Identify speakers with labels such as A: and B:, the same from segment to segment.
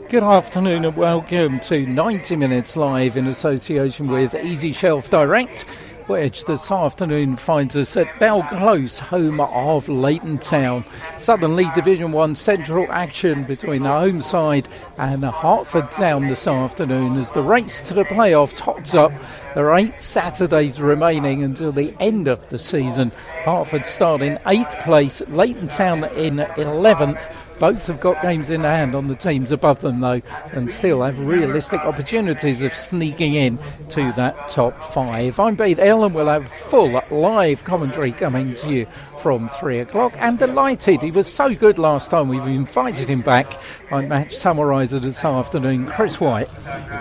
A: Good afternoon and welcome to 90 Minutes Live in association with Easy Shelf Direct, which this afternoon finds us at Bell Close, home of Leighton Town. Southern League Division 1 central action between the home side and Hertford Town this afternoon as the race to the playoffs hots up. There are 8 Saturdays remaining until the end of the season. Hertford start in 8th place, Leighton Town in 11th. Both have got games in hand on the teams above them, though, and still have realistic opportunities of sneaking in to that top 5. I'm Bede Ell, and we'll have full live commentary coming to you from 3 o'clock. And delighted, he was so good last time, we've invited him back. My match summariser this afternoon, Chris White.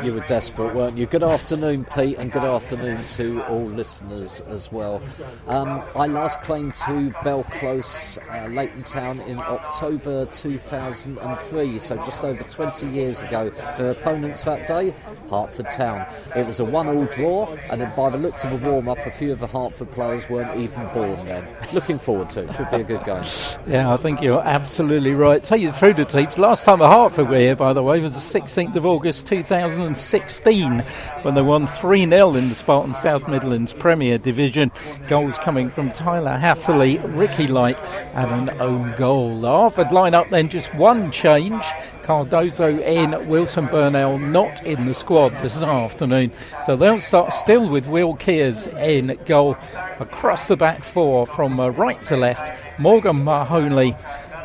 B: You were desperate, weren't you? Good afternoon, Pete, and good afternoon to all listeners as well. I last came to Bell Close, Leighton Town in October 2003, so just over 20 years ago. Their opponents that day, Hertford Town. It was a 1-1 draw, and then by the looks of a warm-up, a few of the Hertford players weren't even born then. Looking forward to it. Should be a good game.
A: Yeah, I think you're absolutely right. Take you through the teams. Last time at Hertford were here, by the way, was the 16th of August 2016, when they won 3-0 in the Spartan South Midlands Premier Division. Goals coming from Tyler Hatherley, Ricky Light, and an own goal. The Hertford line-up then just one change. Cardozo in, Wilson Burnell not in the squad this afternoon. So they'll start still with Will Kears in goal. Across the back four from right to left, Morgan Mahoney,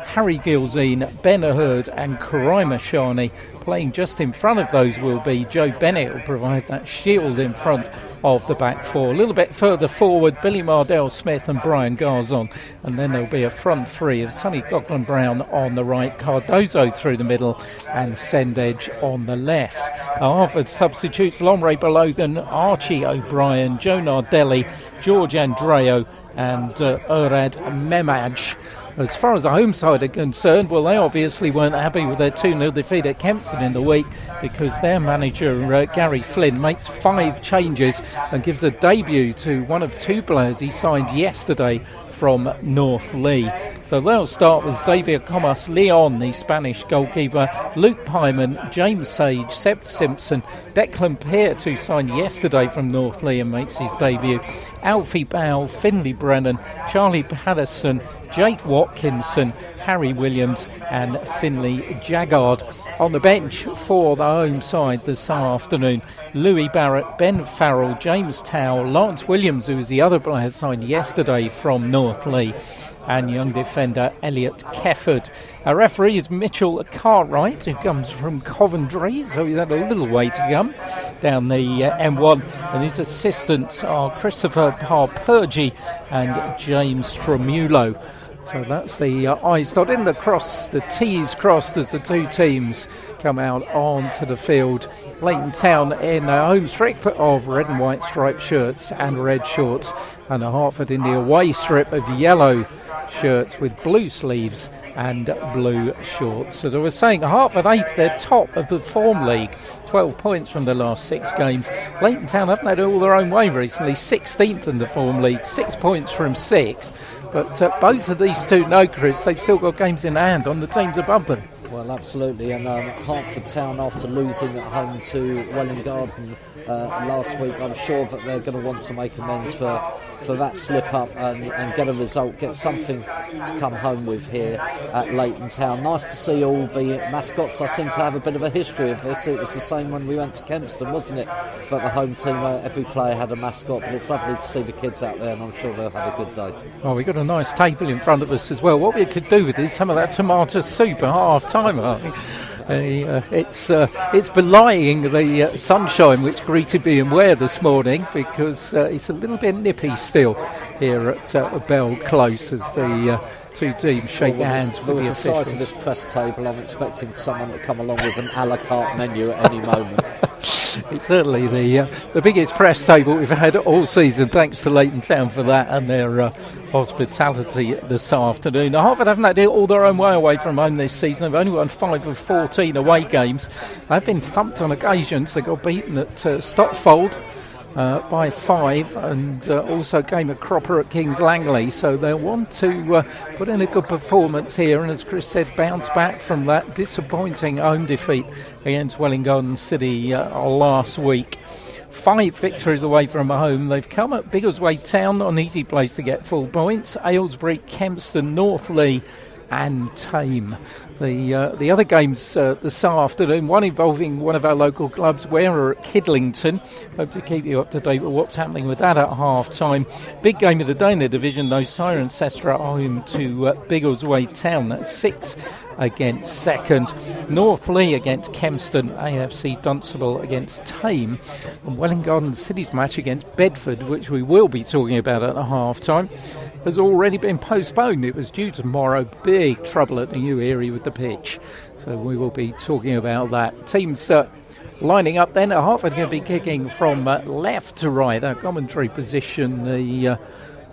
A: Harry Gilzine, Ben Aherd and Karaima Shani. Playing just in front of those will be Joe Bennett, will provide that shield in front of the back four. A little bit further forward, Billy Mardell-Smith and Brian Garzon. And then there'll be a front three of Sonny Coughlin-Brown on the right, Cardozo through the middle and Sendedge on the left. Harvard substitutes Lomre Balogan, Archie O'Brien, Joe Nardelli, George Andreo and Urad Memaj. As far as the home side are concerned, well, they obviously weren't happy with their 2-0 defeat at Kempston in the week, because their manager, Gary Flynn, makes 5 changes and gives a debut to one of 2 players he signed yesterday from North Lee. So they'll start with Xavier Comas Leon, the Spanish goalkeeper, Luke Pyman, James Sage, Seb Simpson, Declan Peart, who signed yesterday from North Lee and makes his debut, Alfie Bow, Finley Brennan, Charlie Patterson, Jake Watkinson, Harry Williams and Finley Jaggard. On the bench for the home side this afternoon, Louis Barrett, Ben Farrell, James Towell, Lance Williams, who was the other player signed yesterday from North Lee, and young defender Elliot Kefford. Our referee is Mitchell Cartwright, who comes from Coventry, so he's had a little way to come down the M1, and his assistants are Christopher Parpurgi and James Tremulo. So that's the I's dot in the cross, the T's crossed as the 2 teams come out onto the field. Leighton Town in their home strip of red and white striped shirts and red shorts, and Hertford in the away strip of yellow shirts with blue sleeves and blue shorts. So as I was saying, Hertford 8th, they're top of the form league, 12 points from the last 6 games. Leighton Town haven't had it all their own way recently, 16th in the form league, 6 points from 6. But both of these two know, Chris, they've still got games in hand on the teams above them.
B: Well, absolutely, and Hertford Town, after losing at home to Welling Garden last week, I'm sure that they're going to want to make amends for that slip up and get a result, get something to come home with here at Leighton Town. Nice to see all the mascots. I seem to have a bit of a history of this. It was the same when we went to Kempston, wasn't it? But the home team, every player had a mascot, but it's lovely to see the kids out there, and I'm sure they'll have a good day.
A: Well, we've got a nice table in front of us as well. What we could do with is some of that tomato soup at half time, I think. It's belying the sunshine which greeted me in Ware this morning, because it's a little bit nippy still here at Bell Close as the 2 teams shake hands with the officials.
B: The size of this press table, I'm expecting someone to come along with an a la carte menu at any moment.
A: It's certainly the biggest press table we've had all season, thanks to Leighton Town for that and their hospitality this afternoon. Hertford haven't had it all their own way away from home this season. They've only won 5 of 14 away games. They've been thumped on occasions. They got beaten at Stotfold by 5, and also came a cropper at Kings Langley, so they'll want to put in a good performance here, and as Chris said, bounce back from that disappointing home defeat against Welwyn Garden City last week. 5 victories away from home. They've come at Biggleswade Town, not an easy place to get full points, Aylesbury, Kempston, Northley and Thame. The other games this afternoon, one involving one of our local clubs, We're at Kidlington. Hope to keep you up to date with what's happening with that at half-time. Big game of the day in the division, though. Cirencester at home to Biggleswade Town. That's 6 against 2nd. Northley against Kempston. AFC Dunstable against Thame. And Welwyn Garden City's match against Bedford, which we will be talking about at half-time, has already been postponed. It was due tomorrow. Big trouble at the New Erie with the pitch. So we will be talking about that. Teams lining up then. Hertford going to be kicking from left to right. Our commentary position, the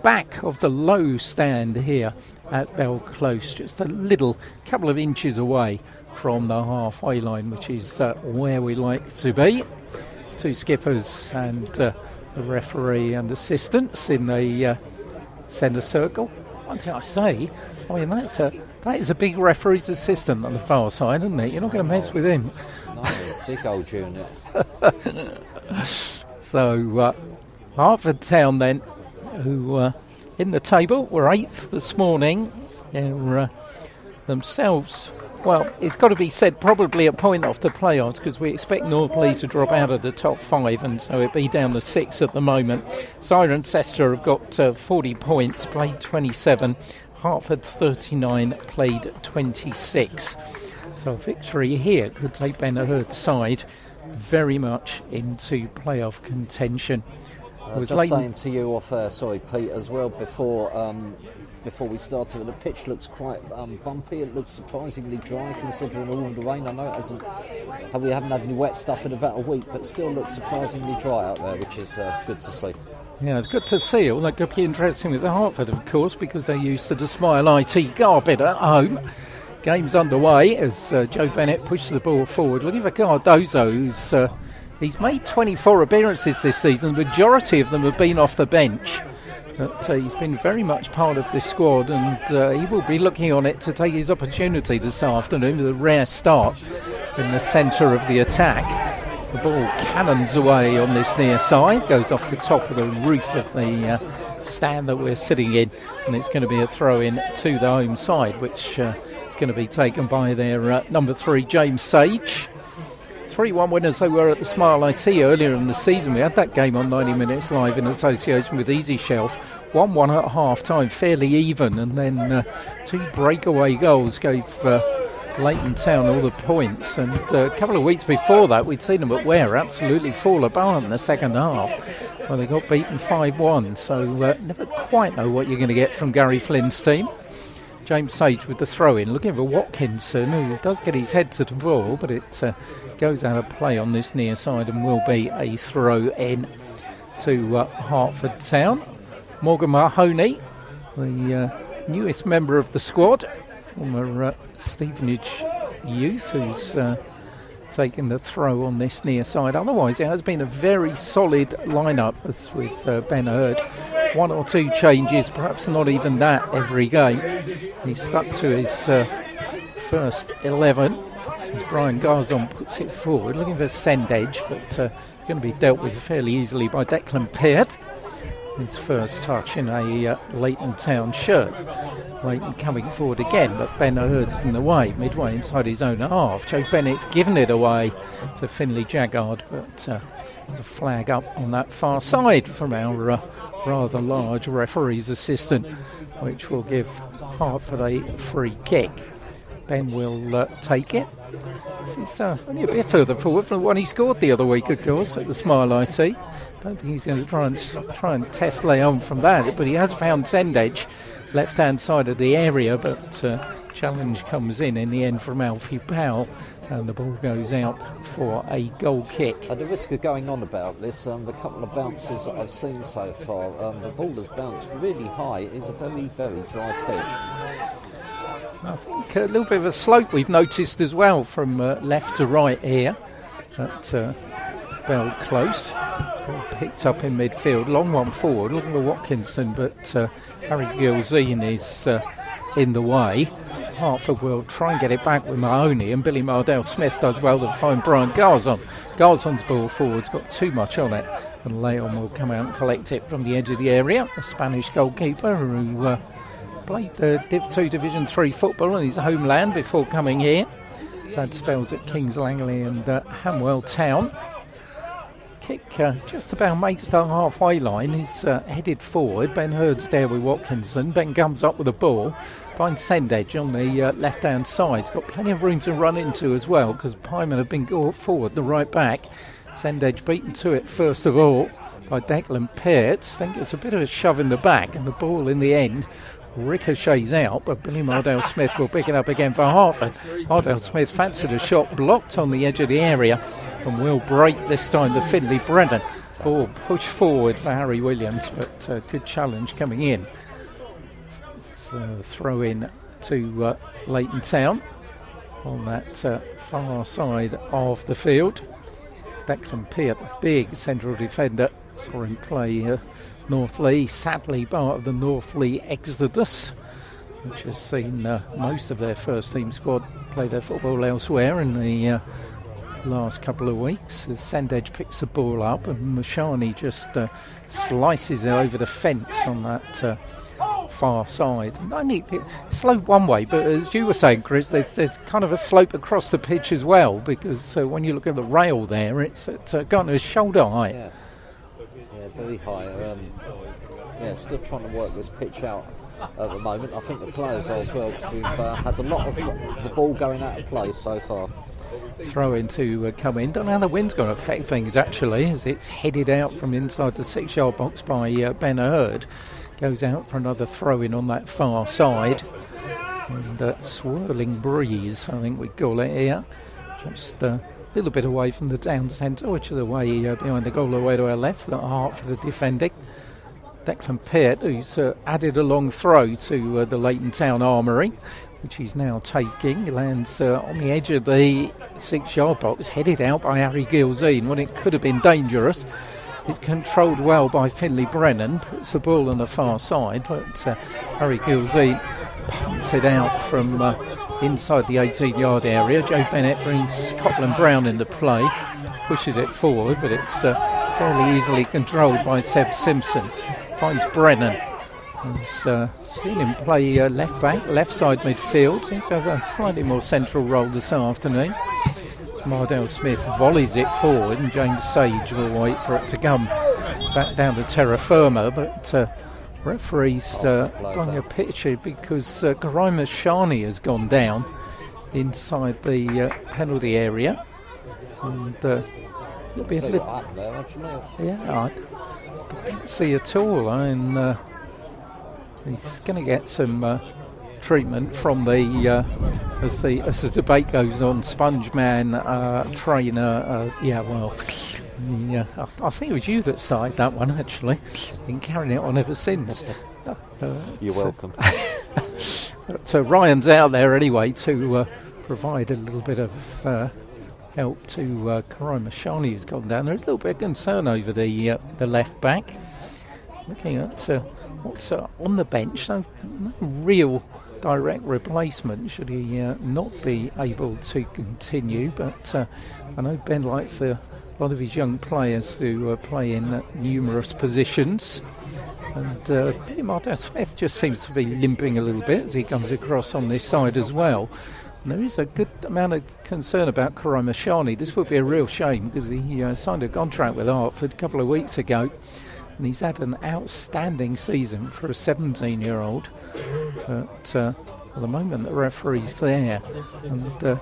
A: back of the low stand here at Bell Close. Just a little couple of inches away from the halfway line, which is where we like to be. 2 skippers and the referee and assistants in the centre circle. One thing I say, I mean, that is a big referee's assistant on the far side, isn't it? You're not going to mess with him.
B: No, big old unit.
A: So, Hertford Town then, who in the table were 8th this morning. They're themselves, well, it's got to be said, probably a point off the playoffs, because we expect Northley to drop out of the top 5, and so it'd be down to 6 at the moment. Cirencester have got 40 points, played 27. Hertford 39, played 26. So a victory here could take Ben Hurd's side very much into playoff contention.
B: Just Leighton saying to you off air, sorry Pete, as well, before we started, the pitch looks quite bumpy. It looks surprisingly dry considering all of the rain. I know we haven't had any wet stuff in about a week, but it still looks surprisingly dry out there, which is good to see.
A: Yeah, it's good to see. Well, that could be interesting with the Hertford, of course, because they're used to the Smile IT carpet at home. Game's underway as Joe Bennett pushes the ball forward, looking for Cardozo, who's he's made 24 appearances this season. The majority of them have been off the bench. But he's been very much part of this squad, and he will be looking on it to take his opportunity this afternoon with a rare start in the centre of the attack. The ball cannons away on this near side, goes off the top of the roof of the stand that we're sitting in, and it's going to be a throw-in to the home side, which is going to be taken by their number 3, James Sage. 3-1 winners they were at the Smile IT earlier in the season. We had that game on 90 Minutes Live in association with Easy Shelf. 1-1 at half-time, fairly even, and then 2 breakaway goals gave Leighton Town all the points, and a couple of weeks before that we'd seen them at Ware absolutely fall apart in the second half. Well, they got beaten 5-1, so never quite know what you're going to get from Gary Flynn's team. James Sage with the throw-in, looking for Watkinson, who does get his head to the ball, but it goes out of play on this near side and will be a throw-in to Hertford Town. Morgan Mahoney, the newest member of the squad, former Stevenage youth, who's taken the throw on this near side. Otherwise, it has been a very solid lineup, as with Ben Hurd. 1 or 2 changes, perhaps not even that every game. He's stuck to his first 11 as Brian Garzon puts it forward, looking for send edge, but it's going to be dealt with fairly easily by Declan Peart. His first touch in a Leighton Town shirt. Leighton coming forward again, but Ben Hurd's in the way, midway inside his own half. Joe Bennett's given it away to Finlay Jaggard, but there's a flag up on that far side from our rather large referee's assistant, which will give Hertford a free kick. Ben will take it. This is only a bit further forward from the one he scored the other week, of course, at the Smile IT. Don't think he's going to try and test Leon from that, but he has found send edge, left-hand side of the area, but challenge comes in the end from Alfie Powell, and the ball goes out for a goal kick.
B: At the risk of going on about this, the couple of bounces that I've seen so far, the ball has bounced really high. It is a very, very dry pitch.
A: I think a little bit of a slope we've noticed as well from left to right here at spelled close. Ball picked up in midfield. Long one forward, looking for Watkinson, but Harry Gilzine is in the way. Hertford will try and get it back with Mahoney, and Billy Mardell-Smith does well to find Brian Garzon. Garzon's ball forward's got too much on it, and Leighton will come out and collect it from the edge of the area. The Spanish goalkeeper who played Div 2 Division 3 football in his homeland before coming here. He's had spells at Kings Langley and Hamwell Town. Kick just about makes the halfway line. He's headed forward. Ben Hurd's there with Watkinson. Ben comes up with the ball. Finds Sendedge on the left-hand side. He's got plenty of room to run into as well because Pyman have been going forward, the right back. Sendedge beaten to it first of all by Declan Pearce. I think it's a bit of a shove in the back, and the ball in the end ricochets out, but Billy Mardell-Smith will pick it up again for Hertford. Mardell-Smith fancied a shot blocked on the edge of the area and will break this time to Finley Brennan. Ball pushed forward for Harry Williams, but good challenge coming in. So throw in to Leighton Town on that far side of the field. Declan Pearce, big central defender, saw him play North Lee, sadly part of the North Lee exodus, which has seen most of their first team squad play their football elsewhere in the last couple of weeks. As Sendedge picks the ball up and Mashani just slices it over the fence on that far side. I mean, slope one way, but as you were saying, Chris, there's kind of a slope across the pitch as well, because when you look at the rail there, it's got a shoulder height.
B: Yeah, very high. Still trying to work this pitch out at the moment. I think the players are as well, because we've had a lot of the ball going out of play so far.
A: Throw in to come in. Don't know how the wind's going to affect things actually, as it's headed out from inside the 6-yard box by Ben Hurd. Goes out for another throw in on that far side. And swirling breeze, I think we call it here. Just a little bit away from the down centre, which is away behind the goal away to our left, that Hertford are defending. Declan Pearce, who's added a long throw to the Leighton Town Armoury, which he's now taking. He lands on the edge of the 6-yard box, headed out by Harry Gilzine when it could have been dangerous. It's controlled well by Finley Brennan, puts the ball on the far side, but Harry Gilzine punts it out from inside the 18-yard area. Joe Bennett brings Copland Brown into play, pushes it forward, but it's fairly easily controlled by Seb Simpson. Finds Brennan. He's seen him play left back, left side midfield. Seems to have a slightly more central role this afternoon. Mardell-Smith volleys it forward, and James Sage will wait for it to come back down to terra firma, but referees blowing a picture because Garaima Shani has gone down inside the penalty area, and it'll be a little. I didn't see at all. I mean, he's going to get some treatment from the as the debate goes on. Sponge man, trainer. I think it was you that started that one actually. Been carrying it on ever since.
B: You're welcome.
A: So Ryan's out there anyway to provide a little bit of help to Karai Mashani, who's gone down. There's a little bit of concern over the left back. Looking at what's on the bench, no real direct replacement should he not be able to continue, but I know Ben likes a lot of his young players to play in numerous positions, and Billy Mardell-Smith just seems to be limping a little bit as he comes across on this side as well. And there is a good amount of concern about Karai Mashani. This would be a real shame because he signed a contract with Hertford a couple of weeks ago, and he's had an outstanding season for a 17-year-old. But at the moment, the referee's there, and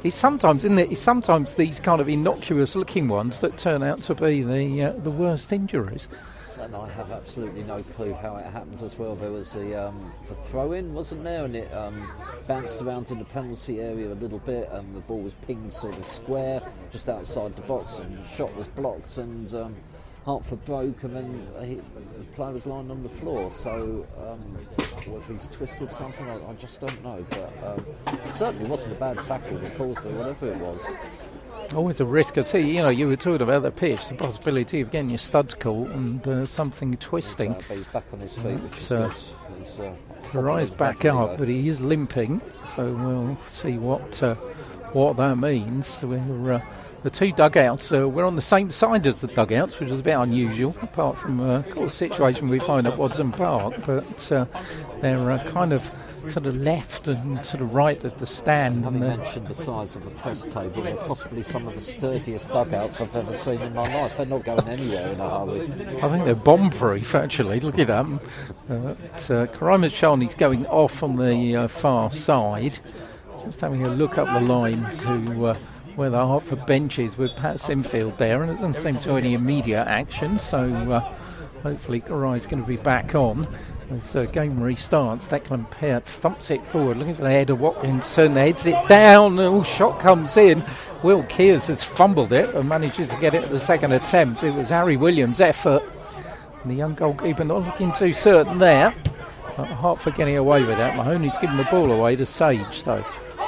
A: he's sometimes these kind of innocuous-looking ones that turn out to be the worst injuries.
B: And I have absolutely no clue how it happens as well. There was the throw-in, wasn't there? And it bounced around in the penalty area a little bit, and the ball was pinged sort of square just outside the box, and the shot was blocked, and Hertford broke, and then the player was lying on the floor. So whether he's twisted something, I just don't know. But it certainly wasn't a bad tackle that caused it, whatever it was.
A: Always a risk. I see, you were talking about the pitch, the possibility of getting your studs caught and something twisting.
B: He's back on his feet, which is good.
A: Karai's back up, but he is limping, so we'll see what that means. We're the two dugouts, we're on the same side as the dugouts, which is a bit unusual, apart from of course, the situation we find at Watson Park, but they're kind of to the left and to the right of the stand.
B: Having mentioned the size of the press table, they're possibly some of the sturdiest dugouts I've ever seen in my life. They're not going anywhere in a hurry.
A: I think they're bomb-proof, actually. Look at them. Karai Mashani's going off on the far side. Just having a look up the line to where the Hertford bench is with Pat Sinfield there, and it doesn't seem to be any immediate action, so hopefully Karai's going to be back on. As game restarts, Declan Peart thumps it forward, looking for the head of Watkinson, heads it down, shot comes in. Will Kears has fumbled it and manages to get it at the second attempt. It was Harry Williams' effort. And the young goalkeeper not looking too certain there. Hertford getting away with that. Mahoney's given the ball away to Sage, though.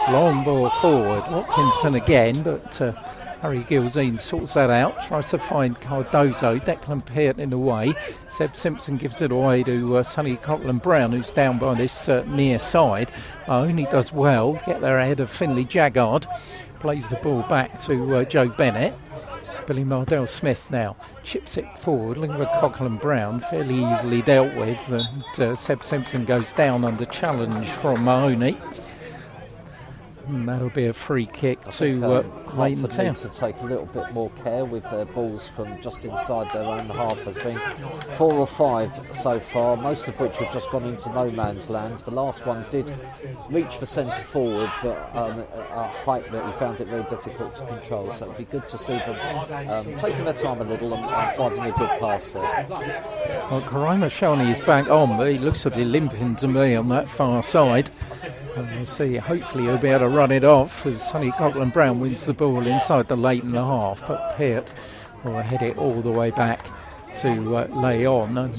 A: Long ball forward, Watkinson again, but Harry Gilzine sorts that out, tries to find Cardozo, Declan Peart in the way. Seb Simpson gives it away to Sonny Coughlin-Brown, who's down by this near side. Mahoney does well, get there ahead of Finlay Jaggard, plays the ball back to Joe Bennett. Billy Mardell-Smith now chips it forward, looking for Coughlin-Brown, fairly easily dealt with, and Seb Simpson goes down under challenge from Mahoney. And that'll be a free kick to Leighton Town.
B: Need to take a little bit more care with their balls from just inside their own half. There's been 4 or 5 so far, most of which have just gone into no man's land. The last one did reach for centre forward, but at a height that he found it very difficult to control. So it'd be good to see them taking their time a little and finding a good pass there.
A: Well, Karai Mashani is back on, but he looks to be limping to me on that far side. And we'll see, hopefully he'll be able to run it off as Sonny Coughlin-Brown wins the ball inside the Leighton half, but Peart will head it all the way back to lay on. And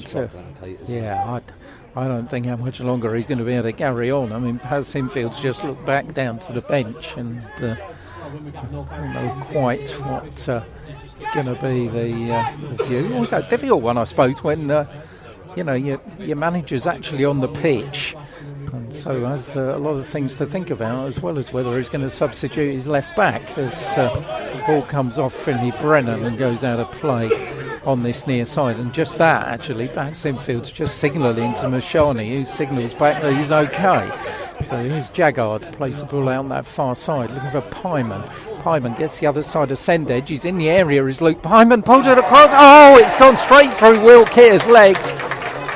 A: I don't think how much longer he's going to be able to carry on. I mean, Paz Sinfield's just looked back down to the bench, and I don't know quite what is going to be the view. It's a difficult one, I suppose, when your manager's actually on the pitch. And so has a lot of things to think about, as well as whether he's going to substitute his left back as ball comes off Finlay Brennan and goes out of play on this near side. And just that, actually, Pat Sinfield's just signalling to Mashani, who signals back that he's okay. So here's Jaggard, plays the ball out on that far side, looking for Pyman. Pyman gets the other side of Sendedge. He's in the area, is Luke Pyman, pulls it across. Oh, it's gone straight through Will Kear's legs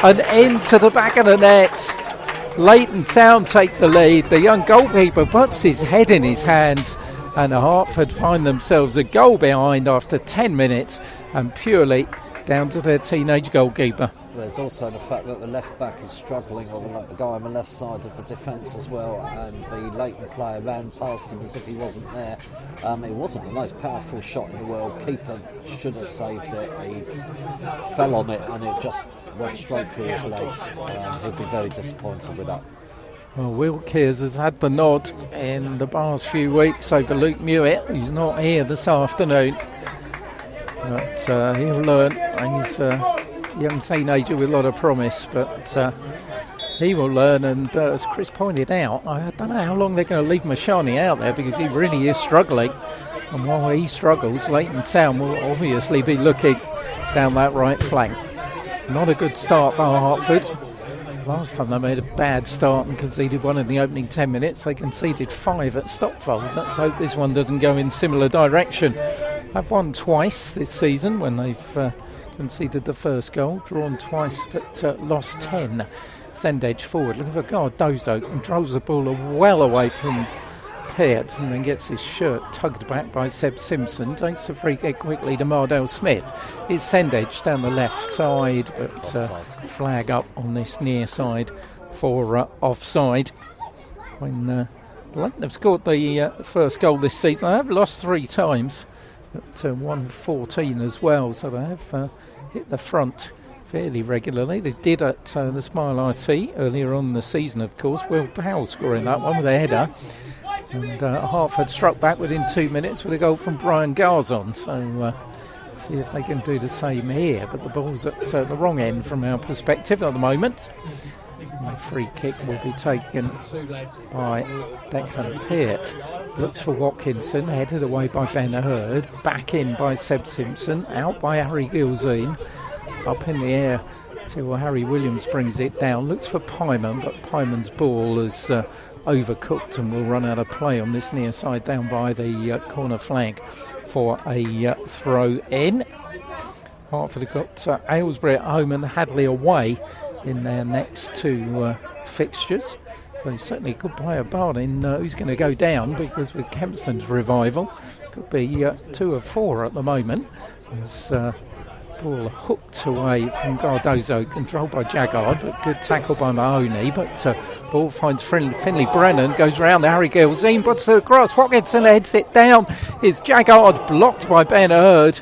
A: and into the back of the net. Leighton Town take the lead. The young goalkeeper puts his head in his hands, and Hertford find themselves a goal behind after 10 minutes, and purely down to their teenage goalkeeper.
B: There's also the fact that the left back is struggling, or the guy on the left side of the defence as well, and the Leighton player ran past him as if he wasn't there. It wasn't the most powerful shot in the world. Keeper should have saved it. He fell on it and it just went straight through his legs. He'll be very disappointed with that.
A: Well, Will Kears has had the nod in the past few weeks over Luke Mewett. He's not here this afternoon, but he'll learn. He's young teenager with a lot of promise, but he will learn. And as Chris pointed out, I don't know how long they're going to leave Mashani out there, because he really is struggling, and while he struggles, Leighton Town will obviously be looking down that right flank. Not a good start for Hertford. Last time they made a bad start and conceded one in the opening 10 minutes. They conceded 5 at Stopfold. Let's hope this one doesn't go in similar direction. They've won twice this season when they've conceded the first goal, drawn twice but lost 10. Sendedge forward, looking for Cardozo, controls the ball well away from Peart and then gets his shirt tugged back by Seb Simpson. Takes the free kick quickly to Mardell-Smith. It's Sendedge down the left side, but flag up on this near side for offside. When Leighton have scored the first goal this season, they have lost 3 times, but won 14 as well, so they have hit the front fairly regularly. They did at the Smile RT earlier on in the season, of course. Will Powell scoring that one with a header. And Hertford struck back within 2 minutes with a goal from Brian Garzon. So see if they can do the same here. But the ball's at the wrong end from our perspective at the moment. And the free kick will be taken by Declan Peart. Looks for Watkinson, headed away by Ben Hurd. Back in by Seb Simpson, out by Harry Gilzine. Up in the air till Harry Williams brings it down. Looks for Pyman, but Pyman's ball is overcooked and will run out of play on this near side down by the corner flag for a throw in. Hertford have got Aylesbury at home and Hadley away in their next two fixtures. So certainly could play a part in who's going to go down, because with Kempston's revival, could be 2 of 4 at the moment. As ball hooked away from Gardozo, controlled by Jaggard, but good tackle by Mahoney. But ball finds Finley Brennan, goes round Harry Gilzine, puts it across. Watkinson heads it down. Is Jaggard blocked by Ben Hurd?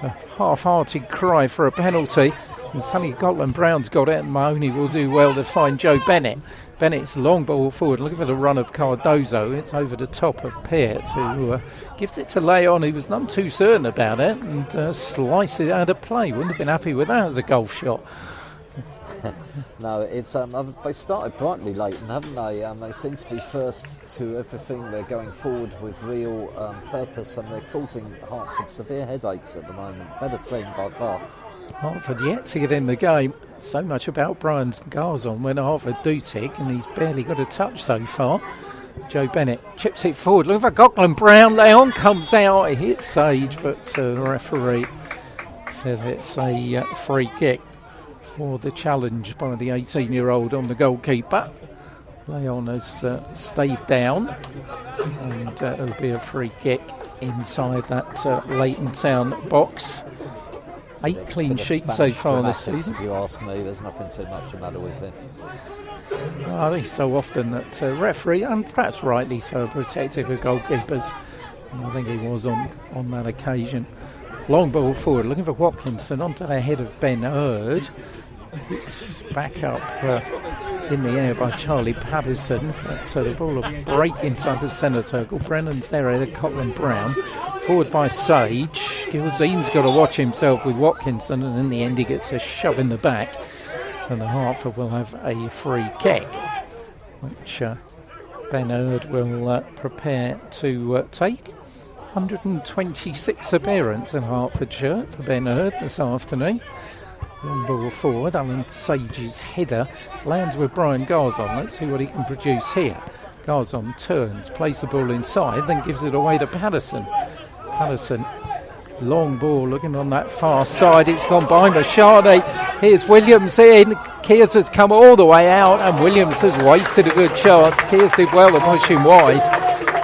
A: A half-hearted cry for a penalty. And Sonny Gotland-Brown's got it, and Mahoney will do well to find Joe Bennett. Bennett's long ball forward, looking for the run of Cardozo. It's over the top of Peart, who gives it to Leighton, who was none too certain about it, and sliced it out of play. Wouldn't have been happy with that as a golf shot.
B: No, it's they've started brightly, Leighton, haven't they? They seem to be first to everything. They're going forward with real purpose, and they're causing Hertford severe headaches at the moment. Better team by far.
A: Hertford yet to get in the game. So much about Brian Garzon when Hertford do tick, and he's barely got a touch so far. Joe Bennett chips it forward. Look for Gotland-Brown. Leon comes out. He hits Sage, but the referee says it's a free kick for the challenge by the 18-year-old on the goalkeeper. Leon has stayed down, and it'll be a free kick inside that Leighton Town box. 8 clean sheets so far this season.
B: If you ask me, there's nothing too much the matter with him.
A: I think so often that referee, and perhaps rightly so, are protective of goalkeepers. And I think he was on that occasion. Long ball forward, looking for Watkinson onto the head of Ben Hurd. It's back up in the air by Charlie Patterson. So the ball will break inside the centre circle. Brennan's there at Gotland-Brown. Forward by Sage. Gilzine's got to watch himself with Watkinson, and in the end he gets a shove in the back. And the Hertford will have a free kick, which Ben Hurd will prepare to take. 126 appearance in Hertford shirt for Ben Hurd this afternoon. Long ball forward, Alan Sage's header lands with Brian Garzon. Let's see what he can produce here. Garzon turns, plays the ball inside, then gives it away to Patterson. Patterson, long ball looking on that far side. It's gone by Mashani. Here's Williams in. Kears has come all the way out, and Williams has wasted a good chance. Kears did well to push him wide,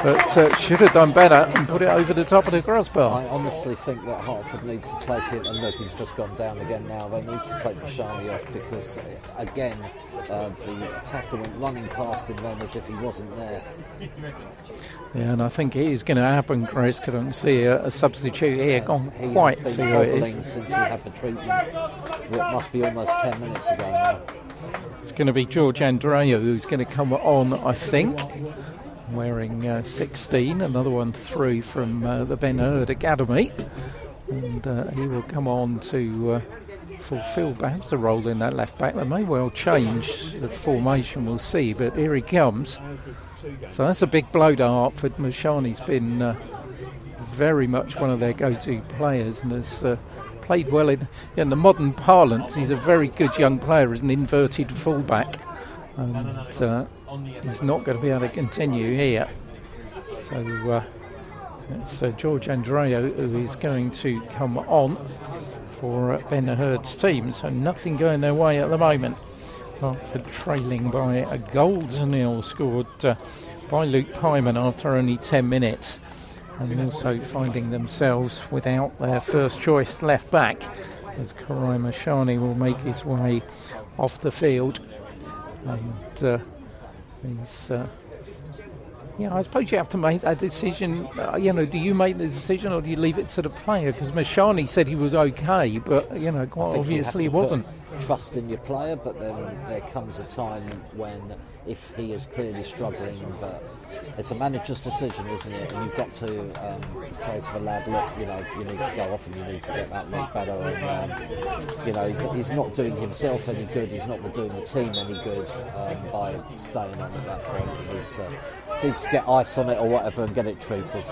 A: but should have done better and put it over the top of the crossbar.
B: I honestly think that Hertford needs to take it, and look, he's just gone down again now. They need to take Mashani off, because again the attacker went running past him then as if he wasn't there.
A: Yeah, and I think it is going to happen, Chris. I don't see a substitute here. Gone quite see who it is.
B: Since he had the treatment, it must be almost 10 minutes ago now.
A: It's going to be George Andreu who's going to come on, I think, wearing 16. Another one through from the Ben Hurd Academy, and he will come on to fulfil perhaps a role in that left back. They may well change the formation, we'll see, but here he comes. So that's a big blow to Hertford. Mashani's been very much one of their go-to players, and has played well in the modern parlance. He's a very good young player as an inverted fullback, and he's not going to be able to continue here. So it's George Andreu who is going to come on for Ben Hurd's team. So nothing going their way at the moment. Hertford trailing by a goal to nil, scored by Luke Pyman after only 10 minutes, and also finding themselves without their first choice left back, as Karai Mashani will make his way off the field, and he's Yeah, I suppose you have to make that decision. Do you make the decision or do you leave it to the player? Because Mashani said he was okay, but quite obviously he wasn't.
B: Trust in your player, but then there comes a time when, if he is clearly struggling, but it's a manager's decision, isn't it? And you've got to say to the lad, look, you need to go off and you need to get that leg better. And he's not doing himself any good. He's not doing the team any good by staying on at that point. He needs to get ice on it or whatever and get it treated.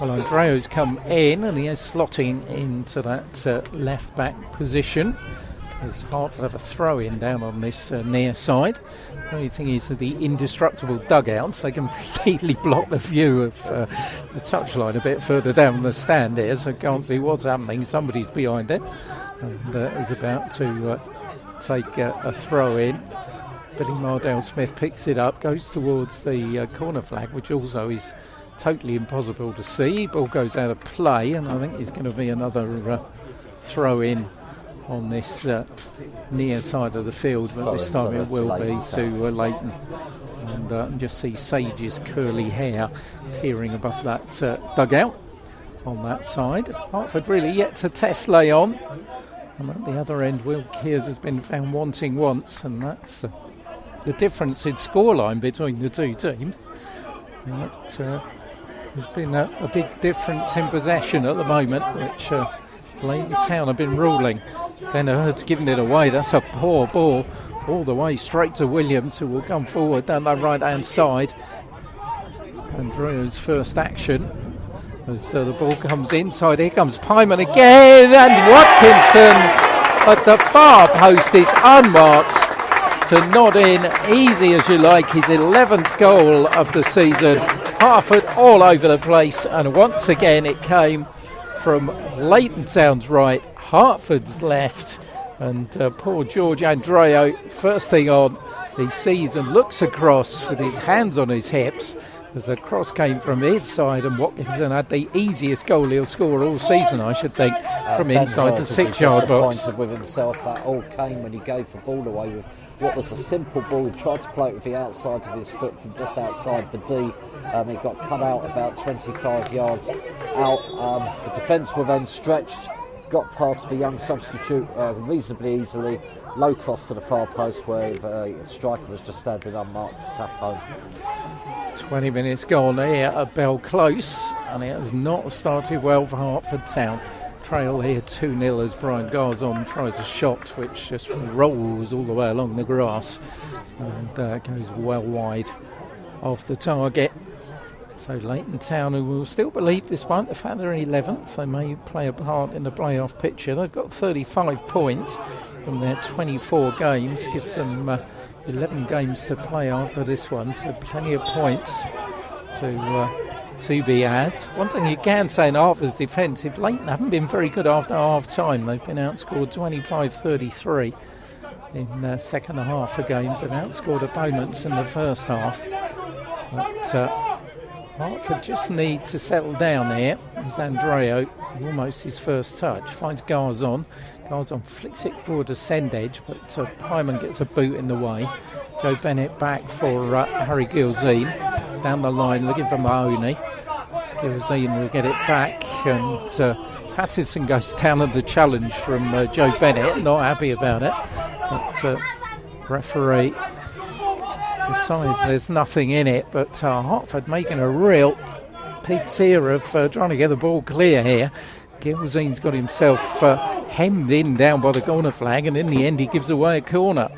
A: Well, Andreo's come in and he is slotting into that left back position. As Hertford have a throw-in down on this near side. The only thing is that the indestructible dugouts, they completely block the view of the touchline a bit further down the stand here, so can't see what's happening. Somebody's behind it and is about to take a throw-in. Billy Mardale-Smith picks it up, goes towards the corner flag, which also is totally impossible to see. Ball goes out of play, and I think it's going to be another throw-in on this near side of the field, but this time it will be to Leighton. And just see Sage's curly hair peering above that dugout on that side. Hertford really yet to test Leighton. And at the other end, Will Kears has been found wanting once, and that's the difference in scoreline between the two teams. There's been a big difference in possession at the moment, which Leighton Town have been ruling. Ben Hurd's given it away. That's a poor ball all the way straight to Williams, who will come forward down that right hand side. Andrea's first action as the ball comes inside. Here comes Pyman again, and Watkinson at the far post is unmarked to nod in easy as you like his 11th goal of the season. Hertford all over the place, and once again it came from Leighton Town's right, Hertford's left, and poor George Andreo, first thing on, he sees and looks across with his hands on his hips as the cross came from his side, and Watkinson had the easiest goal he'll score all season, I should think, from inside the 6-yard box.
B: Disappointed with himself. That all came when he gave the ball away with what was a simple ball. He tried to play it with the outside of his foot from just outside the D. He got cut out about 25 yards out. The defence were then stretched, got past the young substitute reasonably easily. Low cross to the far post where the striker was just standing unmarked to tap home.
A: 20 minutes gone here at Bell Close, and it has not started well for Hertford Town. Trail here 2-0 as Brian Garzon tries a shot which just rolls all the way along the grass and goes well wide of the target. So Leighton Town, who will still believe, despite the fact they're in 11th, they may play a part in the playoff picture. They've got 35 points from their 24 games, gives them 11 games to play after this one, so plenty of points to be had. One thing you can say in Hertford's defence, if Leighton haven't been very good after half-time, they've been outscored 25-33 in the second half of games. They've outscored opponents in the first half. But Hertford just need to settle down here. It's Andreo, almost his first touch, finds Garzon. Garzon flicks it forward to send edge, but Pyman gets a boot in the way. Joe Bennett back for Harry Gilzine. Down the line looking for Mahoney. Gilzine will get it back, and Patterson goes down at the challenge from Joe Bennett. Not happy about it, but referee decides there's nothing in it. But Hertford making a real pigs here of trying to get the ball clear here. Gilzine's got himself hemmed in down by the corner flag, and in the end he gives away a corner.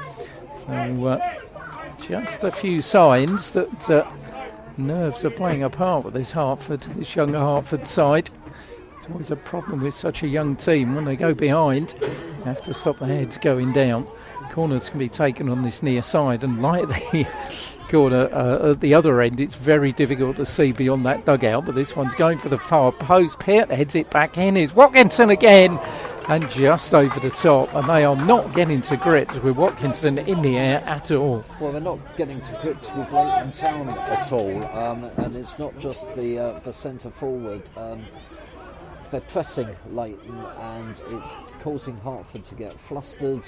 A: So just a few signs that nerves are playing a part with this young Hertford side. It's always a problem with such a young team. When they go behind, you have to stop the heads going down. Corners can be taken on this near side, and like the corner at the other end, it's very difficult to see beyond that dugout, but this one's going for the far post. Peart heads it back in. Is Watkinson again, and just over the top, and they are not getting to grips with Watkinson in the air at all.
B: Well, they're not getting to grips with Leighton Town at all, and it's not just the centre forward. They're pressing Leighton, and it's causing Hertford to get flustered.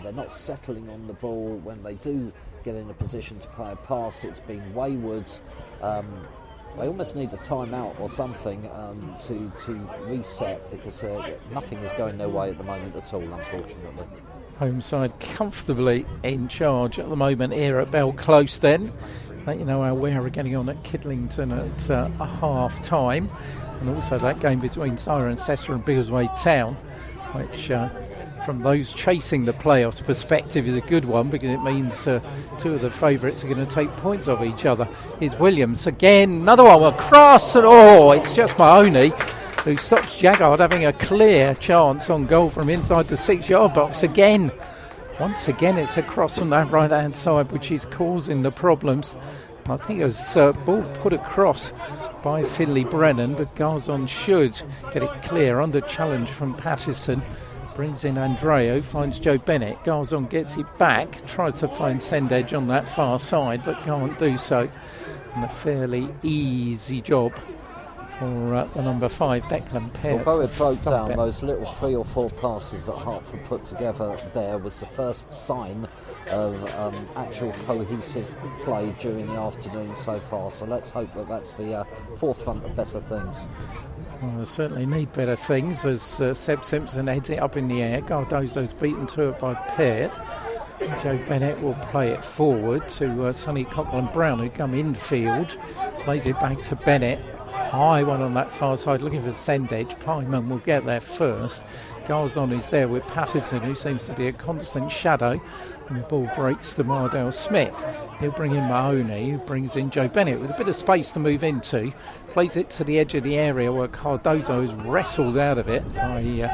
B: They're not settling on the ball. When they do get in a position to play a pass. It's been wayward. They almost need a timeout or something to reset, because nothing is going their way at the moment at all, unfortunately.
A: Home side comfortably in charge at the moment here at Bell Close then. Let you know how we're getting on at Kidlington at a half time, and also that game between Cirencester and Biggleswade Town, which from those chasing the playoffs perspective is a good one, because it means two of the favourites are going to take points off each other. Here's Williams again, another one across, and it's just Mahoney who stops Jaggard having a clear chance on goal from inside the 6-yard box again. Once again it's across from that right hand side, which is causing the problems. I think it was ball put across by Finley Brennan, but Garzon should get it clear under challenge from Pattison. Brings in Andreu, finds Joe Bennett. Garzon gets it back, tries to find Sendedge on that far side, but can't do so. And a fairly easy job for the number 5, Declan Peart.
B: Although it broke down, those little 3 or 4 passes that Hertford put together there was the first sign of actual cohesive play during the afternoon so far. So let's hope that that's the forefront of better things.
A: Well, they certainly need better things as Seb Simpson heads it up in the air. Cardozo's beaten to it by Peart. Joe Bennett will play it forward to Sonny Coughlin-Brown, who come infield. Plays it back to Bennett. High one on that far side, looking for Sendedge. Pyman will get there first. Garzon is there with Pattison, who seems to be a constant shadow. And the ball breaks to Mardale Smith. He'll bring in Mahoney, who brings in Joe Bennett with a bit of space to move into. Plays it to the edge of the area where Cardozo is wrestled out of it by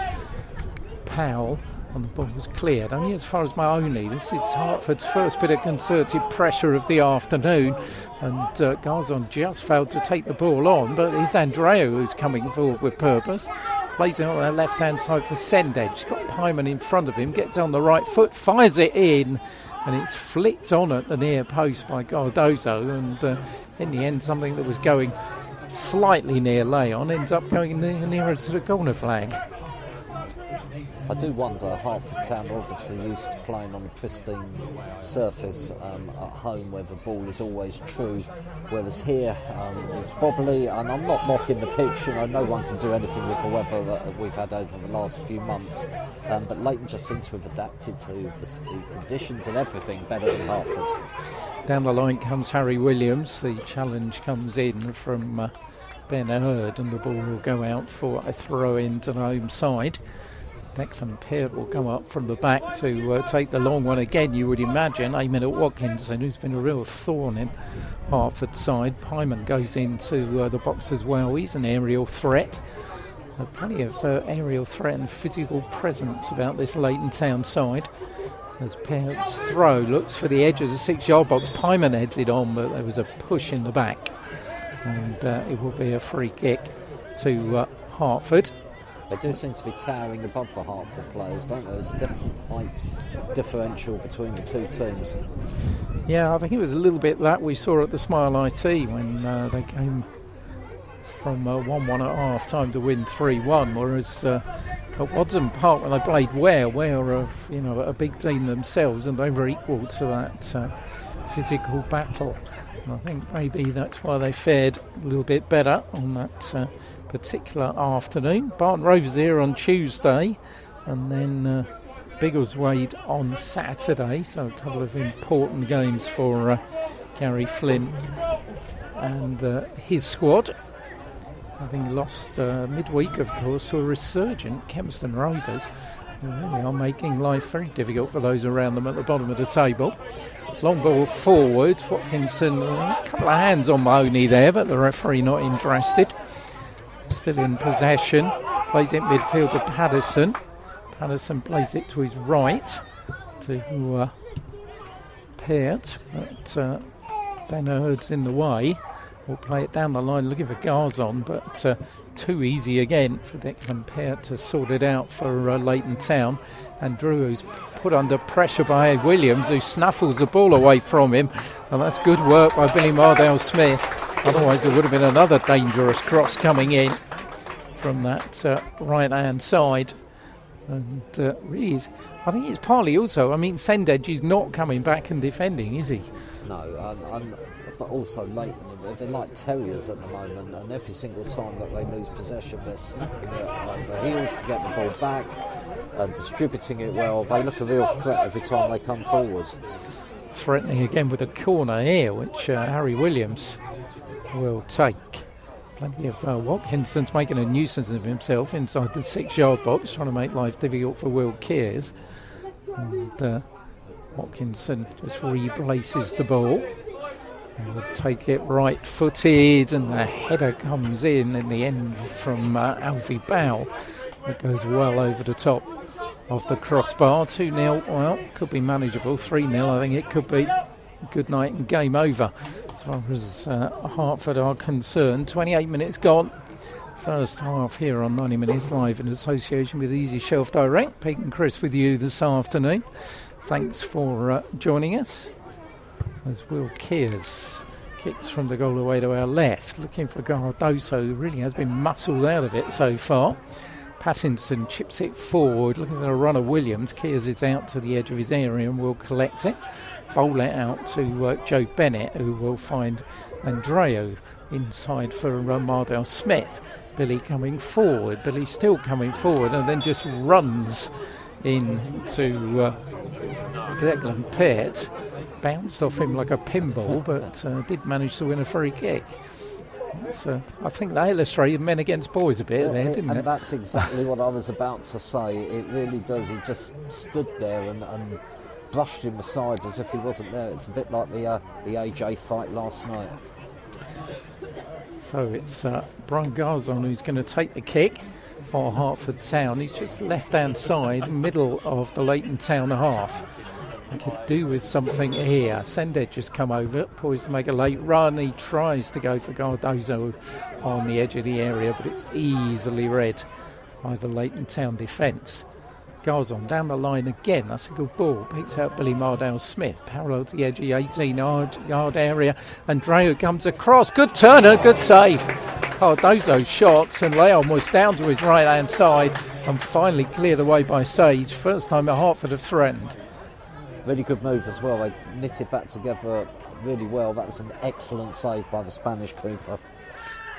A: Powell. And the ball was cleared only as far as Mahoney. This is Hertford's first bit of concerted pressure of the afternoon, and Garzon just failed to take the ball on, but it's Andreu who's coming forward with purpose. Plays it on the left hand side for Sendedge. Got Pyman in front of him, gets on the right foot, fires it in, and it's flicked on at the near post by Cardozo, and in the end something that was going slightly near Leighton ends up going nearer to the corner flag.
B: I do wonder, Hertford Town are obviously used to playing on a pristine surface at home where the ball is always true, whereas here it's bobbly, and I'm not knocking the pitch, no one can do anything with the weather that we've had over the last few months, but Leighton just seem to have adapted to the conditions and everything better than Hertford.
A: Down the line comes Harry Williams. The challenge comes in from Ben Hurd, and the ball will go out for a throw in to the home side. Declan Peart will come up from the back to take the long one again, you would imagine, aiming at Watkinson, who's been a real thorn in Hertford's side. Pyman goes into the box as well. He's an aerial threat. So plenty of aerial threat and physical presence about this Leighton Town side. As Peart's throw looks for the edge of the 6-yard box, Pyman heads it on, but there was a push in the back. And it will be a free kick to Hertford.
B: They do seem to be towering above the Hertford players, don't they? There's a definite height differential between the two teams.
A: Yeah, I think it was a little bit that we saw at the Smile IT when they came from 1-1 at half time to win 3-1, whereas at Wadsham Park, when they played Ware are a big team themselves, and they were equal to that physical battle. And I think maybe that's why they fared a little bit better on that particular afternoon. Barton Rovers here on Tuesday, and then Biggleswade on Saturday, so a couple of important games for Gary Flynn and his squad, having lost midweek of course to a resurgent Kempston Rovers, who really are making life very difficult for those around them at the bottom of the table. Long ball forward, Watkinson, a couple of hands on Mahoney there, but the referee not interested. Still in possession, plays it midfield to Pattison. Pattison plays it to his right to Peart, but Ben Hurd's in the way. We'll play it down the line looking for Garzon, but too easy again for Declan Peart to sort it out for Leighton Town. And Drew, who's put under pressure by Williams, who snuffles the ball away from him, and that's good work by Billy Mardale Smith. Otherwise there would have been another dangerous cross coming in from that right hand side. And really is, I think it's partly also, I mean, Sendedge is not coming back and defending, is he?
B: No, but also Leighton, they're like terriers at the moment, and every single time that they lose possession, they're snapping it on the heels to get the ball back and distributing it well. They look a real threat every time they come forward.
A: Threatening again with a corner here, which Harry Williams will take. Plenty of Watkinson's making a nuisance of himself inside the 6-yard box, trying to make life difficult for Will Kears. And Watkinson just replaces the ball and will take it right-footed, and the header comes in the end from Alfie Bow. It goes well over the top of the crossbar. 2-0, well, could be manageable. 3-0, I think it could be. Good night and game over as far as Hertford are concerned. 28 minutes gone. First half here on 90 Minutes Live in association with Easy Shelf Direct. Pete and Chris with you this afternoon. Thanks for joining us. As Will Kears kicks from the goal away to our left, looking for Cardoso, who really has been muscled out of it so far. Pattinson chips it forward, looking for a run of Williams. Kears is out to the edge of his area and will collect it. Bowl it out to Joe Bennett, who will find Andreo inside for Mardell Smith. Billy coming forward. Billy still coming forward, and then just runs into Declan Peart. Bounced off him like a pinball, but did manage to win a free kick. So I think that illustrated men against boys a bit there, didn't it?
B: And that's exactly what I was about to say. It really does. He just stood there and brushed him aside as if he wasn't there. It's a bit like the AJ fight last night. So it's Brian Garzon who's going to take the kick for Hertford Town. He's just left-hand side, middle of the Leighton Town half. He could do with something here. Sendedge has come over, poised to make a late run. He tries to go for Cardozo on the edge of the area, but it's easily read by the Leighton Town defence. Garzon down the line again. That's a good ball. Picks out Billy Mardell Smith. Parallel to the edge of the 18-yard area. Andreu comes across. Good turner, good save. Cardozo shots, and Leon was down to his right-hand side and finally cleared away by Sage. First time at Hertford have threatened. Really good move as well. They knitted that together really well. That was an excellent save by the Spanish keeper.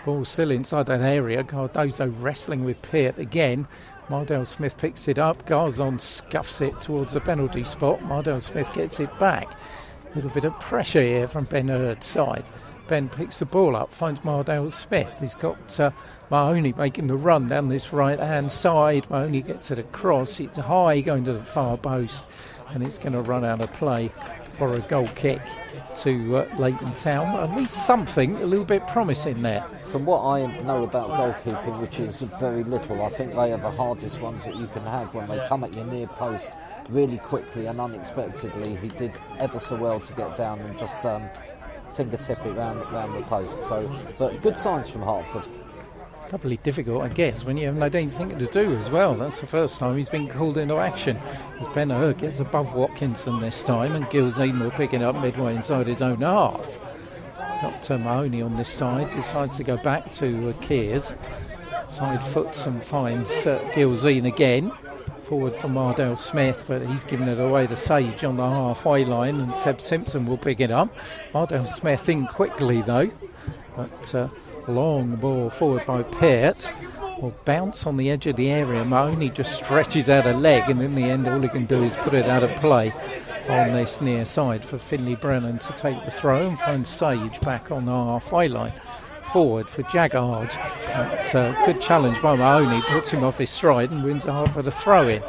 A: Ball still inside that area. Cardozo wrestling with Peart again. Mardell Smith picks it up. Garzon scuffs it towards the penalty spot. Mardell Smith gets it back. A little bit of pressure here from Ben Hurd's side. Ben picks the ball up, finds Mardell Smith. He's got Mahoney making the run down this right-hand side. Mahoney gets it across. It's high going to the far post, and it's going to run out of play for a goal kick to Leighton Town. At least something a little bit promising there.
B: From what I know about goalkeeping, which is very little, I think they are the hardest ones that you can have when they come at your near post really quickly and unexpectedly. He did ever so well to get down and just fingertip it round the post. So, but good signs from Hertford.
A: Doubly difficult, I guess, when you have anything to do as well. That's the first time he's been called into action. As Ben Hurd gets above Watkinson this time, and Gilzine will pick it up midway inside his own half. Got Mahoney on this side, decides to go back to Kears. Side foots and finds Gilzine again. Forward for Mardell Smith, but he's given it away to Sage on the halfway line, and Seb Simpson will pick it up. Mardell Smith in quickly though, but long ball forward by Peart. Will bounce on the edge of the area. Mahoney just stretches out a leg, and in the end all he can do is put it out of play on this near side for Finley Brennan to take the throw and find Sage back on the halfway line. Forward for Jaggard. Good challenge by Mahoney, puts him off his stride and wins a half of the throw in.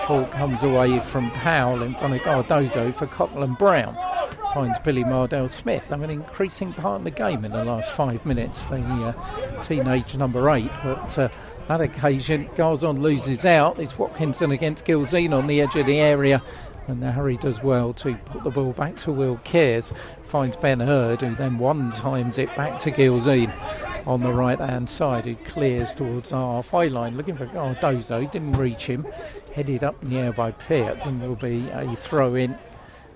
A: Ball comes away from Powell in front of Cardozo for Coughlin Brown. Finds Billy Mardell Smith. An increasing part of the game in the last 5 minutes, the teenage number 8. But that occasion, Garzon loses out. It's Watkinson against Gilzine on the edge of the area. And Harry does well to put the ball back to Will Kears. Finds Ben Hurd, who then one-times it back to Gilzine on the right-hand side, who clears towards the halfway line, looking for Cardozo. Didn't reach him. Headed up in the air by Peart, and will be a throw-in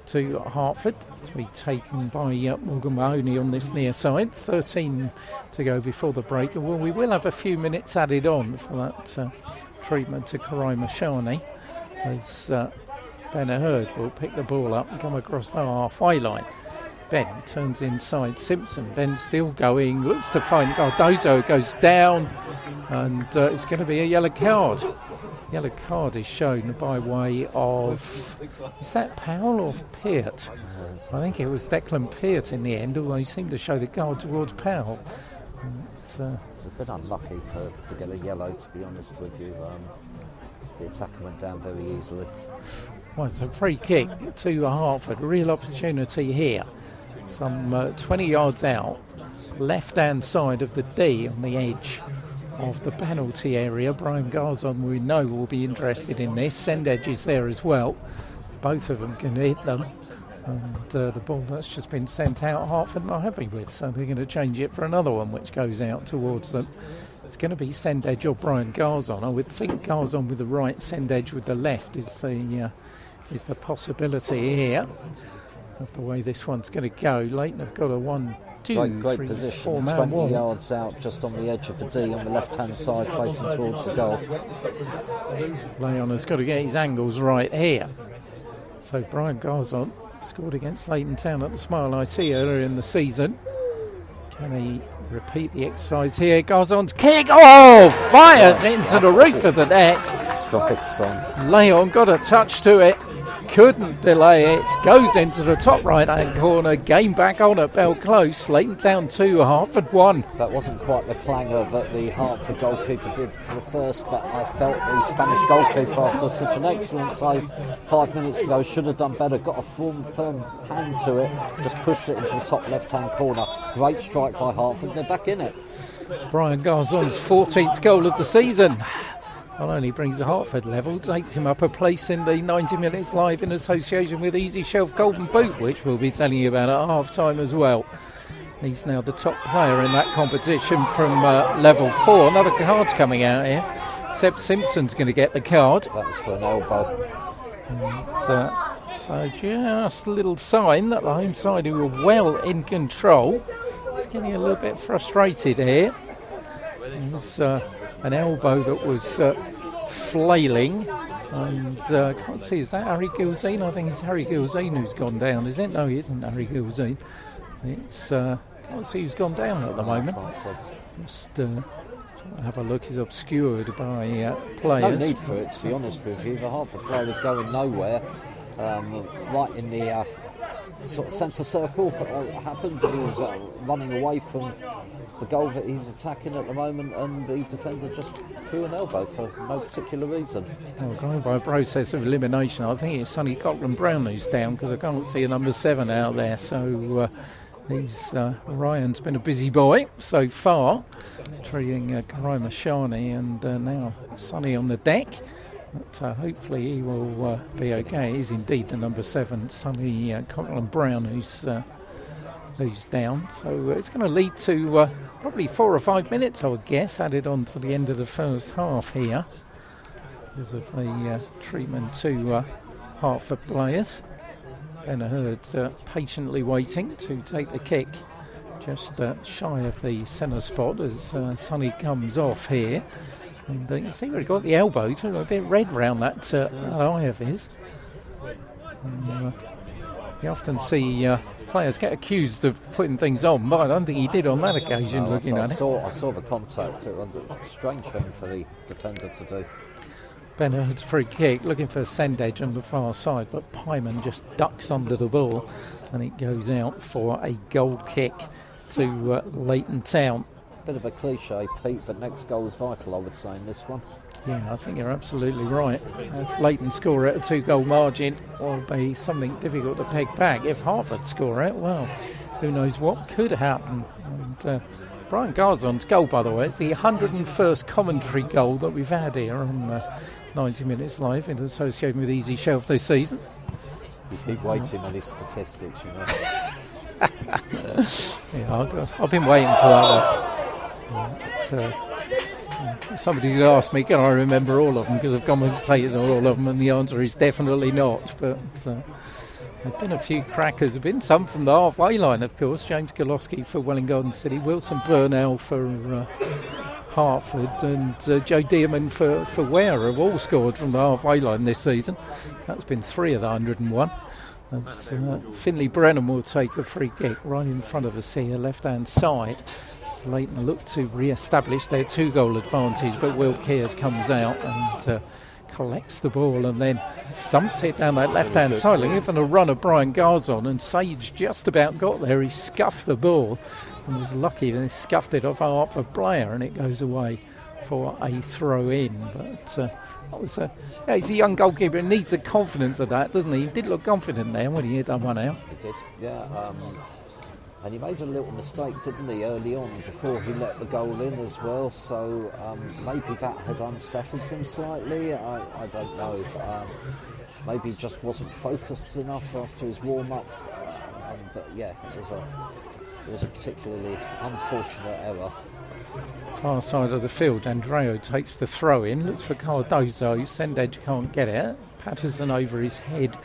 A: to Hertford to be taken by Morgan Mahoney on this near side. 13 to go before the break. Well, we will have a few minutes added on for that treatment to Karai Mashani as Ben Hurd will pick the ball up and come across the halfway line. Ben turns inside Simpson. Ben still going, looks to find Cardozo, goes down, and it's going to be a yellow card. Yellow card is shown by way of, is that Powell or Peart? I think it was Declan Peart in the end, although he seemed to show the guard towards Powell.
B: It's a bit unlucky to get a yellow, to be honest with you. The attacker went down very easily.
A: Well, it's a free kick to Hertford. Real opportunity here. Some 20 yards out, left-hand side of the D on the edge of the penalty area. Brian Garzon, we know, will be interested in this. Sendedge is there as well. Both of them can hit them. And the ball that's just been sent out, Hertford not happy with, so they're going to change it for another one which goes out towards them. It's going to be Sendedge or Brian Garzon. I would think Garzon with the right, Sendedge with the left is the possibility here of the way this one's going to go. Leighton have got a 1, 2,
B: great
A: 3,
B: position,
A: 4 man
B: 20
A: wall.
B: yards out just on the edge of the D on the left-hand side facing towards the goal.
A: Leon has got to get his angles right here. So Brian Garzon scored against Leighton Town at the Smile IT earlier in the season. Can he repeat the exercise here? Garzon's kick, fires into the roof of the net.
B: Struck it, son.
A: Leon got a touch to it, couldn't delay it, goes into the top right hand corner. Game back on at Bell Close. Leighton Town 2, Hertford 1.
B: That wasn't quite the clanger that the Hertford goalkeeper did for the first, but I felt the Spanish goalkeeper, after such an excellent save 5 minutes ago, should have done better. Got a firm hand to it, just pushed it into the top left hand corner. Great strike by Hertford, they're back in it.
A: Brian Garzon's 14th goal of the season not only brings the Hertford level, takes him up a place in the 90 Minutes Live in association with Easy Shelf Golden Boot, which we'll be telling you about at half time as well. He's now the top player in that competition from level 4. Another card's coming out here. Seb Simpson's going to get the card.
B: That was for an elbow.
A: And, so just a little sign that the home side, who were well in control, is getting a little bit frustrated here. It was an elbow that was flailing, and can't see, is that Harry Gilzine? I think it's Harry Gilzine who's gone down, is it? No, he isn't Harry Gilzine. It's can't see who's gone down at the moment. Just have a look, he's obscured by players.
B: No need for it, to be honest with you. The Hertford player is going nowhere. Right in the sort of centre circle, happens. He was running away from the goal that he's attacking at the moment, and the defender just threw an elbow for no particular reason.
A: Well, going by a process of elimination, I think it's Sonny Cochran-Brown who's down, because I can't see a number 7 out there. So Ryan's been a busy boy so far, treating Karai Mashani, and now Sonny on the deck. But hopefully he will be okay. He's indeed the number 7, Sonny Cochran-Brown, who's down. So it's going to lead to probably 4 or 5 minutes, I would guess, added on to the end of the first half here, because of the treatment to Hertford players. Ben Hurd's patiently waiting to take the kick, just shy of the centre spot as Sonny comes off here. And you can see where he got the elbow, it's a bit red round that eye of his. And, you often see players get accused of putting things on, but I don't think he did on that occasion.
B: No,
A: looking at it,
B: I saw the contact. It was a strange thing for the defender to do.
A: Ben Hurd's free kick, looking for Sendedge on the far side, but Pyman just ducks under the ball, and it goes out for a goal kick to Leighton Town.
B: Bit of a cliche, Pete, but next goal is vital, I would say, in this one.
A: Yeah, I think you're absolutely right. If Leighton score at a 2-goal margin, will be something difficult to peg back. If Hertford score it, well, who knows what could happen. And Brian Garzon's goal, by the way, is the 101st commentary goal that we've had here on 90 Minutes Live in association with Easy Shelf this season.
B: You keep waiting on his statistics, you know.
A: Yeah, I've been waiting for that one. Somebody asked me, can I remember all of them, because I've commentated on all of them, and the answer is definitely not. But there have been a few crackers. There have been some from the halfway line, of course. James Goloski for Welling Garden City, Wilson Burnell for Hertford, and Joe Dearman for Ware have all scored from the halfway line this season. That's been 3 of the 101. As Finley Brennan will take a free kick right in front of us here, left-hand side. As Leighton look to re-establish their 2-goal advantage, but Will Kears comes out and collects the ball and then thumps it down that left-hand side. Even a run of Brian Garzon, and Sage just about got there. He scuffed the ball and was lucky that he scuffed it off a Hertford player, and it goes away for a throw-in. But he's a young goalkeeper and needs the confidence of that, doesn't he? He did look confident there when he hit that one out.
B: He did, yeah. And he made a little mistake, didn't he, early on before he let the goal in as well. So maybe that had unsettled him slightly. I don't know. Maybe he just wasn't focused enough after his warm-up. But yeah, it was a particularly unfortunate error.
A: Far side of the field, Andreo takes the throw in, looks for Cardozo. Sendage can't get it. Patterson over his head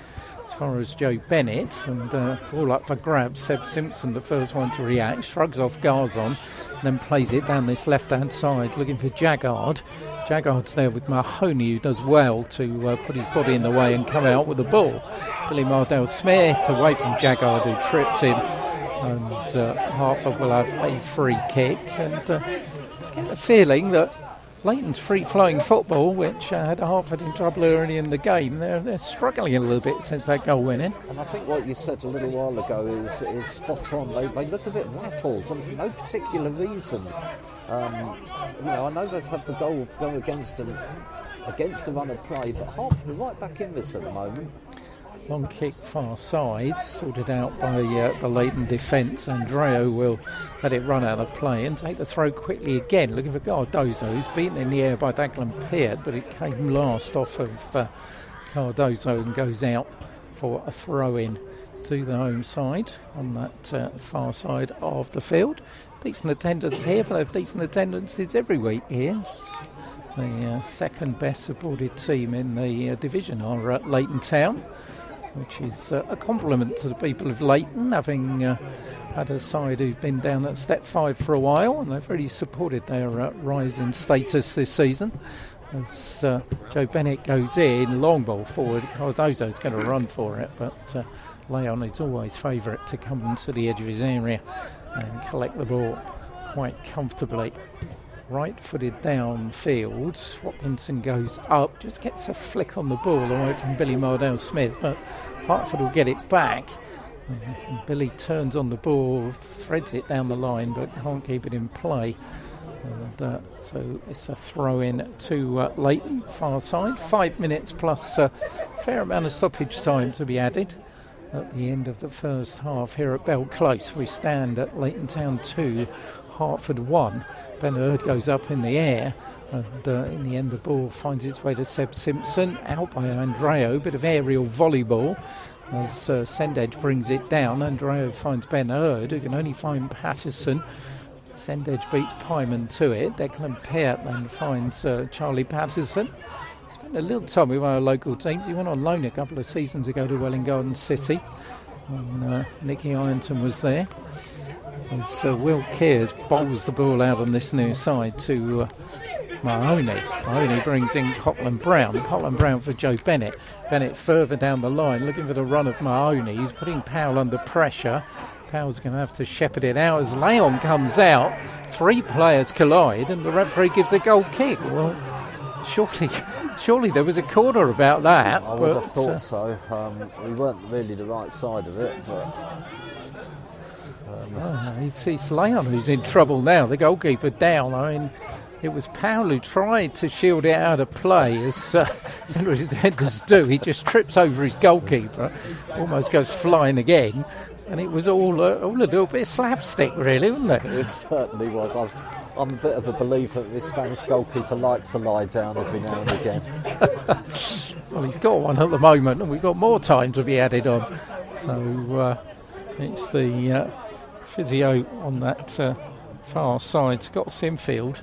A: as far as Joe Bennett, and ball up for grabs. Seb Simpson, the first one to react, shrugs off Garzon, then plays it down this left-hand side, looking for Jaggard. Jaggard's there with Mahoney, who does well to put his body in the way and come out with the ball. Billy Mardell-Smith away from Jaggard, who tripped him, and Hertford will have a free kick. And it's getting the feeling that Leighton's free-flowing football, which had Hertford in trouble early in the game, they're struggling a little bit since that goal went in.
B: And I think what you said a little while ago is spot on. They look a bit rattled, and for no particular reason. I know they've had the goal go against a run of play, but Hertford are right back in this at the moment.
A: Long kick far side, sorted out by the Leighton defence. Andreo will let it run out of play and take the throw quickly again, looking for Cardozo, who's beaten in the air by Declan Peart, but it came last off of Cardozo and goes out for a throw-in to the home side on that far side of the field. Decent attendance here, but they have decent attendances every week here. The second best supported team in the division are at Leighton Town, which is a compliment to the people of Leighton, having had a side who've been down at step 5 for a while, and they've really supported their rise in status this season. As Joe Bennett goes in, long ball forward, Cardozo's going to run for it, but Leon is always favourite to come to the edge of his area and collect the ball quite comfortably. Right-footed downfield, Watkinson goes up, just gets a flick on the ball away from Billy Mardell-Smith, but Hertford will get it back. And Billy turns on the ball, threads it down the line, but can't keep it in play. And so it's a throw-in to Leighton, far side. 5 minutes plus a fair amount of stoppage time to be added at the end of the first half here at Bell Close. We stand at Leighton Town 2, Hertford 1. Ben Hurd goes up in the air, and in the end the ball finds its way to Seb Simpson, out by Andreo, bit of aerial volleyball as Sendage brings it down. Andreo finds Ben Hurd, who can only find Patterson. Sendage beats Pyman to it. Declan Peart then finds Charlie Patterson. Spent a little time with our local teams. He went on loan a couple of seasons ago to Welling Garden City, and Nicky Ironton was there. As Will Kears bowls the ball out on this near side to Mahoney. Mahoney brings in Cotland Brown. Cotland Brown for Joe Bennett. Bennett further down the line, looking for the run of Mahoney. He's putting Powell under pressure. Powell's going to have to shepherd it out as Leon comes out. 3 players collide, and the referee gives a goal kick. Well, surely there was a corner about that.
B: I would have thought so. We weren't really the right side of it, but...
A: It's Leon who's in trouble now. The goalkeeper down. I mean, it was Powell who tried to shield it out of play, as central defenders do. He just trips over his goalkeeper, almost goes flying again, and it was all a little bit slapstick, really, wasn't it?
B: It certainly was. I'm a bit of a believer that this Spanish goalkeeper likes to lie down every now and again.
A: Well, he's got one at the moment, and we've got more time to be added on. So it's the physio on that far side, Scott Sinfield,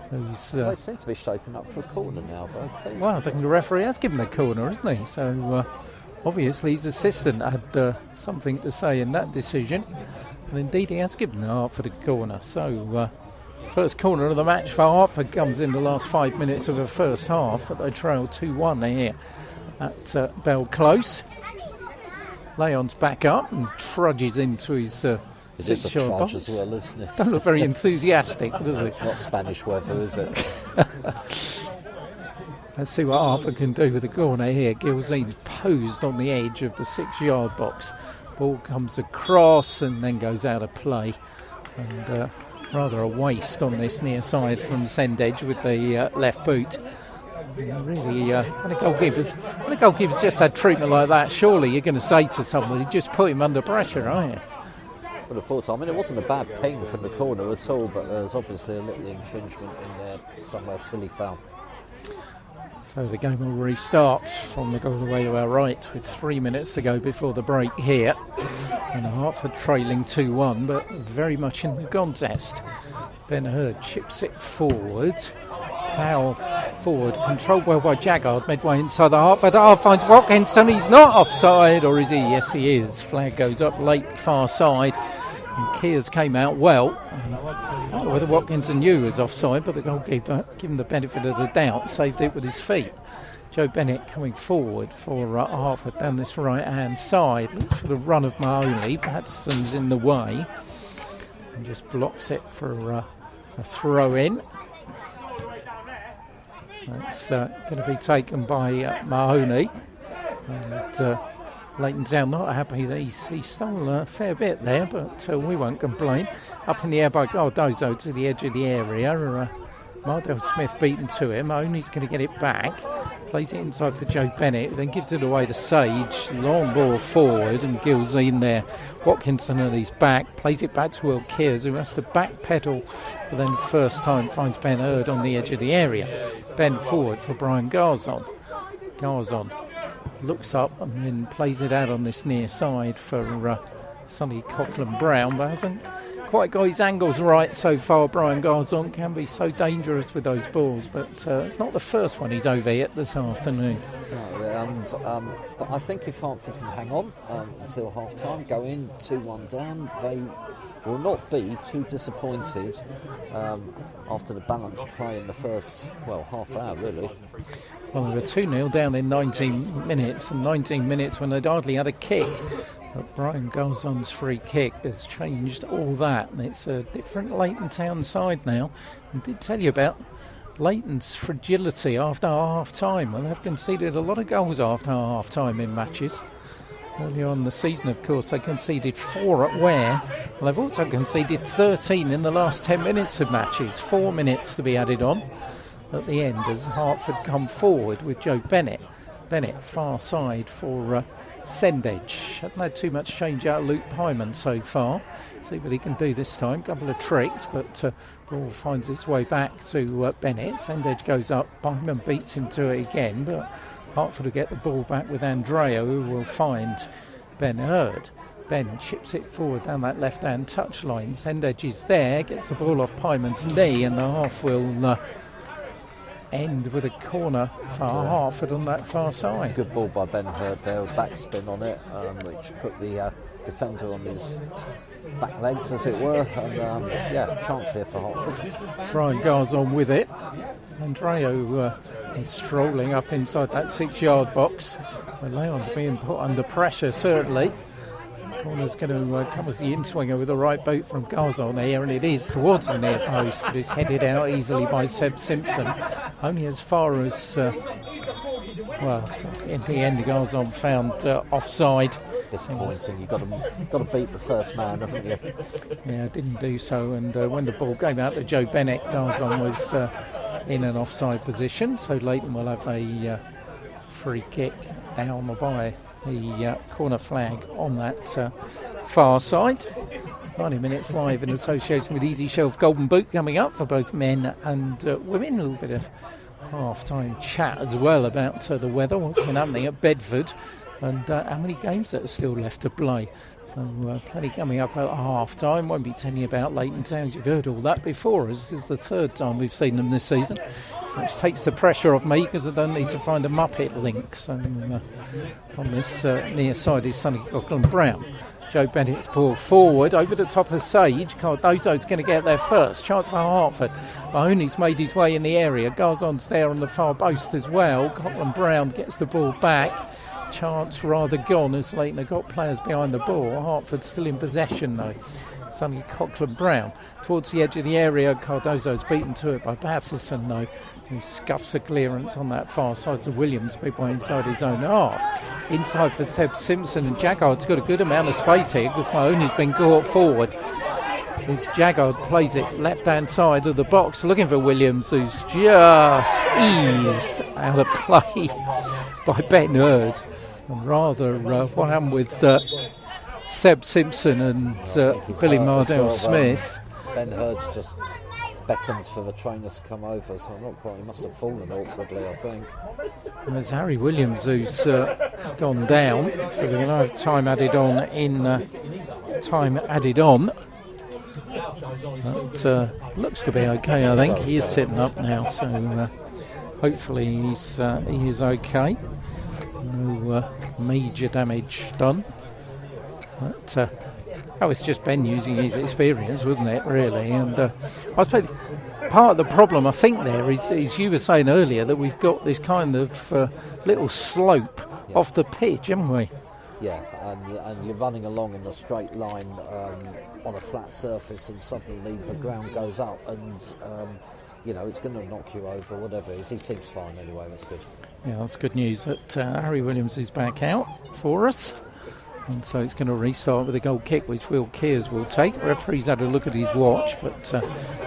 A: who's...
B: They seem to be shaping up for a corner now, though.
A: Well, I think the referee has given the corner, hasn't he? So obviously his assistant had something to say in that decision, and indeed he has given the Hertford a corner. So First corner of the match for Hertford comes in the last 5 minutes of the first half, that they trail 2-1 here at Bell Close. Leighton's back up and trudges into his
B: Is this a
A: six-yard
B: trudge
A: box.
B: as well, isn't it?
A: Don't look very enthusiastic, does it?
B: It's not Spanish weather, is it?
A: Let's see what Hertford can do with the corner here. Gilzean posed on the edge of the 6-yard box. Ball comes across and then goes out of play. And rather a waste on this near side from Sendage with the left boot. Really, when a goalkeeper's just had treatment like that, surely you're going to say to somebody, just put him under pressure, aren't you?
B: Would have thought so. I mean, it wasn't a bad ping from the corner at all, but there's obviously a little infringement in there somewhere, silly foul.
A: So the game will restart from the goal away to our right with 3 minutes to go before the break here. And Hertford trailing 2-1, but very much in the contest. Ben Hurd chips it forward. Powell forward, controlled well by Jaggard, midway inside the Hertford half, finds Watkinson. He's not offside, or is he? Yes, he is. Flag goes up late, far side. And Kears came out well. I don't know whether Watkinson knew he was offside, but the goalkeeper, given the benefit of the doubt, saved it with his feet. Joe Bennett coming forward for Hertford down this right-hand side. Looks for the run of Mahoney. Patterson's in the way. And just blocks it for a throw-in. That's going to be taken by Mahoney. And Leighton Town not happy that he stole a fair bit there, but we won't complain. Up in the air by Cardozo to the edge of the area. Mardell Smith beaten to him. Mahoney's going to get it back. Plays it inside for Joe Bennett, then gives it away to Sage. Long ball forward and Gilzean there. Watkinson at his back. Plays it back to Will Kears, who has to backpedal, but then first time finds Ben Hurd on the edge of the area. Ben forward for Brian Garzon. Garzon looks up and then plays it out on this near side for Sonny Coughlin-Brown, but hasn't quite got his angles right so far. Brian Garzon can be so dangerous with those balls, but it's not the first one he's overhit this afternoon.
B: But I think if Hertford can hang on until half time, go in 2-1 down, they will not be too disappointed after the balance of play in the first, half hour really.
A: Well, they were 2-0 down in 19 minutes, and 19 minutes when they'd hardly had a kick. But Brian Garzon's free kick has changed all that, and it's a different Leighton Town side now. I did tell you about Leighton's fragility after half-time. Well, they've conceded a lot of goals after half-time in matches. Earlier on in the season, of course, they conceded 4 at Ware. Well, they've also conceded 13 in the last 10 minutes of matches, 4 minutes to be added on at the end as Hertford come forward with Joe Bennett. Bennett far side for Sendage. Hasn't had too much change out of Luke Pyman so far. See what he can do this time. Couple of tricks, but ball finds its way back to Bennett. Sendage goes up. Pyman beats him to it again, but Hertford will get the ball back with Andreo, who will find Ben Hurd. Ben chips it forward down that left-hand touchline. Sendage is there, gets the ball off Pyman's knee, and the half will end with a corner for Hertford on that far side.
B: Good ball by Ben Hurd there, backspin on it, which put the defender on his back legs, as it were, and chance here for Hertford.
A: Brian Garzon with it. Andreo is strolling up inside that 6-yard box. Leon's being put under pressure, certainly. Corner's going to come as the in-swinger with the right boot from Garzon here, and it is towards the near post, but it's headed out easily by Seb Simpson. Only as far as, in the end, Garzon found offside.
B: Disappointing. You've got to beat the first man, haven't you?
A: Yeah, didn't do so, and when the ball came out to Joe Bennett, Garzon was in an offside position, so Leighton will have a free kick down by the corner flag on that far side. 90 minutes live in association with Easy Shelf Golden Boot coming up for both men and women. A little bit of half-time chat as well about the weather, what's been happening at Bedford, and how many games that are still left to play. So plenty coming up at half-time. Won't be telling you about Leighton Town. You've heard all that before. This is the third time we've seen them this season, which takes the pressure off me because I don't need to find a Muppet link. So on this near side is Sonny Coughlin-Brown. Joe Bennett's ball forward over the top of Sage. Cardozo's going to get there first. Chance for Hertford. Mahoney's made his way in the area. Garzon's there on the far post as well. Cotland Brown gets the ball back. Chance rather gone as Leighton have got players behind the ball. Hertford still in possession though. It's only Cotland Brown towards the edge of the area. Cardozo's beaten to it by Patterson though, who scuffs a clearance on that far side to Williams, big way inside his own half. Inside for Seb Simpson, and Jaggard's got a good amount of space here because Mahoney's been caught forward. As Jaggard plays it left hand side of the box, looking for Williams, who's just eased out of play by Ben Hurd. And rather what happened with Seb Simpson and Billy Mardell-Smith.
B: Ben Hurd's just beckons for the trainer to come over, so I'm not quite. He must have fallen awkwardly, I think.
A: There's Harry Williams who's gone down, so they're going to have time added on But looks to be okay, I think. He is sitting up now, so hopefully he is okay. No major damage done. But it's just Ben using his experience, wasn't it, really? And I suppose part of the problem, I think, there is you were saying earlier that we've got this kind of little slope off the pitch, haven't we?
B: Yeah, and you're running along in a straight line on a flat surface, and suddenly the ground goes up, and it's going to knock you over, whatever it is. He seems fine anyway, that's good.
A: Yeah, that's good news that Harry Williams is back out for us. And so it's going to restart with a goal kick, which Will Kears will take. The referee's had a look at his watch, but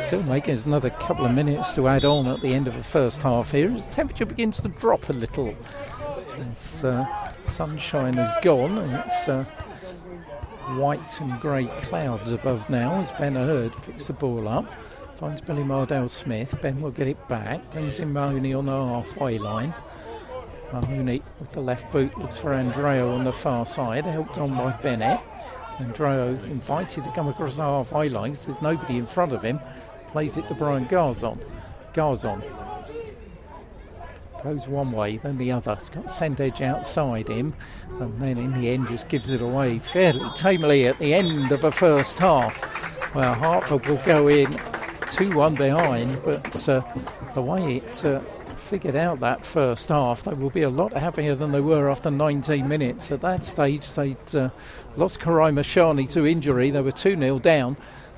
A: still making us another couple of minutes to add on at the end of the first half here. As the temperature begins to drop a little. As sunshine has gone, and it's white and grey clouds above now as Ben Hurd picks the ball up. Finds Billy Mardell-Smith. Ben will get it back. Brings in Mahoney on the halfway line. Mahoney with the left boot looks for Andreo on the far side, helped on by Bennett. Andreo invited to come across the halfway line because there's nobody in front of him. Plays it to Brian Garzon. Garzon goes one way, then the other. He's got Sendedge outside him, and then in the end just gives it away fairly tamely at the end of the first half. Well, Hertford will go in 2-1 behind, but the way it figured out that first half, they will be a lot happier than they were after 19 minutes. At that stage, they'd lost Karai Mashani to injury. They were 2-0 down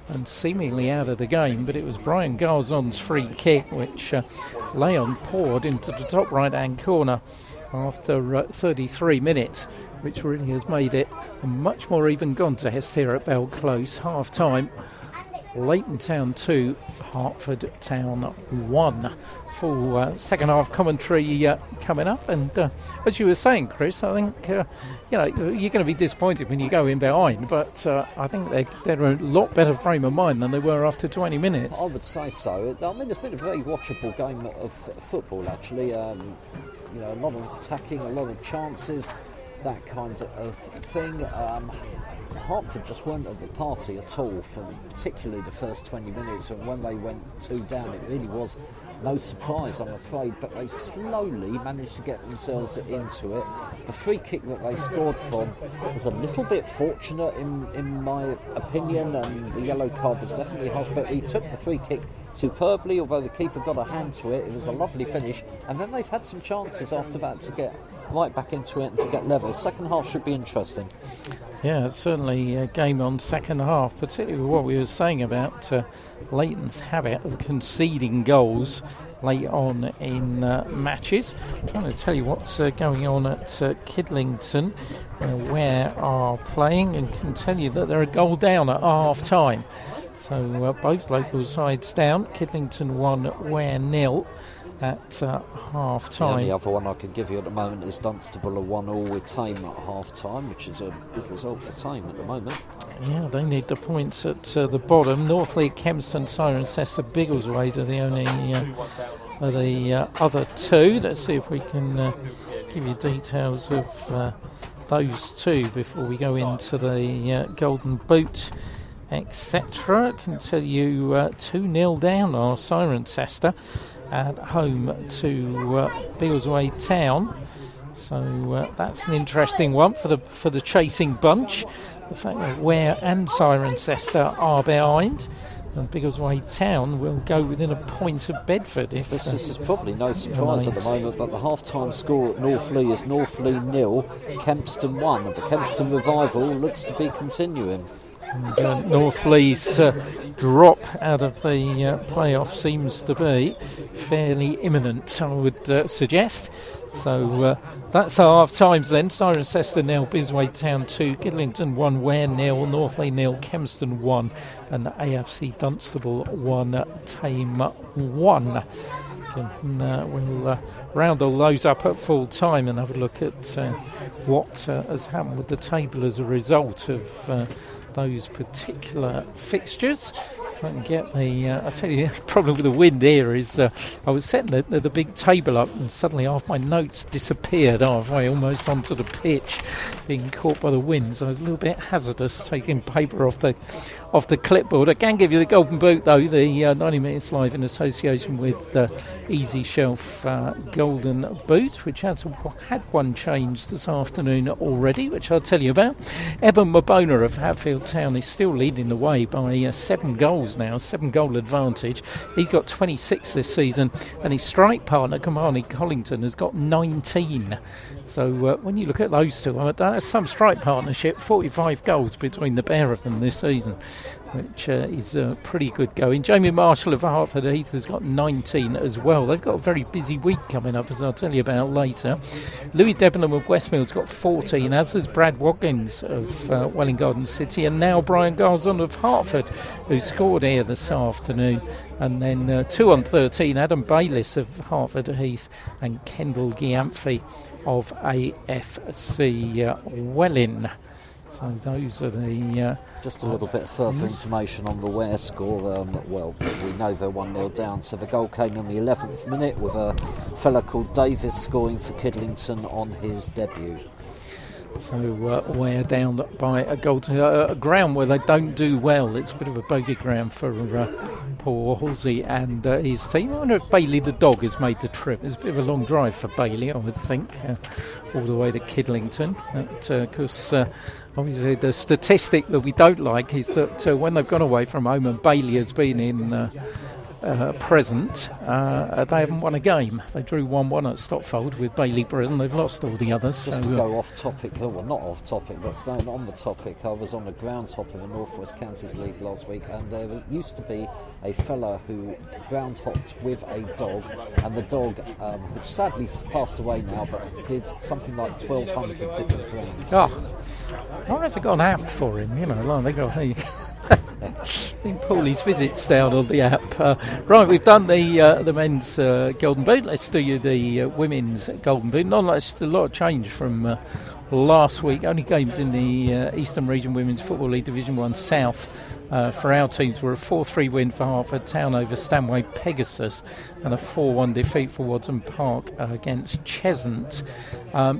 A: and seemingly out of the game, but it was Brian Garzon's free kick which Leighton poured into the top right-hand corner after 33 minutes, which really has made it a much more even contest here at Bell Close. Half-time, Leighton Town 2, Hertford Town 1. Full second half commentary coming up, and as you were saying, Chris, I think you're going to be disappointed when you go in behind, but I think they're a lot better frame of mind than they were after 20 minutes.
B: I would say so. I mean, it's been a very watchable game of football, actually. A lot of attacking, a lot of chances, that kind of thing. Hertford just weren't at the party at all, for particularly the first 20 minutes, and when they went 2 down, it really was no surprise, I'm afraid, but they slowly managed to get themselves into it. The free kick that they scored from was a little bit fortunate in my opinion, and the yellow card was definitely harsh, but he took the free kick superbly, although the keeper got a hand to it. It was a lovely finish, and then they've had some chances after that to get right back into it and to get level. Second half should be interesting.
A: Yeah, it's certainly a game on second half, particularly with what we were saying about Leighton's habit of conceding goals late on in matches. I'm trying to tell you what's going on at Kidlington, where are playing, and can tell you that they're a goal down at half-time. So both local sides down. Kidlington 1, Ware 0 at half-time.
B: The other one I can give you at the moment is Dunstable 1-1 with Tame at half-time, which is a good result for Tame at the moment.
A: Yeah, they need the points at the bottom. Northley, Kempston, Cirencester, Biggleswade are the only the other two. Let's see if we can give you details of those two before we go into the Golden Boot, etc. I can tell you 2-0 down are Cirencester at home to Biggleswade Town. So that's an interesting one for the chasing bunch. The fact that Ware and Cirencester are behind. And Biggleswade Town will go within a point of Bedford.
B: This is probably no surprise at the moment, but the half-time score at Northley is Northley 0, Kempston 1. The Kempston revival looks to be continuing.
A: And Northley's drop out of the playoff seems to be fairly imminent, I would suggest. So that's our half times then. Cirencester 0, Biggleswade Town 2, Kidlington 1, Ware 0, Northley 0, Kempston 1, and AFC Dunstable 1, Tame 1. We'll round all those up at full time and have a look at what has happened with the table as a result of those particular fixtures. If I can get the... I tell you, the problem with the wind here is I was setting the big table up and suddenly half my notes disappeared halfway almost onto the pitch, being caught by the wind. So it was a little bit hazardous taking paper off the clipboard. I can give you the golden boot though, the 90 minutes live in association with Easy Shelf golden boot, which had one change this afternoon already, which I'll tell you about. Eben Mabona of Hatfield Town is still leading the way by 7 goals now, 7-goal advantage. He's got 26 this season, and his strike partner, Kamani Collington, has got 19. So when you look at those two, that's some strike partnership, 45 goals between the pair of them this season, which is pretty good going. Jamie Marshall of Hertford Heath has got 19 as well. They've got a very busy week coming up, as I'll tell you about later. Louis Debenham of Westmield's got 14, as has Brad Watkins of Welwyn Garden City, and now Brian Garzon of Hertford, who scored here this afternoon. And then 2 on 13, Adam Bayliss of Hertford Heath and Kendall Giamphy of AFC Welwyn. So those are the...
B: Just a little bit further information on the Ware score. Well, we know they're 1-0 down. So the goal came in the 11th minute with a fella called Davis scoring for Kidlington on his debut.
A: So Ware down by a goal to a ground where they don't do well. It's a bit of a bogey ground for Paul Halsey and his team. I wonder if Bailey the dog has made the trip. It's a bit of a long drive for Bailey, I would think, all the way to Kidlington. Because obviously the statistic that we don't like is that when they've gone away from home and Bailey has been in present, they haven't won a game. They drew 1-1 at Stotfold with Bailey present. They've lost all the others.
B: Just to go off topic, well, not off topic, but staying on the topic, I was on the ground top of the North West Counties League last week, and there used to be a fella who ground hopped with a dog, and the dog, which sadly passed away now, but did something like 1,200 different grounds.
A: Oh, I wonder if they got an app for him, like they got I think Paulie's visits down on the app. Right, we've done the men's golden boot. Let's do the women's golden boot. Not much, a lot of change from last week. Only games in the Eastern Region Women's Football League Division 1 South. For our teams were a 4-3 win for Hertford Town over Stanway Pegasus and a 4-1 defeat for Watson Park against Cheshunt.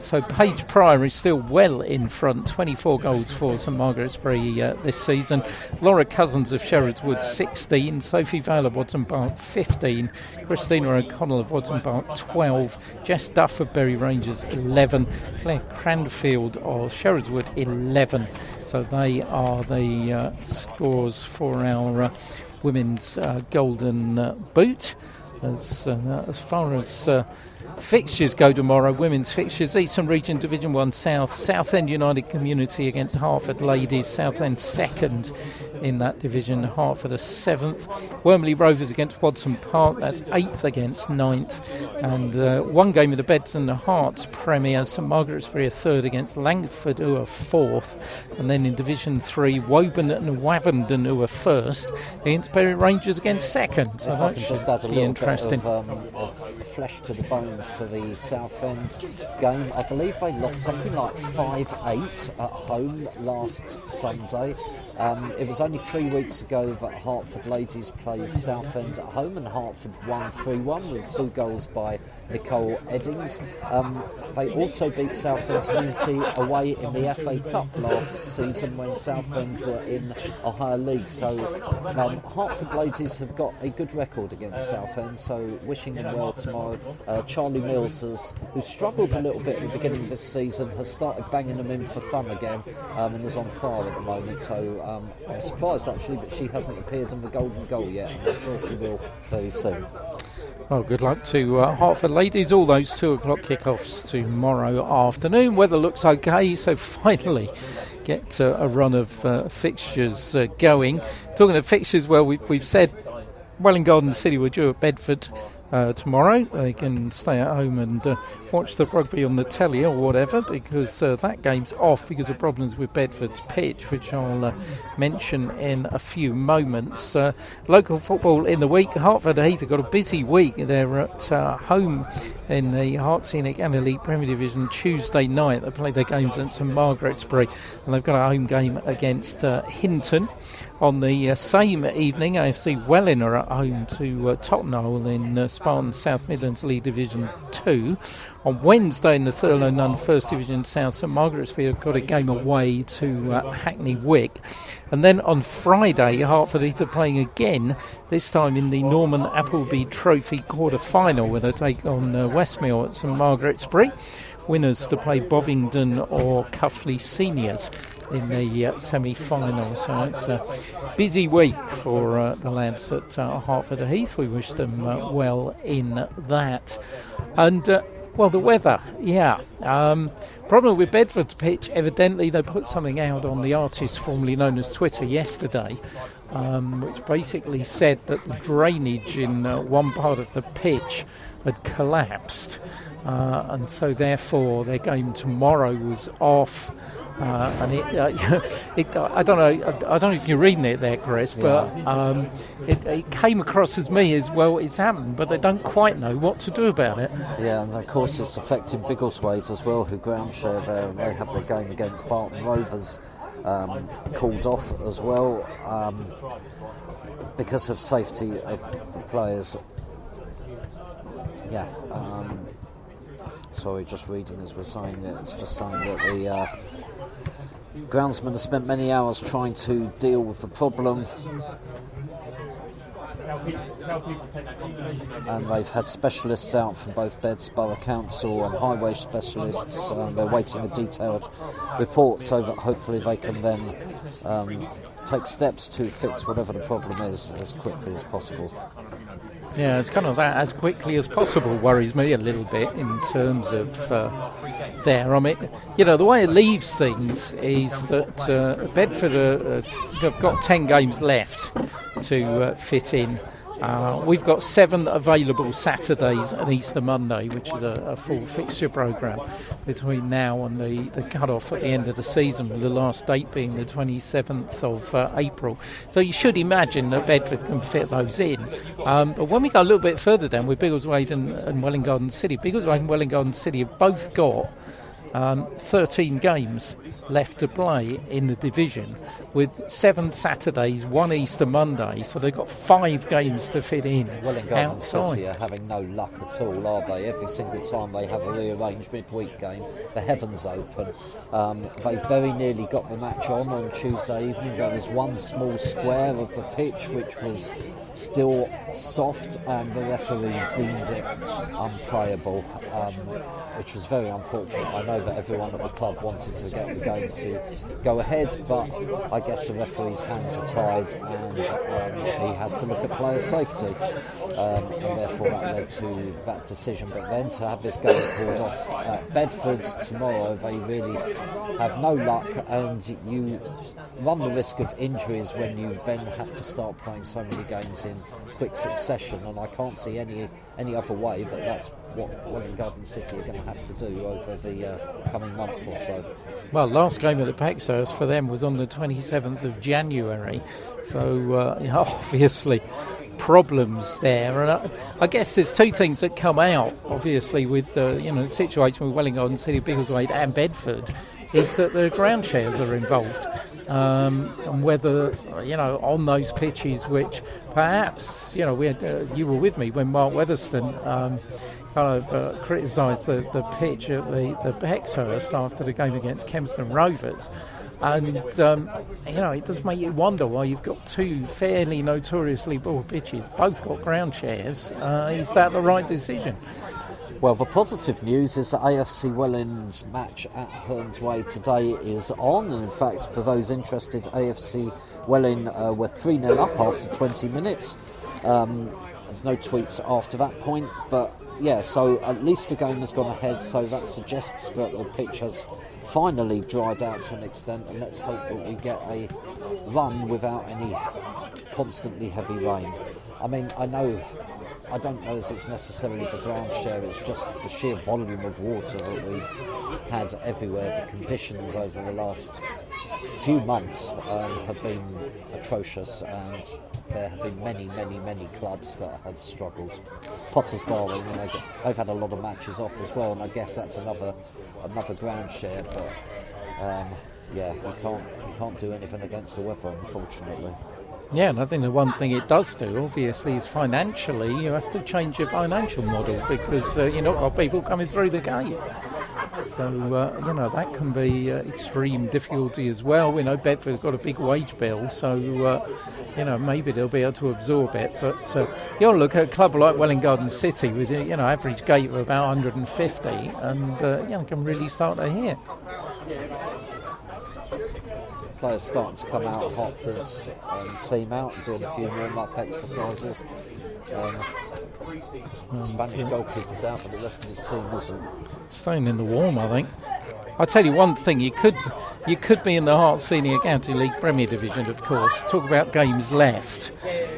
A: So Paige Pryor is still well in front, 24 goals for St Margaret's-Bury this season. Laura Cousins of Sherrod's Wood 16, Sophie Vale of Watson Park 15, Christina O'Connell of Watson Park 12, Jess Duff of Bury Rangers 11, Claire Cranfield of Sherrod's Wood 11. So they are the scores for our women's golden boot. As far as fixtures go tomorrow, women's fixtures, Eastern Region Division 1 South, Southend United Community against Hertford Ladies, Southend second in that division, Hertford a 7th, Wormley Rovers against Watson Park, that's 8th against 9th, and one game of the Beds and the Hearts Premier, St Margaret's-Bury a 3rd against Langford, who are 4th, and then in Division 3, Woburn and Wavendon, who are 1st, against Bury Rangers against 2nd. So that should
B: just add a
A: be
B: little
A: interesting.
B: bit of flesh to the bones for the Southend game. I believe they lost something like 5-8 at home last Sunday. It was only 3 weeks ago that Hertford ladies played Southend at home, and Hertford won 3-1 with 2 goals by Nicole Eddings. They also beat Southend Community away in the FA Cup last season when Southend were in a higher league. So Hertford ladies have got a good record against Southend, so wishing them well tomorrow. Charlie Mills, who struggled a little bit at the beginning of this season, has started banging them in for fun again, and is on fire at the moment. So I'm surprised actually that she hasn't appeared in the golden goal yet, and I'm sure she will very soon.
A: Well, good luck to Hertford ladies. All those 2 o'clock kickoffs tomorrow afternoon. Weather looks okay, so finally get a run of fixtures going. Talking of fixtures, well, we've said Welwyn Garden City were due at Bedford tomorrow. They can stay at home and watch the rugby on the telly or whatever, because that game's off because of problems with Bedford's pitch, which I'll mention in a few moments. Local football in the week. Hertford Heath have got a busy week. They're at home in the Hart Scenic Anna League Premier Division Tuesday night. They play their games at St Margaret's-Bury, and they've got a home game against Hinton. On the same evening, AFC Welwyn are at home to Tottenham in Spartan South Midlands League Division 2. On Wednesday in the Thurlow Nunn First Division South, St Margaret's-Bury have got a game away to Hackney Wick. And then on Friday, Hertford Heath are playing again, this time in the Norman Appleby Trophy quarter-final, where they take on Westmeal at St Margaret's-Bury. Winners to play Bovingdon or Cuffley Seniors in the semi-final. So it's a busy week for the lads at Hertford Heath. We wish them well in that. And well, the weather, problem with Bedford's pitch, evidently they put something out on the artist formerly known as Twitter yesterday, which basically said that the drainage in one part of the pitch had collapsed, and so therefore their game tomorrow was off. And I don't know if you're reading it there, Chris, but it came across as me as, well, it's happened, but they don't quite know what to do about it.
B: Yeah, and of course it's affecting Biggleswade as well, who ground share there. They have their game against Barton Rovers called off as well because of safety of the players. Sorry, just reading as we're saying it. It's just saying that the groundsmen have spent many hours trying to deal with the problem, and they've had specialists out from both Beds Borough Council and highway specialists. They're waiting a detailed report so that hopefully they can then take steps to fix whatever the problem is as quickly as possible.
A: Yeah, it's kind of that as quickly as possible worries me a little bit in terms of there. I mean, the way it leaves things is that Bedford have got 10 games left to fit in. We've got 7 available Saturdays and Easter Monday, which is a full fixture programme between now and the cut-off at the end of the season, with the last date being the 27th of April. So you should imagine that Bedford can fit those in. But when we go a little bit further down with Biggleswade and Welwyn Garden City, Biggleswade and Welwyn Garden City have both got 13 games left to play in the division, with 7 Saturdays, 1 Easter Monday, so they've got 5 games to fit in.
B: Welwyn Garden City are having no luck at all, are they? Every single time they have a rearranged midweek game, the heavens open. They very nearly got the match on Tuesday evening. There was one small square of the pitch which was still soft, and the referee deemed it unplayable, which was very unfortunate. I know that everyone at the club wanted to get the game to go ahead, but I guess the referee's hands are tied, and he has to look at player safety, and therefore that led to that decision. But then to have this game called off at Bedford tomorrow, they really have no luck, and you run the risk of injuries when you then have to start playing so many games in quick succession, and I can't see any other way that that's what Welwyn Garden City are going to have to do over the coming month or so.
A: Well, last game at the Pexhurst for them was on the 27th of January, so obviously problems there. And I guess there's 2 things that come out, obviously, with the situation with Welwyn Garden City, Biggleswade and Bedford, is that the ground shares are involved. and whether, on those pitches which perhaps, we had, you were with me when Mark Weatherston criticised the pitch at the Bexhurst after the game against Kempston Rovers. And, it does make you wonder why you've got two fairly notoriously poor pitches, both got ground shares. Is that the right decision?
B: Well, the positive news is that AFC Welling's match at Hearns Way today is on. And in fact, for those interested, AFC Welling were 3-0 up after 20 minutes. There's no tweets after that point, but yeah, so at least the game has gone ahead, so that suggests that the pitch has finally dried out to an extent, and let's hope that we get a run without any constantly heavy rain. I mean, I don't know if it's necessarily the ground share, it's just the sheer volume of water that we've had everywhere. The conditions over the last few months have been atrocious, and there have been many clubs that have struggled. Potters Bar, they've had a lot of matches off as well, and I guess that's another ground share, but you can't do anything against the weather, unfortunately.
A: Yeah, and I think the one thing it does do, obviously, is financially you have to change your financial model, because you've not got people coming through the gate. So, that can be extreme difficulty as well. We know Bedford's got a big wage bill, so, maybe they'll be able to absorb it. But you'll look at a club like Welwyn Garden City with, average gate of about 150, and, can really start to hit.
B: Players starting to come out, Hertford's team out and doing a few warm-up exercises. Spanish goalkeeper's out, but the rest of his team isn't.
A: Staying in the warm, I think. I'll tell you one thing, you could be in the Hart Senior County League Premier Division, of course. Talk about games left.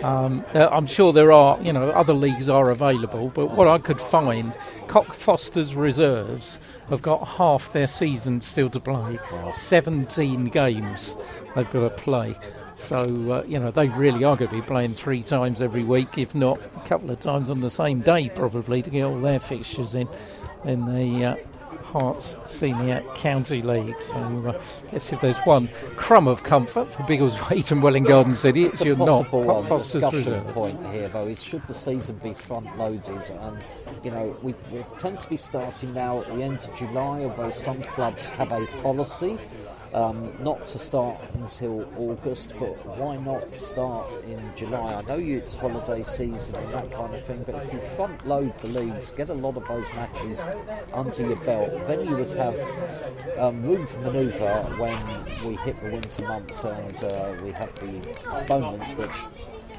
A: I'm sure there are, other leagues are available, but what I could find, Cockfosters reserves have got half their season still to play. 17 games they've got to play. So, they really are going to be playing 3 times every week, if not a couple of times on the same day, probably, to get all their fixtures in the Hearts Senior County League. So, guess if there's one crumb of comfort for Biggleswade and Welwyn Garden City, it's you're not.
B: Discussion point here, though, is should the season be front-loaded? And we tend to be starting now at the end of July, although some clubs have a policy not to start until August, but why not start in July? I know it's holiday season and that kind of thing, but if you front load the leagues, get a lot of those matches under your belt, then you would have room for manoeuvre when we hit the winter months and we have the postponements, which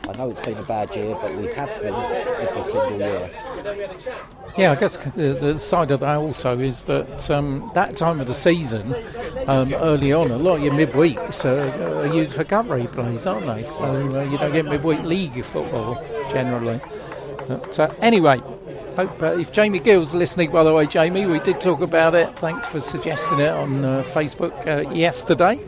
B: I know it's been a bad year, but we have been every single year.
A: Yeah, I guess the side of that also is that that time of the season, early on, a lot of your midweeks are used for cup replays, aren't they? So you don't get midweek league football generally. But anyway, hope if Jamie Gill's listening, by the way, Jamie, we did talk about it. Thanks for suggesting it on Facebook yesterday.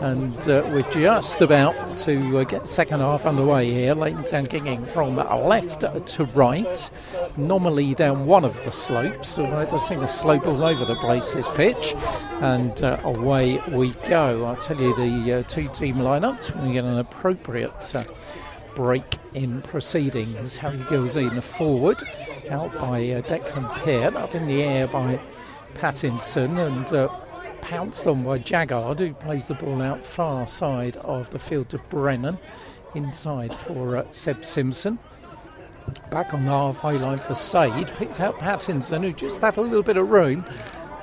A: And we're just about to get the second half underway here. Leighton Town kicking from left to right, nominally down one of the slopes. Although it does seem to slope all over the place, this pitch. And away we go. I'll tell you the two-team lineups. We get an appropriate break in proceedings. Harry Gilzine forward, out by Declan Peart, up in the air by Pattinson, and pounced on by Jaggard, who plays the ball out far side of the field to Brennan, inside for Seb Simpson. Back on the halfway line for Sade, picked out Pattinson, who just had a little bit of room,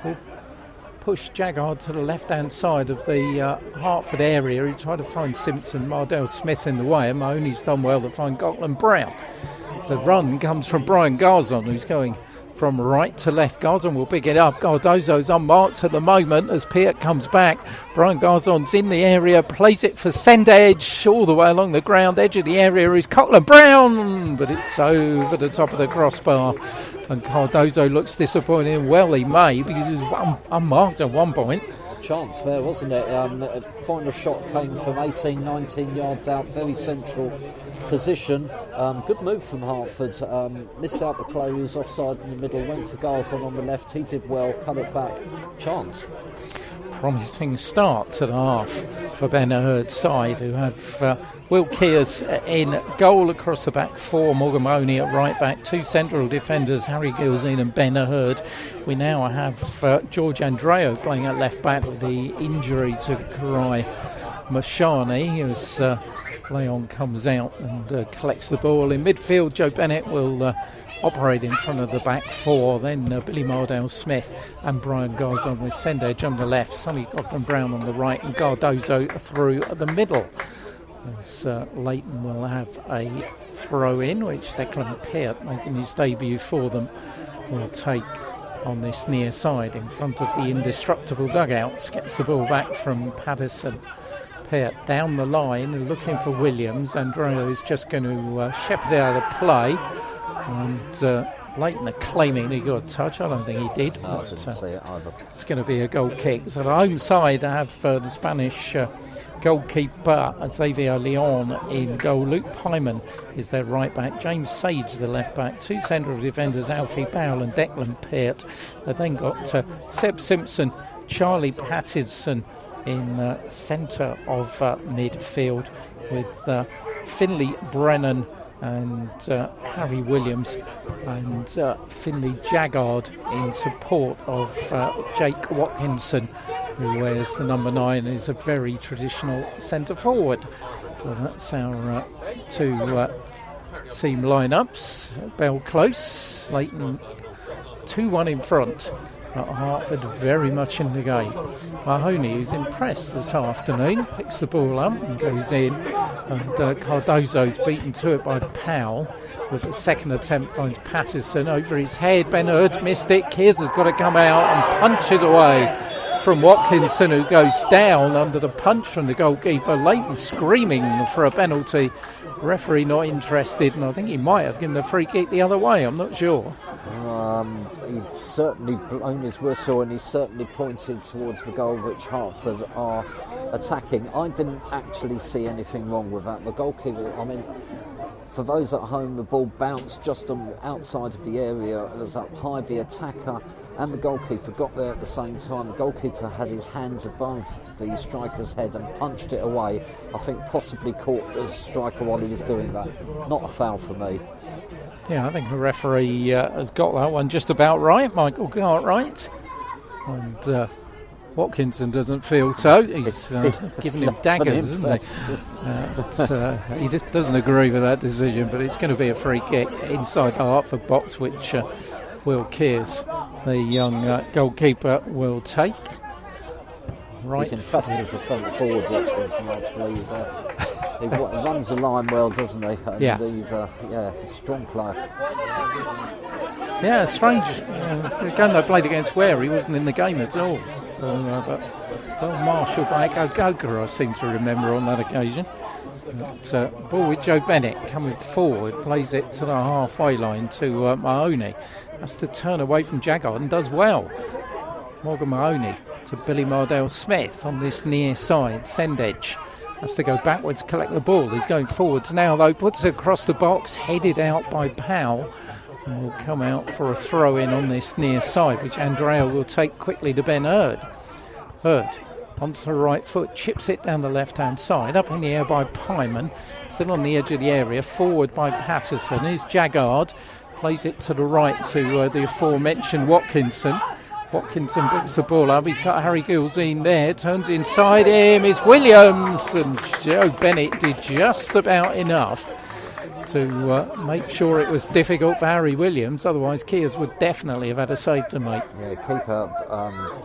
A: will push Jaggard to the left-hand side of the Hertford area. He tried to find Simpson, Mardell Smith in the way, and Mahoney's done well to find Gotland Brown. The run comes from Brian Garzon, who's going from right to left. Garzon will pick it up. Cardozo's unmarked at the moment as Peart comes back. Brian Garzon's in the area, plays it for centre edge all the way along the ground. Edge of the area is Cotland Brown, but it's over the top of the crossbar. And Cardozo looks disappointed. Well, he may, because he was unmarked at one point.
B: Chance there, wasn't it? Final shot came from 18-19 yards out, very central position. Good move from Hertford. Missed out the play, he was offside in the middle, went for Garzon on the left, he did well, cut it back. Chance.
A: promising start to the half for Ben Hurd's side, who have Will Kears in goal across the back four, Morgan Mahoney at right back, two central defenders, Harry Gilzine and Ben Hurd. We now have George Andreo playing at left back with the injury to Karai Mashani as Leon comes out and collects the ball. In midfield, Joe Bennett will operate in front of the back four, then Billy Mardale-Smith and Brian Garzon with Sendage on the left, Sonny Cochran-Brown on the right and Cardozo through the middle. As Leighton will have a throw-in, which Declan Peart, making his debut for them, will take on this near side in front of the indestructible dugouts. Gets the ball back from Patterson. Peart down the line, looking for Williams. Andreo is just going to shepherd out of play. And Leighton are claiming he got a touch. I don't think he did.
B: No, I didn't see it either.
A: It's going to be a goal kick. So the home side have the Spanish goalkeeper Xavier Leon in goal. Luke Pyman is their right back. James Sage the left back. Two central defenders, Alfie Powell and Declan Peart. They've then got Seb Simpson, Charlie Patterson in centre of midfield with Finlay Brennan and Harry Williams and Finlay Jaggard in support of Jake Watkinson, who wears the number 9 and is a very traditional centre forward. So that's our two team lineups. Bell close, Leighton 2-1 in front. Hertford very much in the game. Mahoney, who's impressed this afternoon, picks the ball up and goes in, and Cardozo's beaten to it by Powell. With the second attempt finds Patterson over his head. Ben Hurd's missed it. Kears has got to come out and punch it away from Watkinson, who goes down under the punch from the goalkeeper. Leighton screaming for a penalty. Referee not interested, and I think he might have given the free kick the other way. I'm not sure.
B: He's certainly blown his whistle and he's certainly pointed towards the goal which Hertford are attacking. I didn't actually see anything wrong with that. The goalkeeper, I mean, for those at home, the ball bounced just on the outside of the area. It was up high. The attacker and the goalkeeper got there at the same time. The goalkeeper had his hands above the striker's head and punched it away. I think possibly caught the striker while he was doing that. Not a foul for me.
A: Yeah, I think the referee has got that one just about right, Michael Cartwright. And Watkinson doesn't feel so. He's giving him daggers, isn't he? He doesn't agree with that decision, but it's going to be a free kick inside the Hertford box, which Will Kears, the young goalkeeper, will take. Right.
B: He's impressed as a centre forward, Watkinson, actually. He runs the line well, doesn't he? And
A: yeah.
B: He's a strong player.
A: Yeah, strange. The game they played against Ware, he wasn't in the game at all. So, but well marshalled by Goga, I seem to remember on that occasion. But, ball with Joe Bennett coming forward, plays it to the halfway line to Mahoney. Has to turn away from Jaggard and does well. Morgan Mahoney to Billy Mardale-Smith on this near side. Sendage has to go backwards, collect the ball. He's going forwards now, though. Puts it across the box, headed out by Powell. And will come out for a throw-in on this near side, which Andreo will take quickly to Ben Hurd. Hurd onto the right foot, chips it down the left-hand side. Up in the air by Pyman. Still on the edge of the area. Forward by Patterson. Here's Jaggard. Plays it to the right to the aforementioned Watkinson. Watkinson picks the ball up. He's got Harry Gilzine there. Turns inside him. It's Williams. And Joe Bennett did just about enough to make sure it was difficult for Harry Williams. Otherwise, Kears would definitely have had a save to make.
B: Yeah, keeper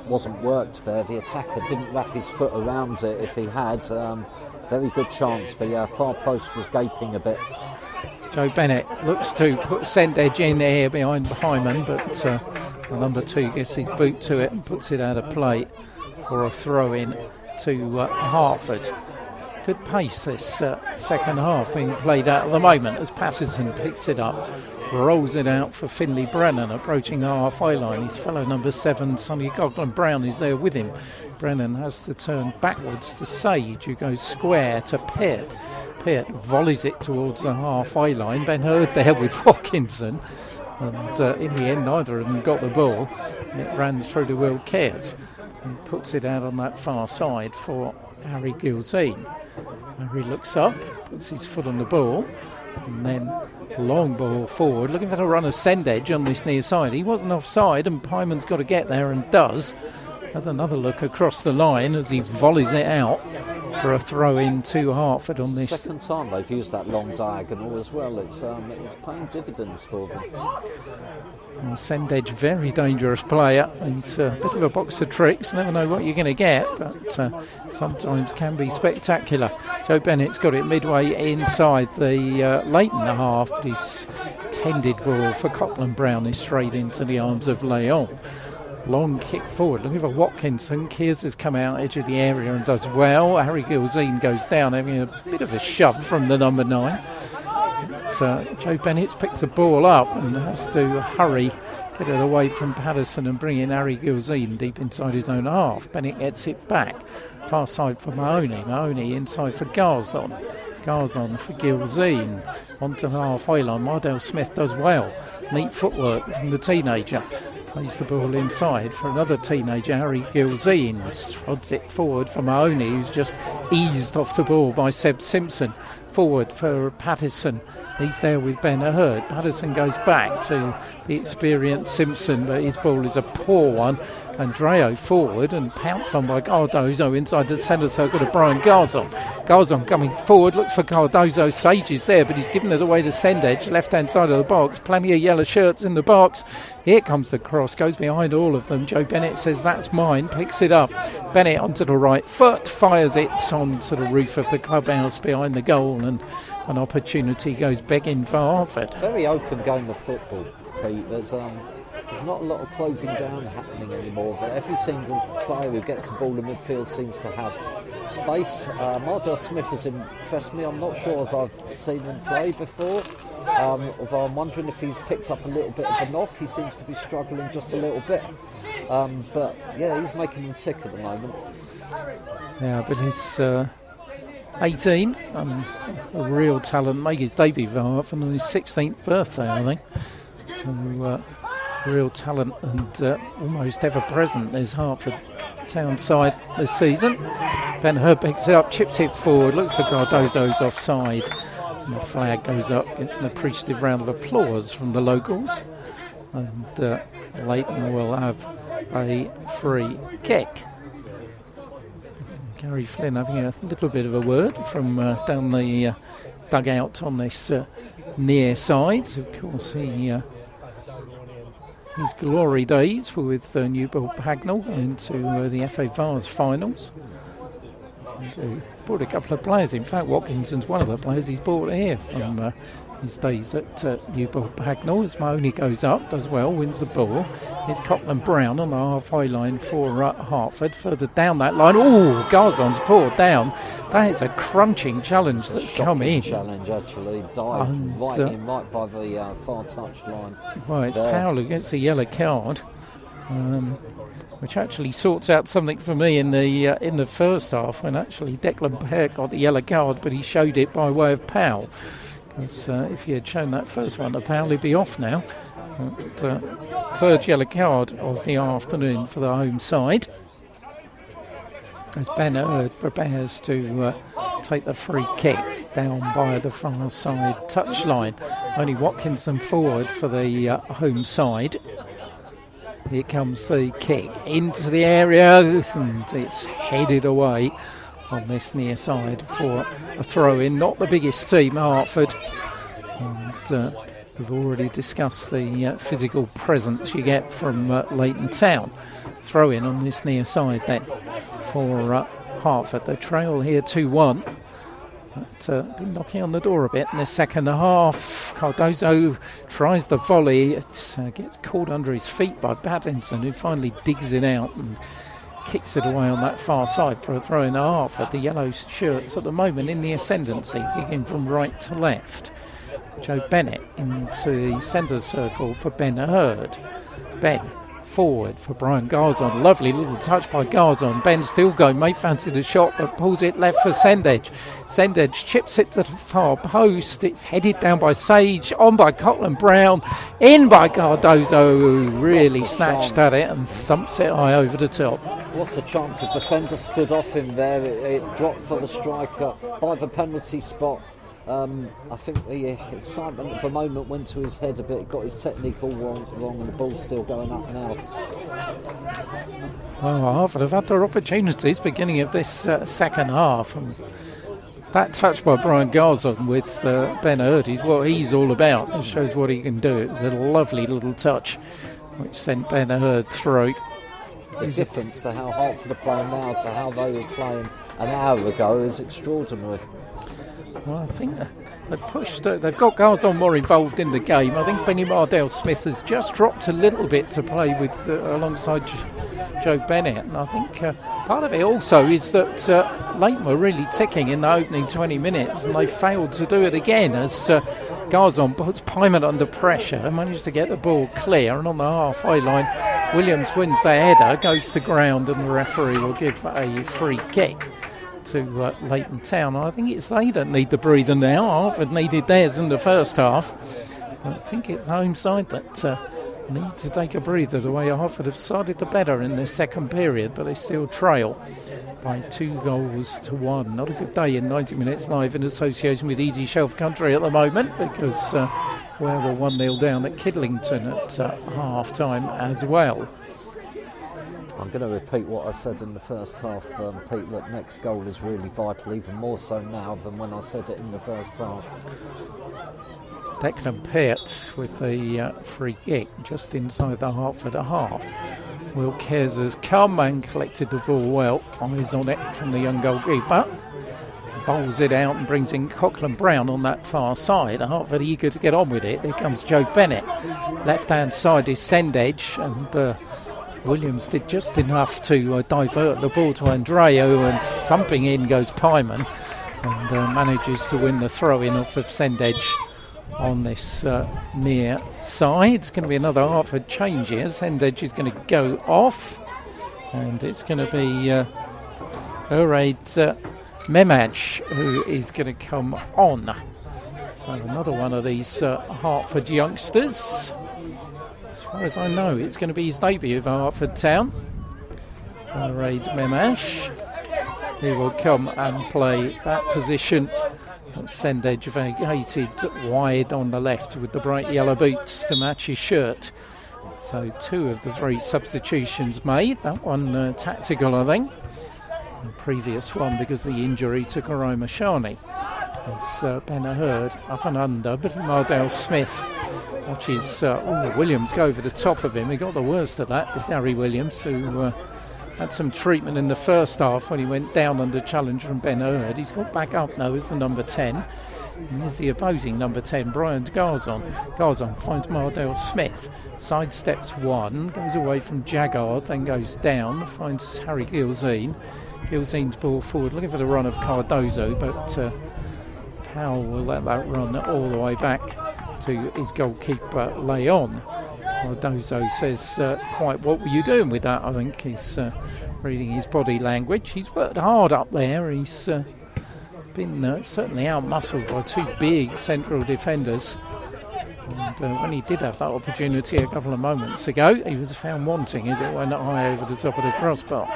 B: wasn't worked there. The attacker didn't wrap his foot around it. If he had, very good chance. The far post was gaping a bit.
A: Joe Bennett looks to put Sendage in there behind Hyman, but the number 2 gets his boot to it and puts it out of play for a throw-in to Hertford. Good pace this second half being played out at the moment as Patterson picks it up, rolls it out for Finlay Brennan approaching the halfway line. His fellow number 7, Sonny Cochran-Brown, is there with him. Brennan has to turn backwards to Sage, who goes square to Peart. Peart volleys it towards the halfway line. Ben Hurd there with Watkinson, and in the end neither of them got the ball. It ran through to Will Kears. He puts it out on that far side for Harry Gilzine. Harry looks up, puts his foot on the ball, and then long ball forward, looking for the run of send edge on this near side. He wasn't offside, and Pyman's got to get there and does. Has another look across the line as he volleys it out for a throw in to Hertford on this.
B: Second time they've used that long diagonal as well. It's paying dividends for them.
A: Well, Sendedge, very dangerous player. He's a bit of a box of tricks. Never know what you're going to get, but sometimes can be spectacular. Joe Bennett's got it midway inside the Leighton half, but his tended ball for Copland Brown is straight into the arms of Leighton. Long kick forward, looking for Watkinson. Kears has come out edge of the area and does well. Harry Gilzine goes down, having a bit of a shove from the number 9. But, Joe Bennett picks the ball up and has to hurry, get it away from Patterson and bring in Harry Gilzine deep inside his own half. Bennett gets it back, far side for Mahoney. Mahoney inside for Garzon. Garzon for Gilzine. Onto the halfway line. Mardell Smith does well. Neat footwork from the teenager. Plays the ball inside for another teenager, Harry Gilzine. Rods it forward for Mahoney, who's just eased off the ball by Seb Simpson. Forward for Patterson. He's there with Ben Hurd. Patterson goes back to the experienced Simpson, but his ball is a poor one. Andreo forward and pounced on by Cardozo inside the centre circle to Brian Garzon. Garzon coming forward, looks for Cardozo. Sage is there, but he's given it away to Sendedge, left-hand side of the box. Plenty of yellow shirts in the box. Here comes the cross, goes behind all of them. Joe Bennett says, that's mine, picks it up. Bennett onto the right foot, fires it onto the roof of the clubhouse behind the goal, and an opportunity goes begging for Hertford.
B: Very open game of football, Pete. There's not a lot of closing down happening anymore. But every single player who gets the ball in midfield seems to have space. Mardell Smith has impressed me. I'm not sure as I've seen him play before. Although I'm wondering if he's picked up a little bit of a knock. He seems to be struggling just a little bit. But yeah, he's making them tick at the moment.
A: Yeah, but he's 18 and a real talent. Make his debut for Hertford on his 16th birthday, I think. So real talent and almost ever present is Hertford Town side this season. Ben Hurd picks it up, chips it forward, looks for Cardozo's offside, and the flag goes up. It's an appreciative round of applause from the locals, and Leighton will have a free kick. Gary Flynn having a little bit of a word from down the dugout on this near side. Of course, his glory days were with Newport Pagnell into the FA Vase finals. And, brought a couple of players. In fact, Watkinson's one of the players he's brought here from his days at Newport Pagnell. As Mahoney goes up, does well, wins the ball. It's Copland Brown on the halfway line for Hertford. Further down that line, Garzon's poured down. That is a crunching challenge that's come in.
B: Challenge actually dived right by the far touch line.
A: Well, it's Powell who gets a yellow card, which actually sorts out something for me in the first half, when actually Declan Peck got the yellow card, but he showed it by way of Powell. Because if he had shown that first one to Powell, he'd be off now. But, third yellow card of the afternoon for the home side, as Ben Hurd prepares to take the free kick down by the far side touchline. Only Watkinson forward for the home side. Here comes the kick into the area, and it's headed away on this near side for a throw-in. Not the biggest team, Hertford, and we've already discussed the physical presence you get from Leighton Town. Throw-in on this near side then for Hertford. They trail here 2-1. But been knocking on the door a bit in the second half. Cardozo tries the volley. It gets caught under his feet by Pattinson, who finally digs it out and kicks it away on that far side for a throw in half. At the yellow shirts at the moment in the ascendancy, kicking from right to left. Joe Bennett into the centre circle for Ben Hurd. Ben forward for Brian Garzon. Lovely little touch by Garzon. Ben still going, may fancy the shot, but pulls it left for Sendage. Sendage chips it to the far post. It's headed down by Sage, on by Cotland Brown, in by Cardozo, who really snatched at it and thumps it high over the top.
B: What a chance. The defender stood off him there. It dropped for the striker by the penalty spot. I think the excitement of the moment went to his head a bit, got his technique all wrong, and the ball's still going up now.
A: Well, Hertford have had their opportunities beginning of this second half. And that touch by Brian Garzon with Ben Hurd is what he's all about. It shows what he can do. It was a lovely little touch which sent Ben Hurd through.
B: The difference to how Hertford are playing now to how they were playing an hour ago is extraordinary.
A: Well, I think they've pushed. They've got Garzon more involved in the game. I think Benny Mardell-Smith has just dropped a little bit to play with alongside Joe Bennett, and I think part of it also is that Leighton were really ticking in the opening 20 minutes, and they failed to do it again as Garzon puts Pyman under pressure and managed to get the ball clear, and on the halfway line, Williams wins the header, goes to ground, and the referee will give a free kick to Leighton Town. I think it's they that need the breather now. Hertford needed theirs in the first half. I think it's the home side that need to take a breather. The way Hertford have started the better in this second period, but they still trail by 2-1. Not a good day in 90 Minutes Live in association with Easy Shelf Country at the moment, because we're 1-0 down at Kidlington at half time as well.
B: I'm going to repeat what I said in the first half, Pete, that next goal is really vital, even more so now than when I said it in the first half.
A: Declan Peart with the free kick just inside the Hertford half. Will Cares has come and collected the ball well. Eyes on it from the young goalkeeper. Bowls it out and brings in Cotland Brown on that far side. Hertford eager to get on with it. Here comes Joe Bennett. Left hand side is Sendage, and Williams did just enough to divert the ball to Andreu, and thumping in goes Pyman, and manages to win the throw-in off of Sendage on this near side. It's going to be another Hertford change here. Sendage is going to go off, and it's going to be Uraid Memaj who is going to come on. So another one of these Hertford youngsters. As far as I know, it's going to be his debut for Hertford Town. Uraid Memaj, who will come and play that position. Sendage vacated wide on the left with the bright yellow boots to match his shirt. So 2 of the 3 substitutions made. That one tactical, I think. The previous one because of the injury to Karoma Shani. As Ben Hurd up and under, but Mardell-Smith watches Williams go over the top of him. He got the worst of that, did Harry Williams, who had some treatment in the first half when he went down under challenge from Ben Hurd. He's got back up now as the number 10. And here's the opposing number 10, Brian Garzon. Garzon finds Mardell-Smith, sidesteps one, goes away from Jaggard, then goes down, finds Harry Gilzine. Gilzine's ball forward, looking for the run of Cardozo, but Powell will let that run all the way back to his goalkeeper, Leighton. Cardozo says, quite what were you doing with that? I think he's reading his body language. He's worked hard up there. He's been certainly out-muscled by 2 big central defenders. And when he did have that opportunity a couple of moments ago, he was found wanting as it went high over the top of the crossbar.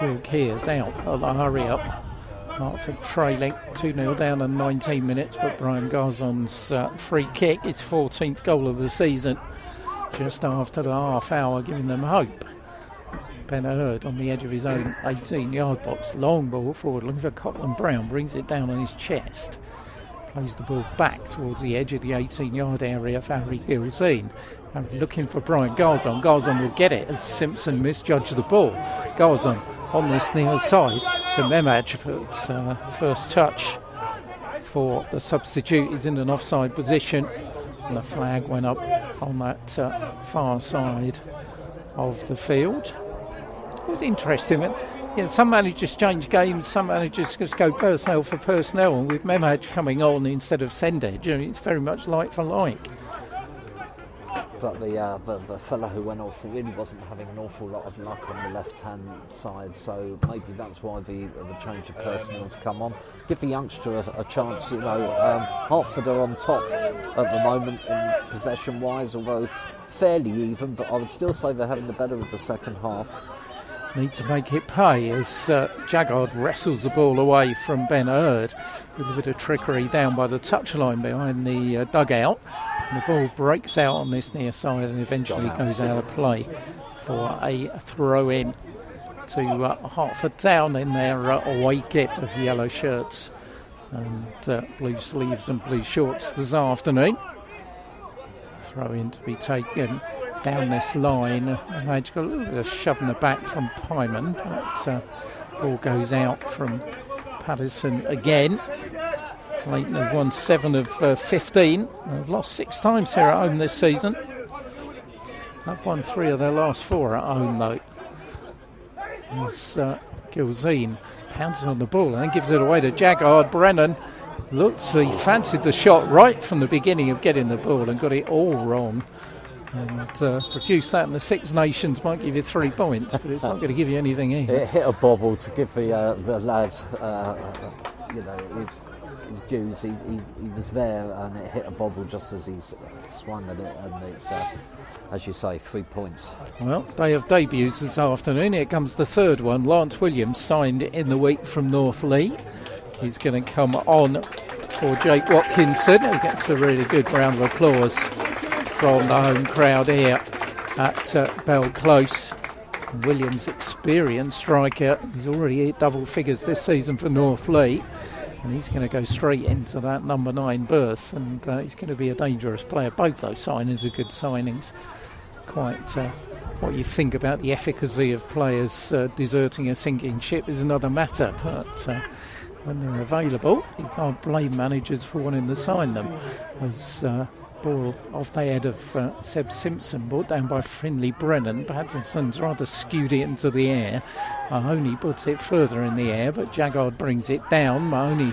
A: Will Kears out at the hurry-up. Hertford trailing 2-0 down in 19 minutes, but Brian Garzon's free kick, his 14th goal of the season, just after the half hour, giving them hope. Ben Hurd on the edge of his own 18-yard box, long ball forward, looking for Cotland Brown, brings it down on his chest, plays the ball back towards the edge of the 18-yard area for Harry Gilzine. Looking for Brian Garzon. Garzon will get it as Simpson misjudged the ball. Garzon on this near side to Memaj, but first touch for the substitute. He's in an offside position, and the flag went up on that far side of the field. It was interesting. Some managers change games, some managers just go personnel for personnel, and with Memaj coming on instead of Sendage, it's very much like for like.
B: But the fellow who went off really wasn't having an awful lot of luck on the left-hand side, so maybe that's why the change of personnel's come on. Give the youngster a chance. Hertford are on top at the moment in possession-wise, although fairly even, but I would still say they're having the better of the second half.
A: Need to make it pay as Jaggard wrestles the ball away from Ben Hurd with a bit of trickery down by the touchline behind the dugout. And the ball breaks out on this near side and eventually goes out of play for a throw-in to Hertford Town in their away kit of yellow shirts and blue sleeves and blue shorts this afternoon. Throw-in to be taken down this line. Madge got a little bit of shove in the back from Pyman, but ball goes out from Paddison again. Leighton have won 7 of 15. They've lost 6 times here at home this season. They've won 3 of their last 4 at home though. As Gilzine pounces on the ball and then gives it away to Jaggard. Brennan looks, he fancied the shot right from the beginning of getting the ball and got it all wrong. And produce that in the Six Nations might give you 3 points, but it's not going to give you anything either.
B: It hit a bobble to give the lad, his dues. He was there, and it hit a bobble just as he swung at it, and it's, as you say, 3 points.
A: Well, day of debuts this afternoon. Here comes the third one. Lance Williams signed in the week from North Lee. He's going to come on for Jake Watkinson, who gets a really good round of applause from the home crowd here at Bell Close. Williams, experienced striker. He's already hit double figures this season for North Lee, and he's going to go straight into that number 9 berth, and he's going to be a dangerous player. Both those signings are good signings. Quite what you think about the efficacy of players deserting a sinking ship is another matter, but when they're available, you can't blame managers for wanting to sign them. As ball off the head of Seb Simpson, brought down by Finley Brennan. Pattinson's rather skewed it into the air. Mahoney puts it further in the air, but Jaggard brings it down. Mahoney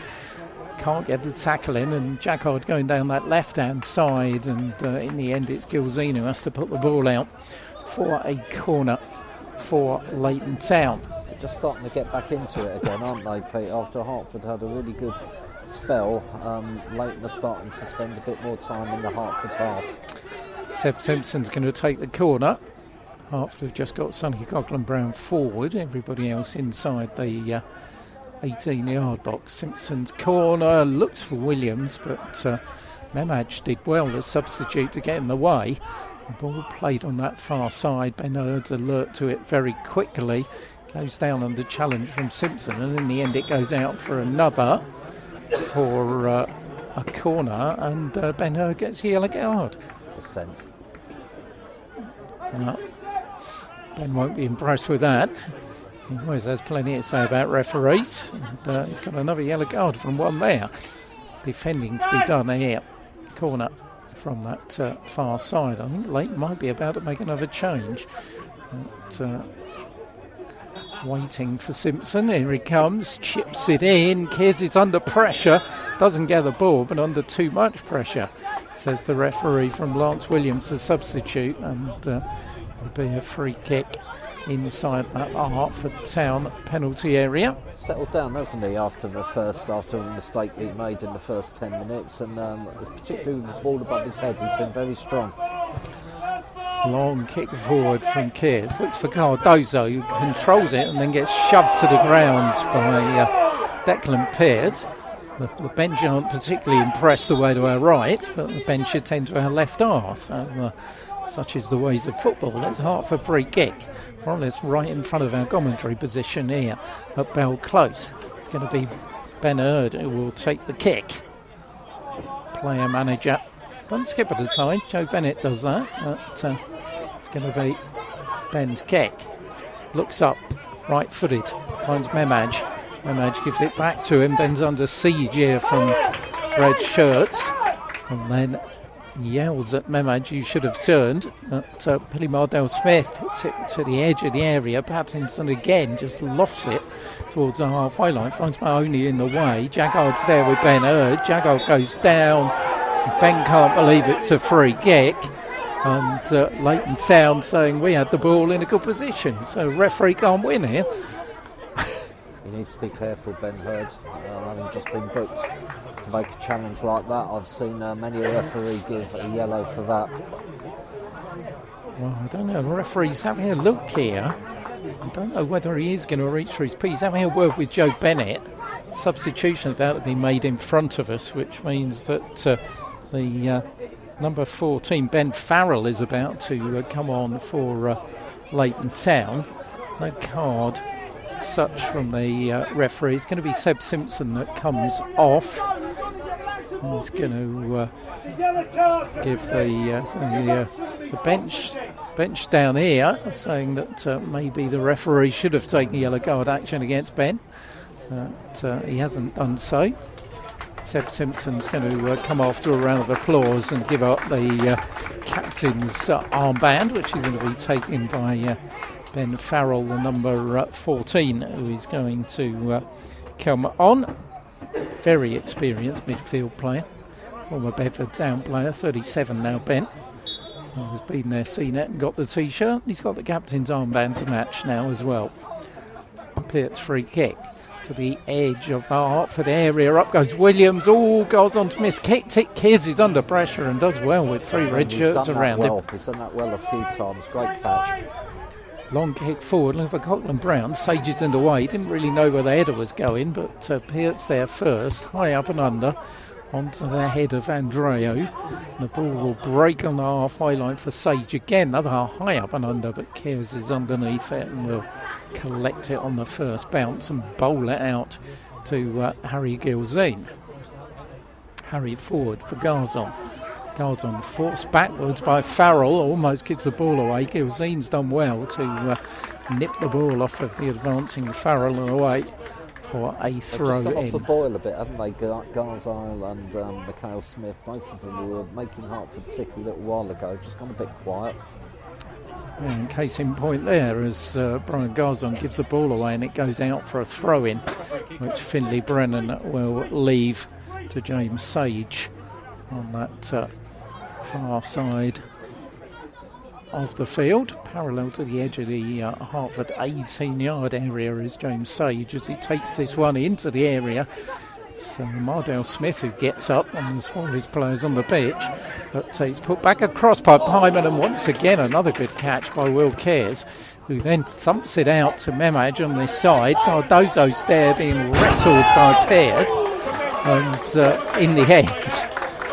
A: can't get the tackle in, and Jaggard going down that left-hand side, and in the end it's Gilzine who has to put the ball out for a corner for Leighton Town.
B: They're just starting to get back into it again, aren't they, Pete? After Hertford had a really good spell, Leighton are starting to spend a bit more time in the Hertford half.
A: Seb Simpson's going to take the corner. Hertford have just got Sonny Coghlan-Brown forward, everybody else inside the 18-yard box. Simpson's corner looks for Williams, but Memaj did well to substitute to get in the way. The ball played on that far side. Ben Hurd's alert to it very quickly. Goes down under challenge from Simpson, and in the end it goes out for another for a corner, and Ben Hurd gets a yellow card.
B: Descent.
A: Well, Ben won't be impressed with that. He always has plenty to say about referees, and he's got another yellow card from one there. Defending to be done here. Corner from that far side. I think Leighton might be about to make another change. But, waiting for Simpson. Here he comes, chips it in. Kears is under pressure, doesn't get the ball, but under too much pressure, says the referee from Lance Williams, the substitute, and it'll be a free kick inside that Hertford Town penalty area.
B: Settled down, hasn't he, after a mistake he made in the first 10 minutes, and particularly with the ball above his head, he's been very strong.
A: Long kick forward from Kears. Looks for Cardozo, who controls it and then gets shoved to the ground by Declan Pearce. The bench aren't particularly impressed the way to our right, but the bench attend to our left arse. So, such is the ways of football. It's Hertford free kick. More or less right in front of our commentary position here at Bell Close. It's going to be Ben Hurd who will take the kick. Player manager. Don't skip it aside. Joe Bennett does that. But it's going to be Ben's kick. Looks up, right-footed. Finds Memaj. Memaj gives it back to him. Ben's under siege here from red shirts. And then yells at Memaj, you should have turned. But Billy Mardell-Smith puts it to the edge of the area. Pattinson again just lofts it towards the halfway line. Finds Mahoney in the way. Jaggard's there with Ben Hurd. Jaggard goes down. Ben can't believe it's a free kick. and Leighton Town saying we had the ball in a good position, so referee can't win here.
B: He needs to be careful, Ben Hurd, having just been booked to make a challenge like that. I've seen many a referee give a yellow for that.
A: Well, I don't know, the referee's having a look here. I don't know whether he is going to reach for his piece. Having a word with Joe Bennett. Substitution about to be made in front of us, which means that the number 14, Ben Farrell, is about to come on for Leighton Town. No card such from the referee. It's going to be Seb Simpson that comes off. He's going to give the bench down here, saying that maybe the referee should have taken yellow card action against Ben. But he hasn't done so. Seb Simpson's going to come off to a round of applause and give up the captain's armband, which is going to be taken by Ben Farrell, the number 14, who is going to come on. Very experienced midfield player, former Bedford Town player, 37 now, Ben. He's been there, seen it, and got the T-shirt. He's got the captain's armband to match now as well. Peart's free kick to the edge of the Hertford area. Up goes Williams. Oh, goes on to miss. Kicked it. Kids is under pressure and does well with 3 red shirts around him.
B: He's done that well a few times. Great catch.
A: Long kick forward, looking for Coughlin Brown. Sage is in the way. Didn't really know where the header was going, but Peart's there first. High up and under. Onto the head of Andreo. The ball will break on the halfway line for Sage again. Another high up and under, but Kears is underneath it and will collect it on the first bounce and bowl it out to Harry Gilzine. Harry forward for Garzon. Garzon forced backwards by Farrell. Almost gives the ball away. Gilzine's done well to nip the ball off of the advancing Farrell and away for a throw
B: in. They've just
A: in.
B: off the boil a bit, haven't they? Garzile and Mikhail Smith, both of them were making Hertford tick a little while ago, just gone a bit quiet.
A: And case in point there as Brian Garzon gives the ball away and it goes out for a throw in, which Finlay Brennan will leave to James Sage on that far side of the field, parallel to the edge of the Hertford 18-yard area is James Sage as he takes this one into the area. So Mardale Smith, who gets up and is one of his players on the pitch, but he's put back across by Hyman, and once again another good catch by Will Cares, who then thumps it out to Memaj on this side. Cardozo's there being wrestled by Peart, and in the end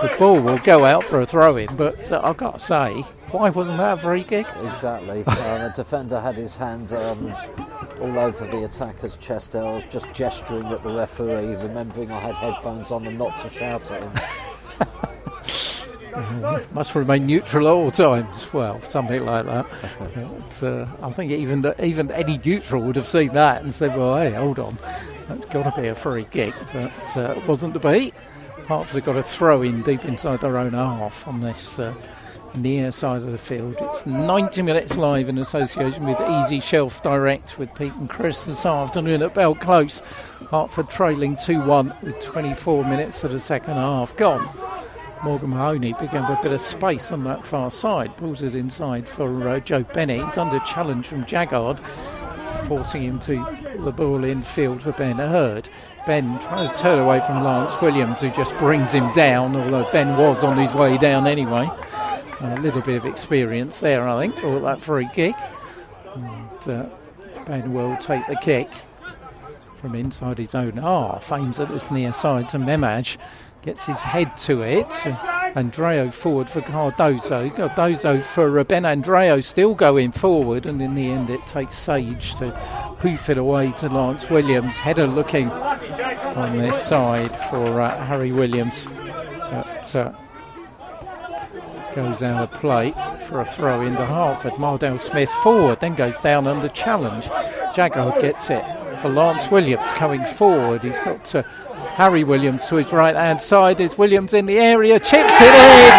A: the ball will go out for a throw-in, but I've got to say, why wasn't that a free kick?
B: Exactly. The defender had his hand all over the attacker's chest there. I was just gesturing at the referee, remembering I had headphones on and not to shout at him.
A: Must remain neutral at all times. Well, something like that. But, I think even any neutral would have seen that and said, well, hey, hold on, that's got to be a free kick. But it wasn't to be. Hertford got a throw in deep inside their own half on this near side of the field. It's 90 minutes live in association with Easy Shelf Direct with Pete and Chris this afternoon at Bell Close. Hertford trailing 2-1 with 24 minutes to the second half gone. Morgan Mahoney picking up a bit of space on that far side, pulls it inside for Joe Bennett. He's under challenge from Jaggard, forcing him to pull the ball in field for Ben Hurd. Ben trying to turn away from Lance Williams, who just brings him down, although Ben was on his way down anyway. A little bit of experience there, I think, for that free kick. And Ben will take the kick from inside his own half, aims at this near side to Memaj, gets his head to it. Andreo forward for Cardozo. Cardozo for Ben Andreo still going forward, and in the end it takes Sage to hoof it away to Lance Williams. Header looking on this side for Harry Williams. But goes out of play for a throw into Hertford. Mardale Smith forward, then goes down under challenge. Jaggard gets it for Lance Williams coming forward. He's got Harry Williams to his right hand side. Is Williams in the area, chips it in,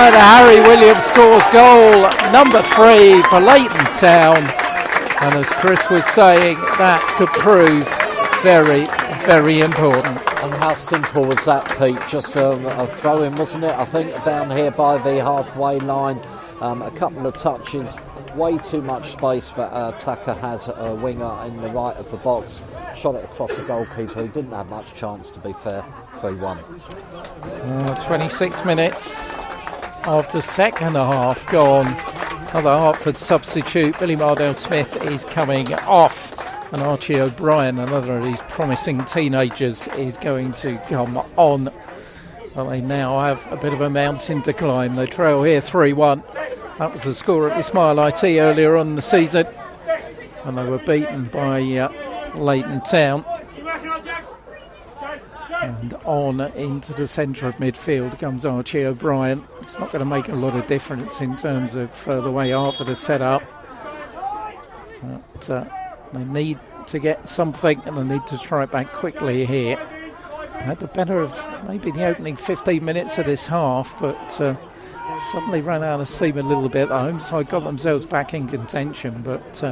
A: and Harry Williams scores goal number 3 for Leighton Town. And as Chris was saying, that could prove very, very important.
B: And how simple was that, Pete? Just a throw-in, wasn't it? I think down here by the halfway line. A couple of touches, way too much space that Tucker had a winger in the right of the box, shot it across the goalkeeper, who didn't have much chance, to be fair. 3-1.
A: 26 minutes of the second half gone. Another Hertford substitute, Billy Mardell-Smith, is coming off, and Archie O'Brien, another of these promising teenagers, is going to come on. Well, they now have a bit of a mountain to climb. They trail here 3-1. That was the score at the Smile IT earlier on in the season, and they were beaten by Leighton Town. And on into the centre of midfield comes Archie O'Brien. It's not going to make a lot of difference in terms of the way Hertford is set up. But they need to get something, and they need to try it back quickly here. Had the better of maybe the opening 15 minutes of this half, but suddenly ran out of steam a little bit at home, so I got themselves back in contention. But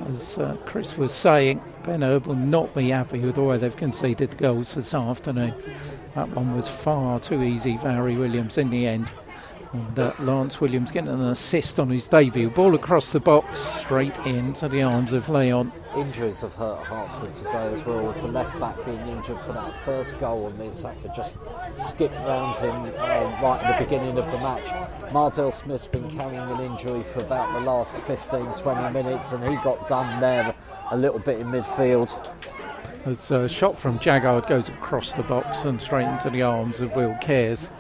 A: as Chris was saying, Ben Herb will not be happy with the way they've conceded the goals this afternoon. That one was far too easy for Harry Williams in the end. And Lance Williams getting an assist on his debut. Ball across the box, straight into the arms of Leighton.
B: Injuries have hurt Hertford today as well, with the left back being injured for that first goal, and the attacker just skipped round him right at the beginning of the match. Mardell-Smith's been carrying an injury for about the last 15-20 minutes, and he got done there a little bit in midfield.
A: As a shot from Jaggard goes across the box and straight into the arms of Will Cares.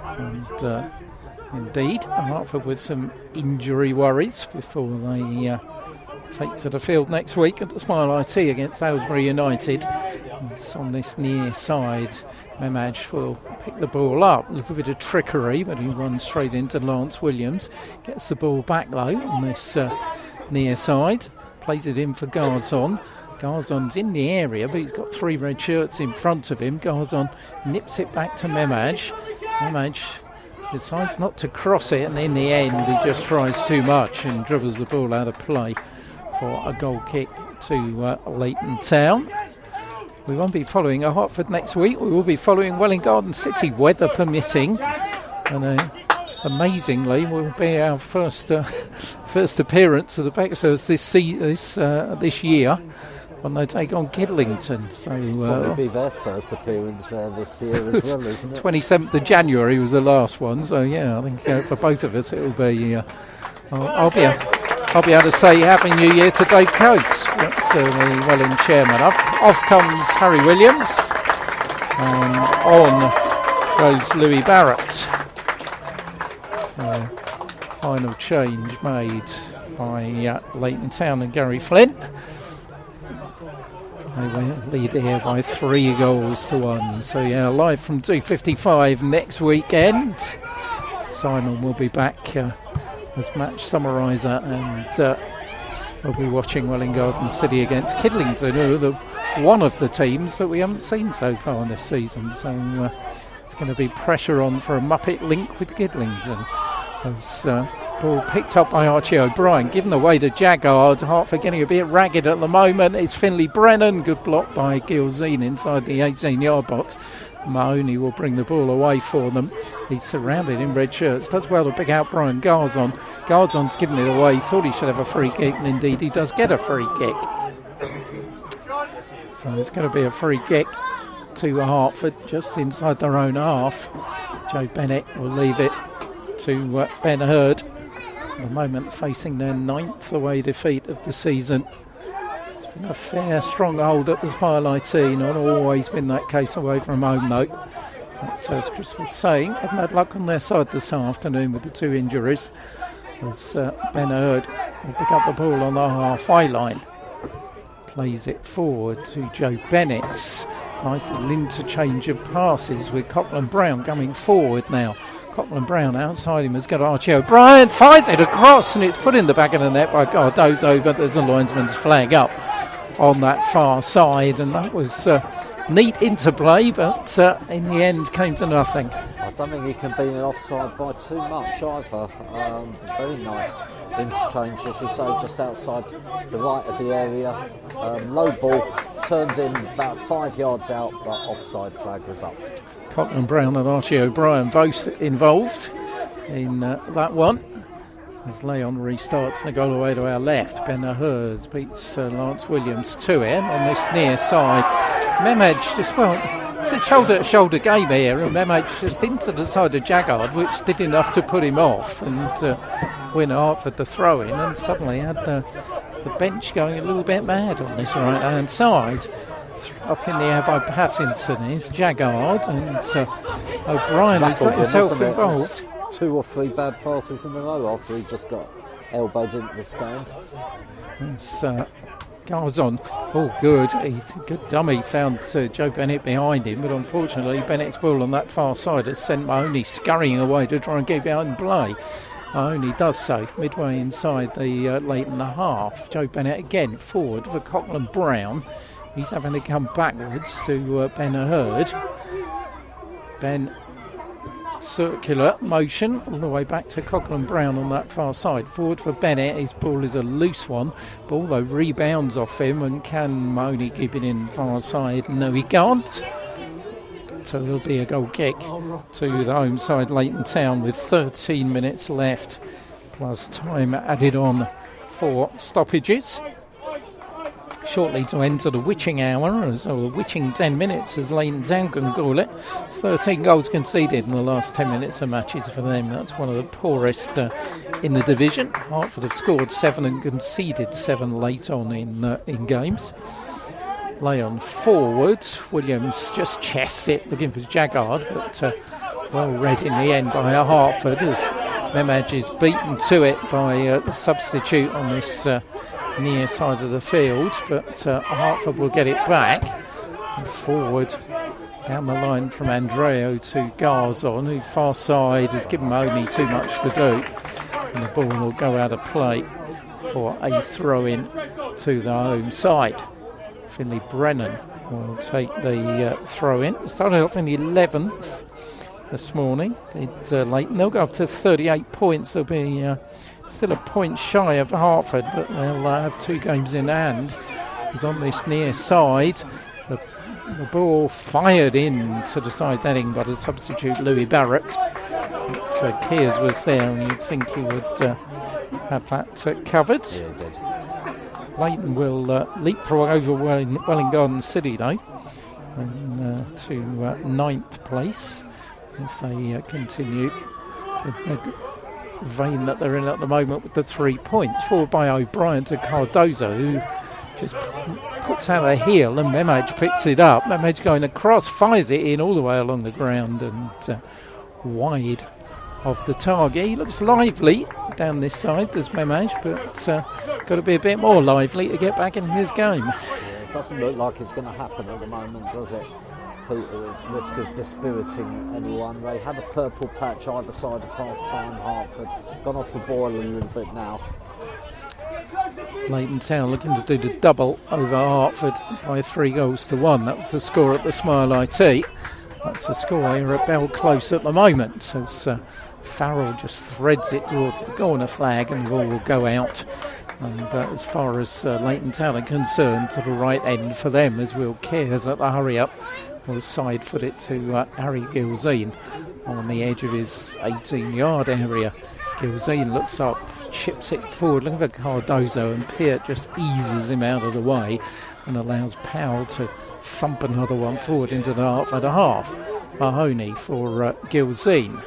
A: And indeed, Hertford with some injury worries before they take to the field next week at the Smile IT against Aylesbury United. It's on this near side. Memaj will pick the ball up. A little bit of trickery, but he runs straight into Lance Williams. Gets the ball back though on this near side. Plays it in for Garzon. Garzon's in the area, but he's got 3 red shirts in front of him. Garzon nips it back to Memaj. Memaj decides not to cross it, and in the end he just tries too much and dribbles the ball out of play for a goal kick to Leighton Town. We won't be following Hertford next week. We will be following Welwyn Garden City, weather permitting, and amazingly will be our first appearance of the Bexhurst this year when they take on Kidlington. So
B: probably be their first appearance there this year as well, isn't it?
A: 27th of January was the last one, so yeah, I think for both of us it'll be I'll be able to say Happy New Year to Dave Coates, the Welwyn chairman. Off comes Harry Williams, and on goes Louis Barrett. Final change made by Leighton Town and Gary Flint. They lead here by 3 goals to 1. So yeah, live from 2:55 next weekend. Simon will be back as match summariser, and we'll be watching Welwyn Garden City against Kidlington, who are one of the teams that we haven't seen so far this season. So it's going to be pressure on for a Muppet link with Kidlington. As ball picked up by Archie O'Brien, given away to Jaggard. Hertford getting a bit ragged at the moment. It's Finlay Brennan, good block by Gilzine inside the 18-yard box. Mahoney will bring the ball away for them. He's surrounded in red shirts. Does well to pick out Brian Garzon. Garzon's given it away. Thought he should have a free kick, and indeed he does get a free kick. So it's going to be a free kick to Hertford just inside their own half. Joe Bennett will leave it to Ben Hurd. At the moment facing their 9th away defeat of the season. It's been a fair stronghold at the Smile IT, not always been that case away from home though. But as Chris was saying, haven't had luck on their side this afternoon with the 2 injuries. As Ben Hurd will pick up the ball on the halfway line. Plays it forward to Joe Bennett. Nice little interchange of passes with Copeland Brown coming forward now. Copeland Brown outside him has got Archie O'Brien, fires it across, and it's put in the back of the net by Cardozo, but there's a linesman's flag up on that far side, and that was neat interplay, but in the end came to nothing.
B: I don't think he can be in offside by too much either. Very nice interchange, as you say, just outside the right of the area. Low ball, turned in about 5 yards out, but offside flag was up.
A: Copeland Brown and Archie O'Brien both involved in that one. As Leighton restarts to go all the way to our left. Ben Hertford beats Lance Williams to him on this near side. Memaj just, it's a shoulder-to-shoulder game here, and Memaj just into the side of Jaggard, which did enough to put him off and win Hertford the throw-in, and suddenly had the bench going a little bit mad on this right-hand side. Up in the air by Pattinson is Jaggard, and O'Brien has got himself involved.
B: 2 or 3 bad passes in a row after he just got elbowed into the stand.
A: It's Garzon. Oh, good. Good dummy. Found Joe Bennett behind him, but unfortunately Bennett's ball on that far side has sent Mahoney scurrying away to try and keep out in play. Mahoney does so midway inside the Leighton half. Joe Bennett again forward for Coughlin Brown. He's having to come backwards to Ben Hurd. Ben, circular motion all the way back to Coughlin Brown on that far side. Forward for Bennett. His ball is a loose one. Ball though rebounds off him, and can Mahoney keep it in far side? No, he can't. So it'll be a goal kick to the home side, Leighton Town, with 13 minutes left, plus time added on for stoppages. Shortly to enter the witching hour, or the witching 10 minutes as Leighton Town can call it. 13 goals conceded in the last 10 minutes of matches for them. That's one of the poorest in the division. Hertford have scored 7 and conceded 7 late on in games. Leighton forward. Williams just chests it, looking for Jaggard, but well read in the end by Hertford as Memaj is beaten to it by the substitute on this near side of the field, but Hertford will get it back. And forward down the line from Andreo to Garzon, who far side has given Mahoney too much to do, and the ball will go out of play for a throw-in to the home side. Finley Brennan will take the throw-in. Started off in the 11th this morning. Leighton, they'll go up to 38 points. They'll be still a point shy of Hertford, but they'll have 2 games in hand. He's on this near side. The ball fired in to the side netting by the substitute Louis Barrett. But Kears was there, and you'd think he would have that covered.
B: Yeah, he did.
A: Leighton will leapfrog over Welling Garden City, though, and to 9th place if they continue the vein that they're in at the moment with the 3 points. Forward by O'Brien to Cardozo, who just puts out a heel, and Memaj picks it up. Memaj going across, fires it in all the way along the ground and wide of the target. He looks lively down this side, does Memaj, but got to be a bit more lively to get back in his game.
B: Yeah, it doesn't look like it's going to happen at the moment, does it? Risk of dispiriting anyone. They had a purple patch either side of half-time. Hertford gone off the boil a little bit now.
A: Leighton Town looking to do the double over Hertford by 3-1. That was the score at the Smile IT. That's the score here at Bell Close at the moment, as Farrell just threads it towards the corner flag, and the ball will go out. And as far as Leighton Town are concerned, to the right end for them, as Will Kears at the hurry-up will side-foot it to Harry Gilzine on the edge of his 18-yard area. Gilzine looks up, chips it forward, looking for Cardozo, and Peart just eases him out of the way and allows Powell to thump another one forward into the Hertford half. Mahoney for Gilzine.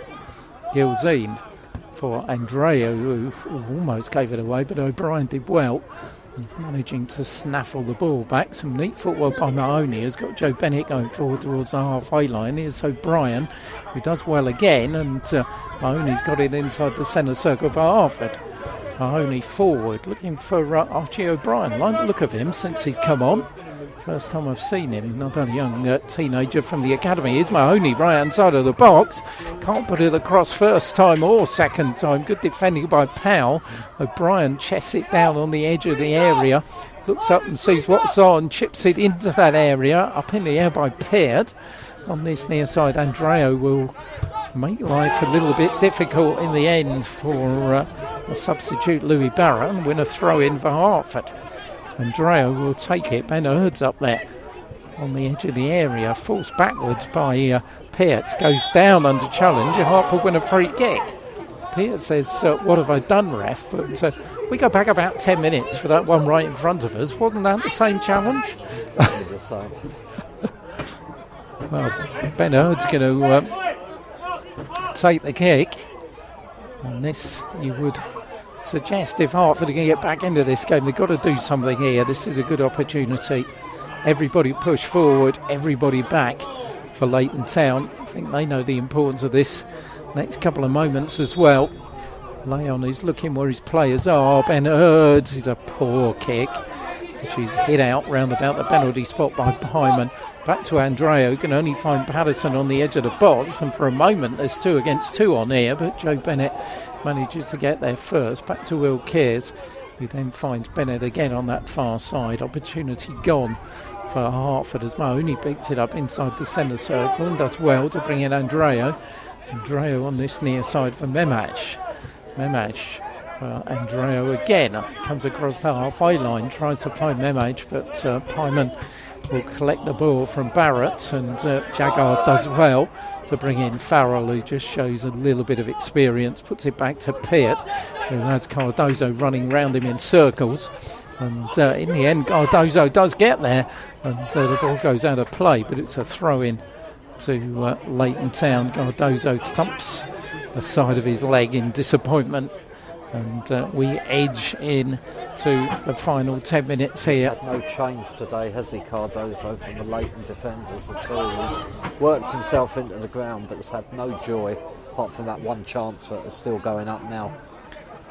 A: Gilzine for Andreo, who almost gave it away, but O'Brien did well, managing to snaffle the ball back. Some neat footwork by Mahoney has got Joe Bennett going forward towards the halfway line. Here's O'Brien, who does well again, and Mahoney's got it inside the centre circle for Hertford. Mahoney forward, looking for Archie O'Brien. Like the look of him since he's come on. First time I've seen him, another young teenager from the academy. Here's Mahoney, right hand side of the box. Can't put it across first time or second time. Good defending by Powell. O'Brien chests it down on the edge of the area. Looks up and sees what's on. Chips it into that area. Up in the air by Peart. On this near side, Andreo will make life a little bit difficult in the end for the substitute Louis Barra, and win a throw-in for Hertford. Andreo will take it. Ben Hurd's up there on the edge of the area, forced backwards by Peart, goes down under challenge. Hertford win a free kick. Peter says, what have I done, ref? But we go back about 10 minutes for that one right in front of us. Wasn't that the same challenge?
B: Exactly the same.
A: Well, Ben Hurd's going to take the kick. And this, you would suggest, if Hertford are going to get back into this game, they've got to do something here. This is a good opportunity. Everybody push forward, everybody back for Leighton Town. I think they know the importance of this next couple of moments as well. Leon is looking where his players are. Ben Hurd is a poor kick, which is hit out round about the penalty spot by Hyman. Back to Andrea, who can only find Patterson on the edge of the box, and for a moment there's 2 against 2 on here, but Joe Bennett manages to get there first. Back to Will Kears, who then finds Bennett again on that far side. Opportunity gone for Hertford as Mahoney picks it up inside the centre circle and does well to bring in Andrea. Andrea on this near side for Memach. Memach for Andrea again. Comes across the halfway line, tries to find Memach, but Pyman will collect the ball from Barrett, and Jaggard does well to bring in Farrell, who just shows a little bit of experience, puts it back to Peart, who has Cardozo running round him in circles. And in the end, Cardozo does get there, and the ball goes out of play, but it's a throw-in to Leighton Town. Cardozo thumps the side of his leg in disappointment, and we edge in to the final 10 minutes here.
B: He's had no change today, has he, Cardozo, from the Leighton defenders at all. He's worked himself into the ground, but has had no joy, apart from that one chance that is still going up now.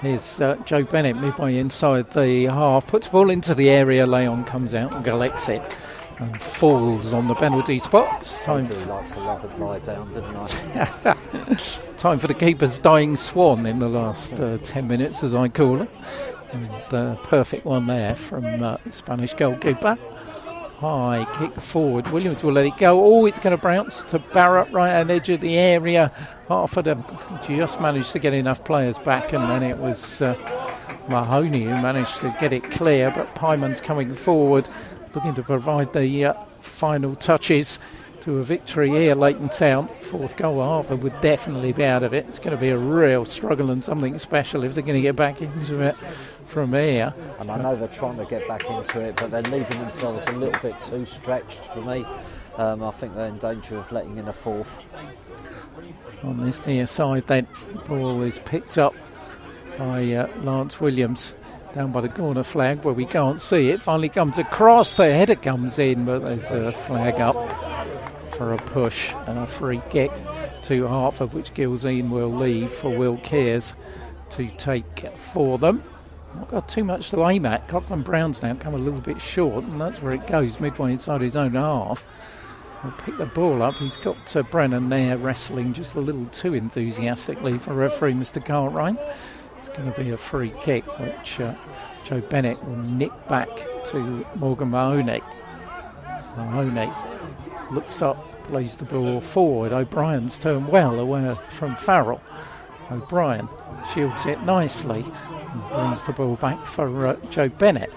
A: Here's Joe Bennett midway inside the half, puts the ball into the area. Leon comes out and collects it and falls on the penalty spot.
B: I do like to love it lie down, didn't I?
A: Time for the keeper's dying swan in the last 10 minutes, as I call it. And the perfect one there from Spanish goalkeeper. High kick forward. Williams will let it go. Oh, it's going to bounce to Barrett, right hand edge of the area. Hertford just managed to get enough players back, and then it was Mahoney who managed to get it clear. But Pyman's coming forward, looking to provide the final touches to a victory here. Leighton Town, 4th goal. Hertford would definitely be out of it. It's going to be a real struggle and something special if they're going to get back into it from here.
B: And I know they're trying to get back into it, but they're leaving themselves a little bit too stretched for me. I think they're in danger of letting in a 4th.
A: On this near side then, ball is picked up by Lance Williams down by the corner flag where we can't see it. Finally comes across, the header comes in, but there's a flag up for a push and a free kick to Hertford, which Gilzine will leave for Will Kears to take for them. Not got too much to aim at. Cochran Brown's now come a little bit short, and that's where it goes, midway inside his own half. He'll pick the ball up. He's got Brennan there wrestling just a little too enthusiastically for referee Mr. Cartwright. It's going to be a free kick, which Joe Bennett will nick back to Morgan Mahoney. Mahoney looks up, plays the ball forward. O'Brien's turned well away from Farrell. O'Brien shields it nicely and brings the ball back for Joe Bennett.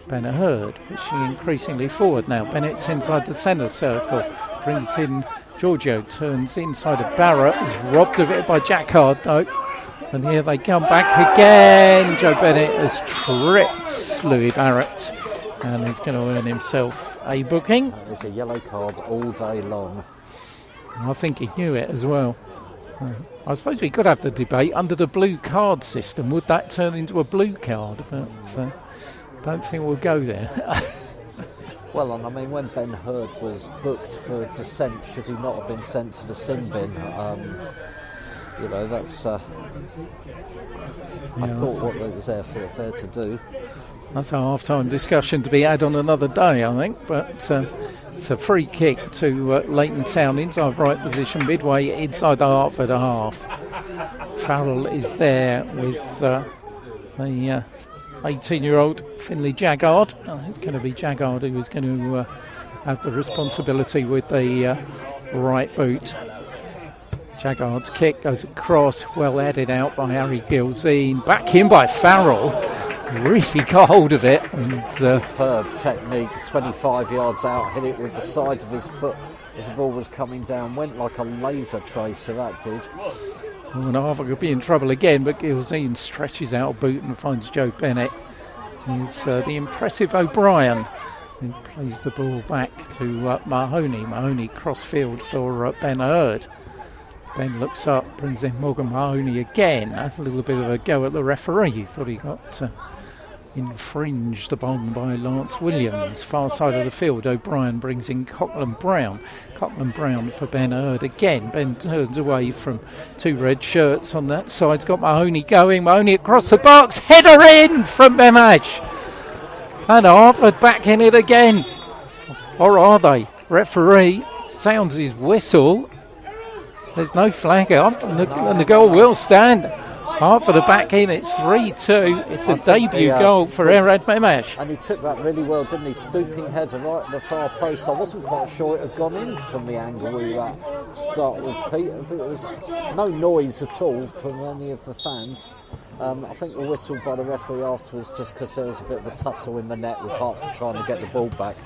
A: Bennett Hurd pushing increasingly forward now. Bennett's inside the centre circle, brings in Giorgio, turns inside of Barrett, is robbed of it by Jackard though. And here they come back again. Joe Bennett has tripped Louis Barrett and he's going to earn himself a booking.
B: There's a yellow card all day long.
A: I think he knew it as well. I suppose we could have the debate under the blue card system. Would that turn into a blue card? But don't think we'll go there.
B: Well, and I mean, when Ben Hurd was booked for dissent, should he not have been sent to the sin bin? You know, that's. I thought what it was there to do.
A: That's a half-time discussion to be had on another day, I think. But it's a free kick to Leighton Town, inside right position, midway inside the Hertford half. Farrell is there with the 18-year-old Finlay Jaggard. It's going to be Jaggard who is going to have the responsibility with the right boot. Jaggard's kick goes across, well headed out by Harry Gilzine. Back in by Farrell. Really got hold of it. And,
B: superb technique, 25 yards out, hit it with the side of his foot as the ball was coming down. Went like a laser tracer, that did.
A: And Hartford could be in trouble again, but Gilzine stretches out a boot and finds Joe Bennett. He's the impressive O'Brien, who plays the ball back to Mahoney. Mahoney crossfield for Ben Hurd. Ben looks up, brings in Morgan Mahoney again. That's a little bit of a go at the referee. He thought he got infringed upon by Lance Williams. Far side of the field, O'Brien brings in Coughlin Brown. Coughlin Brown for Ben Hurd again. Ben turns away from two red shirts on that side. He's got Mahoney going. Mahoney across the box. Header in from Memash. And Hartford back in it again. Or are they? Referee sounds his whistle. There's no flag up, and the goal will stand. Hartford are back in. It's 3-2. It's a debut goal for Erad Memash.
B: And he took that really well, didn't he? Stooping header right at the far post. I wasn't quite sure it had gone in from the angle we start with, Pete. There was no noise at all from any of the fans. I think the whistle by the referee afterwards just because there was a bit of a tussle in the net with Hartford trying to get the ball back.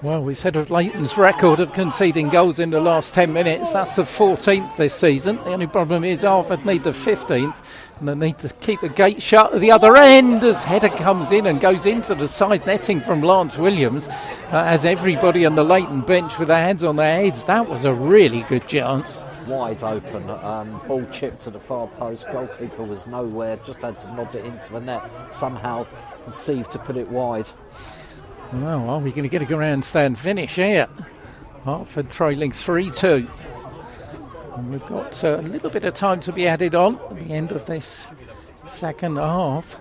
A: Well, we said of Leighton's record of conceding goals in the last 10 minutes, that's the 14th this season. The only problem is Hartford need the 15th, and they need to keep the gate shut at the other end as header comes in and goes into the side netting from Lance Williams. As everybody on the Leighton bench with their hands on their heads, that was a really good chance.
B: Wide open, ball chipped to the far post, goalkeeper was nowhere, just had to nod it into the net, somehow conceived to put it wide.
A: Well, are we going to get a grandstand finish here? Hartford trailing 3-2. And we've got a little bit of time to be added on at the end of this second half.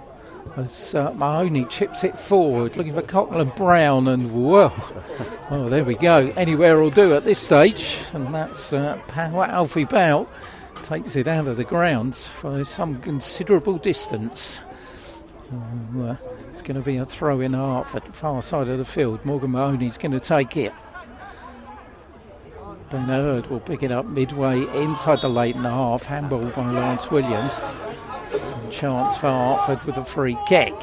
A: As Mahoney chips it forward, looking for Coughlin Brown, and whoa, oh, there we go. Anywhere will do at this stage, and that's Alfie Bow takes it out of the grounds for some considerable distance. It's going to be a throw in Hartford, far side of the field. Morgan Mahoney's going to take it. Ben Hurd will pick it up midway inside the Leighton half. Handball by Lance Williams. And chance for Hartford with a free kick.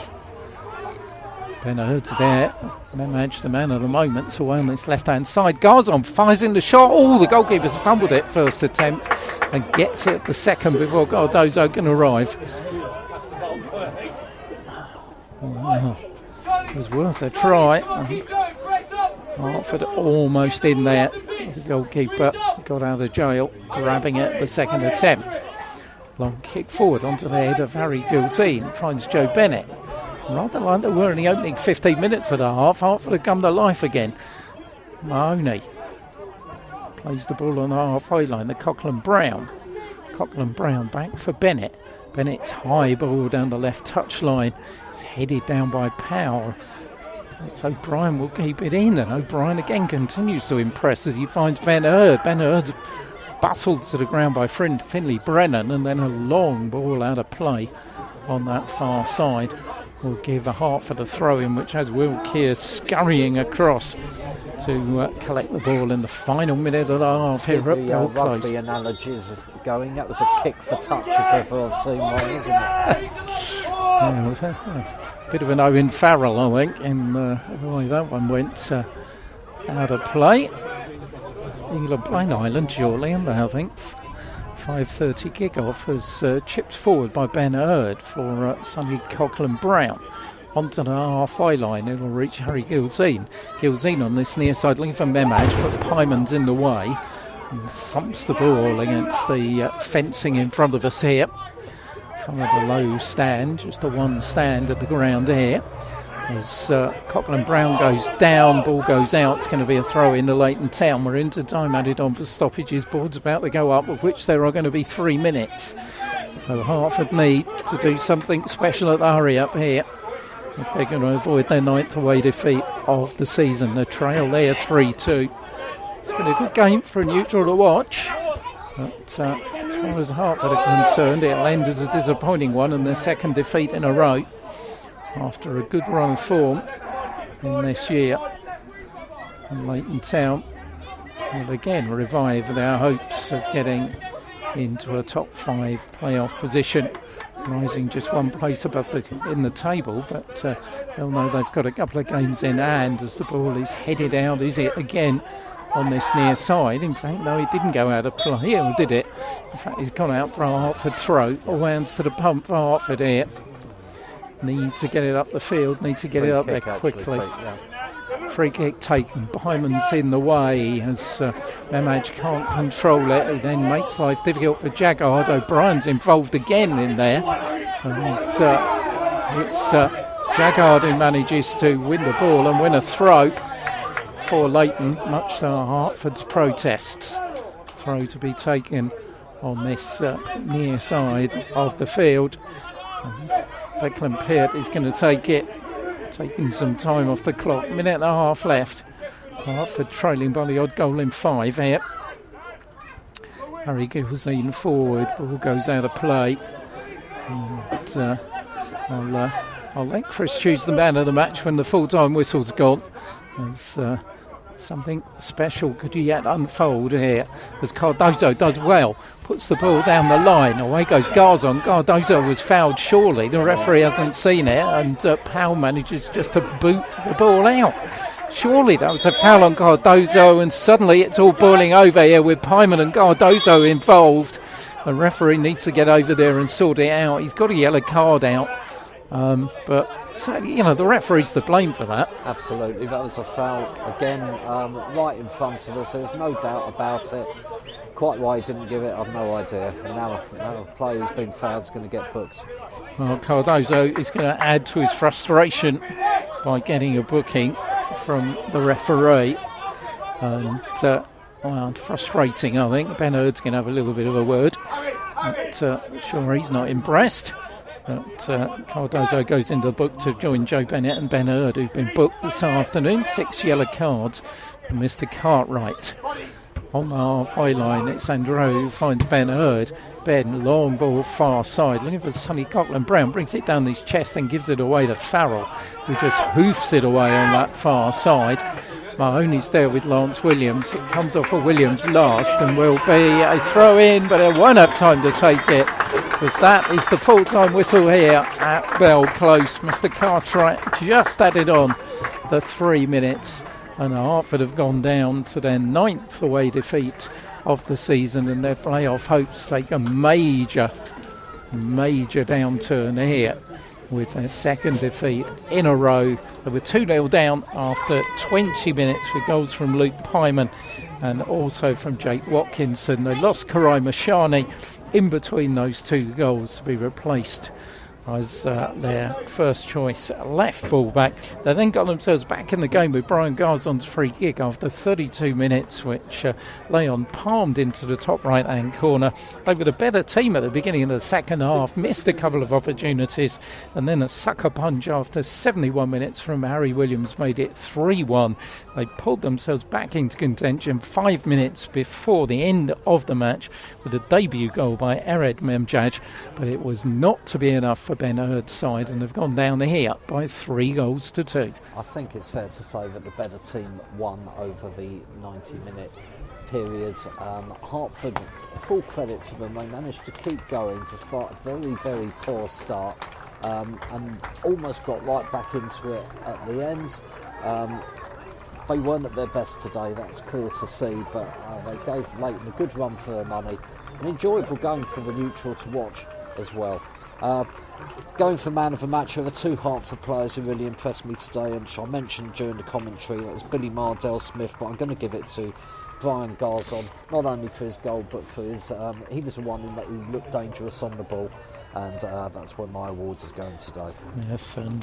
A: Ben Hurd's there. Memash, the man of the moment, so on this left-hand side. Garzon fires in the shot. Oh, the goalkeeper's fumbled it first attempt and gets it the second before Cardozo can arrive. Wow. It was worth a try. Hartford almost in there. The goalkeeper got out of jail, grabbing it at the second attempt. Long kick forward onto the head of Harry Gilzine. Finds Joe Bennett. Rather like they were in the opening 15 minutes of the half. Hartford have come to life again. Mahoney plays the ball on the halfway line. The Coughlin Brown. Coughlin Brown back for Bennett. Bennett's high ball down the left touch line. It's headed down by Powell. So O'Brien will keep it in, and O'Brien again continues to impress as he finds Ben Hurd. Ben Hurd's bustled to the ground by Finley Brennan, and then a long ball out of play on that far side will give a Hartford a throw-in, which has Will Keir scurrying across to collect the ball in the final minute of the half here at Bell Close.
B: Rugby analogies going. That was a kick for touch if ever I've seen one, isn't it?
A: Yeah, it was a bit of an Owen Farrell, I think, in the way that one went out of play. England playing Ireland, surely, and I think 5:30 kick-off was chipped forward by Ben Hurd for Sonny Coughlin Brown. Onto the halfway line, it'll reach Harry Gilzine. Gilzine on this near side, looking for Memash, but Pyman's in the way and thumps the ball against the fencing in front of us here. From the low stand, just the one stand at the ground here. As Coughlin Brown goes down, ball goes out. It's going to be a throw in to Leighton Town. We're into time added on for stoppages. Board's about to go up, of which there are going to be 3 minutes. So Hartford need to do something special at the hurry up here if they're going to avoid their 9th away defeat of the season. The trail there 3-2. It's been a good game for a neutral to watch, but as far as Hartford are concerned, it'll end as a disappointing one and their second defeat in a row after a good run of form in this year. And Leighton Town will again revive their hopes of getting into a top 5 playoff position, rising just one place above in the table, but they'll know they've got a couple of games in hand as the ball is headed out. Is it again? on this near side. In fact, no, he didn't go out of play. Yeah, did it? In fact, he's gone out for a Hertford throw. All hands to the pump for Hertford here. Need to get it up the field. Need to get it up there quickly. Free kick taken. Byman's in the way as Memaj can't control it. He then makes life difficult for Jaggard. O'Brien's involved again in there. And it's Jaggard who manages to win the ball and win a throw for Leighton, much to Hertford's protests. Throw to be taken on this near side of the field. And Declan Peart is going to take it. Taking some time off the clock. Minute and a half left. Hertford trailing by the odd goal in 5 here. Harry Gilzine forward. Ball goes out of play. And I'll let Chris choose the man of the match when the full-time whistle's gone. As something special could yet unfold here. As Cardozo does well. Puts the ball down the line. Away goes Garzon. Cardozo was fouled surely. The referee hasn't seen it, and Powell manages just to boot the ball out. Surely that was a foul on Cardozo, and suddenly it's all boiling over here with Pyman and Cardozo involved. The referee needs to get over there and sort it out. He's got a yellow card out. But so, the referee's to blame for that.
B: Absolutely, that was a foul again, right in front of us. There's no doubt about it. Quite why he didn't give it, I've no idea. And now a player who's been fouled is going to get booked.
A: Well, Cardozo is going to add to his frustration by getting a booking from the referee. And frustrating, I think. Ben Hurd's going to have a little bit of a word. But sure, he's not impressed. But Cardozo goes into the book to join Joe Bennett and Ben Hurd, who've been booked this afternoon. 6 yellow cards for Mr. Cartwright. On the halfway line, it's Andrew who finds Ben Hurd. Ben, long ball, far side, looking for Sonny Coughlin. Brown brings it down his chest and gives it away to Farrell, who just hoofs it away on that far side. Mahoney's there with Lance Williams. It comes off of Williams last and will be a throw in, but it won't have time to take it, because that is the full-time whistle here at Bell Close. Mr. Cartwright just added on the 3 minutes, and Hertford have gone down to their 9th away defeat of the season, and their playoff hopes take a major downturn here with their 2nd defeat in a row. They were 2-0 down after 20 minutes with goals from Luke Pyman and also from Jake Watkinson. They lost Karai Mashani in between those 2 goals to be replaced as their first choice left fullback. They then got themselves back in the game with Brian Garzon's free kick after 32 minutes, which Leighton palmed into the top right hand corner. They were the better team at the beginning of the second half, missed a couple of opportunities, and then a sucker punch after 71 minutes from Harry Williams made it 3-1. They pulled themselves back into contention 5 minutes before the end of the match with a debut goal by Ered Memjaj, but it was not to be enough for Ben Hurd's side, and they've gone down here by 3-2.
B: I think it's fair to say that the better team won over the 90-minute period. Hertford, full credit to them, they managed to keep going despite a very, very poor start, and almost got right back into it at the end. They weren't at their best today, that's clear to see, but they gave Leighton a good run for their money. An enjoyable game for the neutral to watch as well. Going for man of the match, there were 2 Hertford players who really impressed me today, and which I mentioned during the commentary. That was Billy Mardell Smith, but I'm going to give it to Brian Garzon, not only for his goal, but for his he was the one who looked dangerous on the ball, and that's where my awards is going today.
A: Yes, and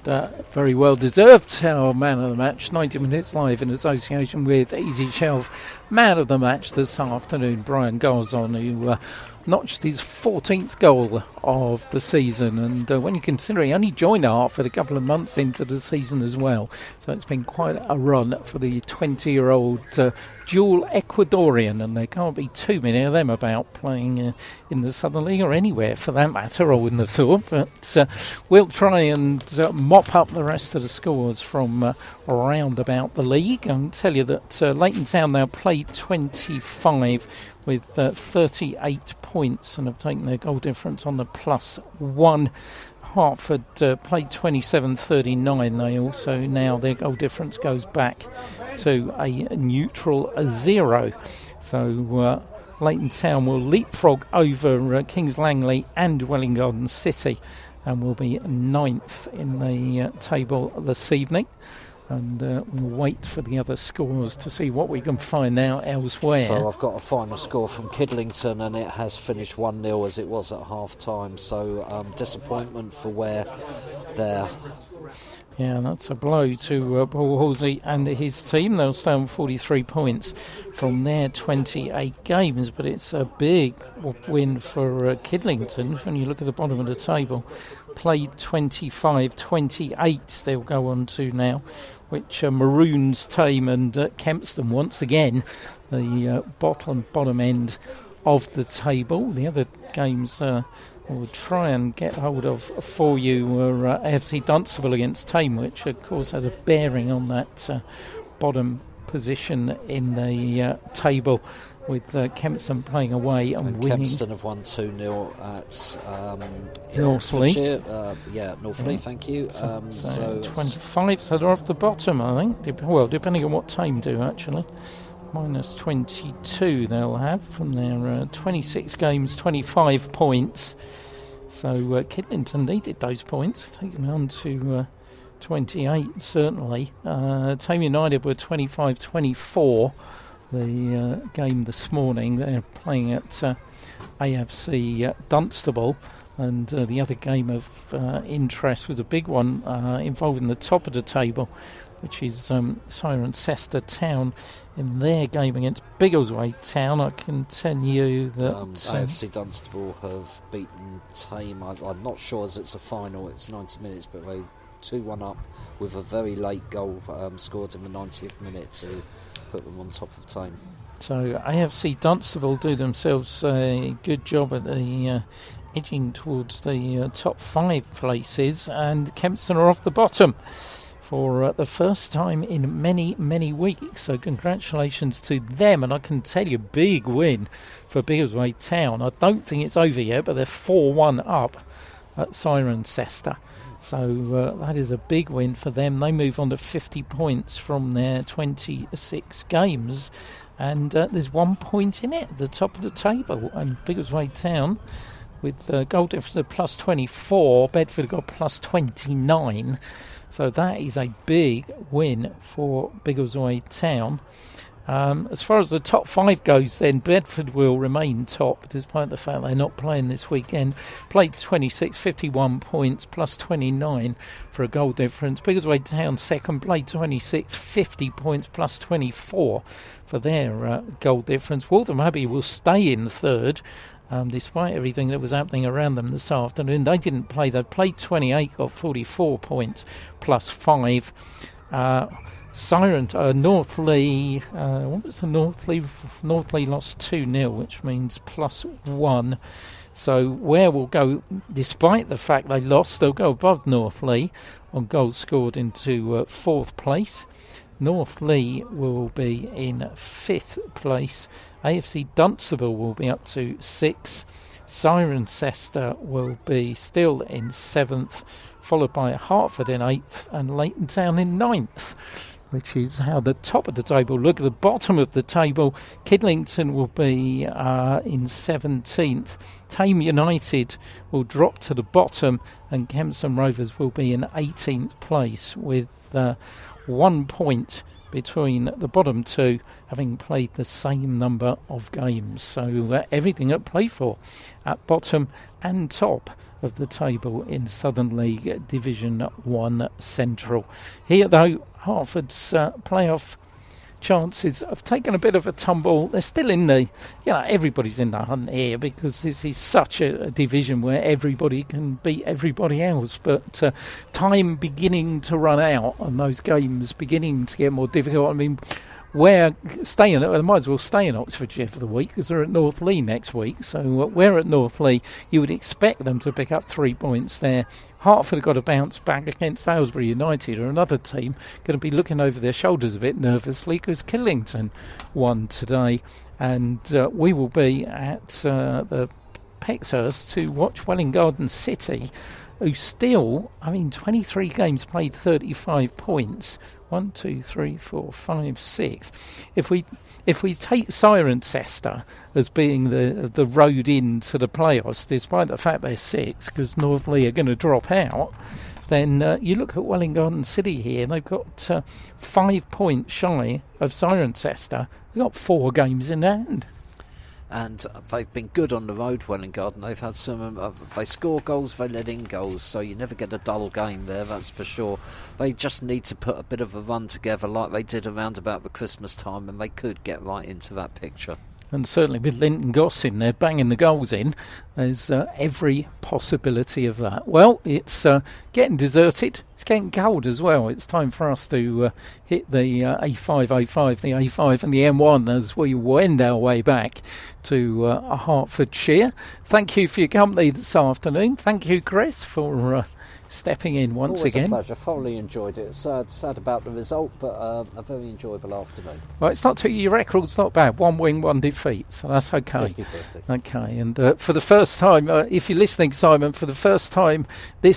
A: very well deserved our man of the match. 90 minutes live in association with Easy Shelf. Man of the match this afternoon, Brian Garzon, who notched his 14th goal of the season, and when you consider he only joined Hertford a couple of months into the season as well, so it's been quite a run for the 20-year-old dual Ecuadorian, and there can't be too many of them about playing in the Southern League or anywhere for that matter, I wouldn't have thought, but we'll try and mop up the rest of the scores from around about the league. And tell you that Leighton Town now played 25 with 38 points and have taken their goal difference on the +1. Hertford played 27-39. They also now their goal difference goes back to a neutral 0. So Leighton Town will leapfrog over Kings Langley and Welwyn Garden City and will be 9th in the table this evening. And we'll wait for the other scores to see what we can find out elsewhere.
B: So I've got a final score from Kidlington, and it has finished 1-0 as it was at half time. So disappointment for where they're.
A: Yeah, that's a blow to Paul Halsey and his team. They'll stay on 43 points from their 28 games, but it's a big win for Kidlington. When you look at the bottom of the table, played 25-28 they'll go on to now, which maroons Tame and Kempston once again, the bottom end of the table. The other games we'll try and get hold of for you were AFC Dunstable against Tame, which of course has a bearing on that bottom position in the table, with Kempston playing away and winning.
B: Kempston have won 2-0 at
A: Northley.
B: Northley, thank you.
A: So 25, so they're off the bottom, I think. Well, depending on what Tame do, actually. Minus 22 they'll have from their 26 games, 25 points. So Kidlington needed those points, take them on to 28 certainly. Tame United were 25-24 the game this morning. They're playing at AFC Dunstable. And the other game of interest was a big one involving the top of the table, which is Cirencester Town in their game against Biggleswade Town. I can tell you that
B: AFC Dunstable have beaten Tame. I'm not sure as it's a final, it's 90 minutes, but they 2-1 up with a very late goal scored in the 90th minute to put them on top of Tame.
A: So AFC Dunstable do themselves a good job at the edging towards the top 5 places, and Kempston are off the bottom for the first time in many, many weeks. So congratulations to them, and I can tell you, big win for Biggleswade Town. I don't think it's over yet, but they're 4-1 up at Cirencester. So that is a big win for them. They move on to 50 points from their 26 games, and there's 1 point in it at the top of the table. And Biggleswade Town, with goal difference of plus 24, Bedford got plus 29. So that is a big win for Biggleswade Town. As far as the top 5 goes, then Bedford will remain top, despite the fact they're not playing this weekend. Played 26, 51 points, plus 29 for a goal difference. Biggleswade Town second, played 26, 50 points, plus 24 for their goal difference. Waltham Abbey will stay in third, despite everything that was happening around them this afternoon. They didn't play. They played 28, got 44 points, plus 5. Northley, what was the Northley? Northley lost 2-0, which means plus 1. So Ware will go, despite the fact they lost, they'll go above Northley on goals scored into 4th place. Northley will be in 5th place. AFC Dunstable will be up to 6th. Cirencester will be still in 7th, followed by Hertford in 8th and Leighton Town in 9th, which is how the top of the table look. At the bottom of the table, Kidlington will be in 17th. Tame United will drop to the bottom, and Kempston Rovers will be in 18th place with 1 point between the bottom 2, having played the same number of games. So everything at play for at bottom and top of the table in Southern League Division 1 Central. Here, though, Hertford's playoff chances have taken a bit of a tumble. They're still in the, everybody's in the hunt here, because this is such a division where everybody can beat everybody else. But time beginning to run out and those games beginning to get more difficult. I mean, they might as well stay in Oxfordshire for the week, because they're at Northley next week. So we're at Northley. You would expect them to pick up 3 points there. Hertford have got to bounce back against Aylesbury United, or another team going to be looking over their shoulders a bit nervously, because Killington won today. And we will be at the Pexhurst to watch Welwyn Garden City who still, 23 games played, 35 points. 1, 2, 3, 4, 5, 6. If we take Cirencester as being the road into the playoffs, despite the fact they're 6, because Northley are going to drop out, then you look at Welwyn Garden City here, they've got 5 points shy of Cirencester. They've got 4 games in hand.
B: And they've been good on the road, Welwyn Garden. They've had some. They score goals, they let in goals, so you never get a dull game there. That's for sure. They just need to put a bit of a run together, like they did around about the Christmas time, and they could get right into that picture.
A: And certainly with Linton Goss in there banging the goals in, there's every possibility of that. Well, it's getting deserted. It's getting cold as well. It's time for us to hit the A505, the A5 and the M1 as we wend our way back to Hertfordshire. Thank you for your company this afternoon. Thank you, Chris, for stepping in once
B: Always
A: again.
B: A pleasure. Thoroughly enjoyed it. Sad about the result, but a very enjoyable afternoon.
A: Well, it's not too, your record's not bad. 1 win, 1 defeat, so that's okay.
B: 50-50.
A: Okay, and for the first time, if you're listening, Simon, for the first time the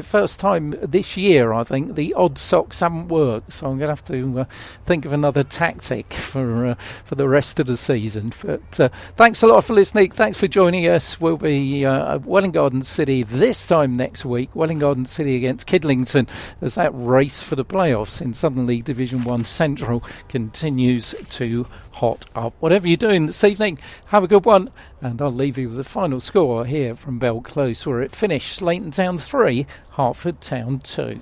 A: first time this year, I think, the odd socks haven't worked, so I'm going to have to think of another tactic for the rest of the season. But thanks a lot for listening. Thanks for joining us. We'll be at Welwyn Garden City this time next week. Welwyn Garden City against Kidlington as that race for the playoffs in Southern League Division 1 Central continues to hot up. Whatever you're doing this evening, have a good one, and I'll leave you with the final score here from Bell Close, where it finished Leighton Town 3, Hertford Town 2.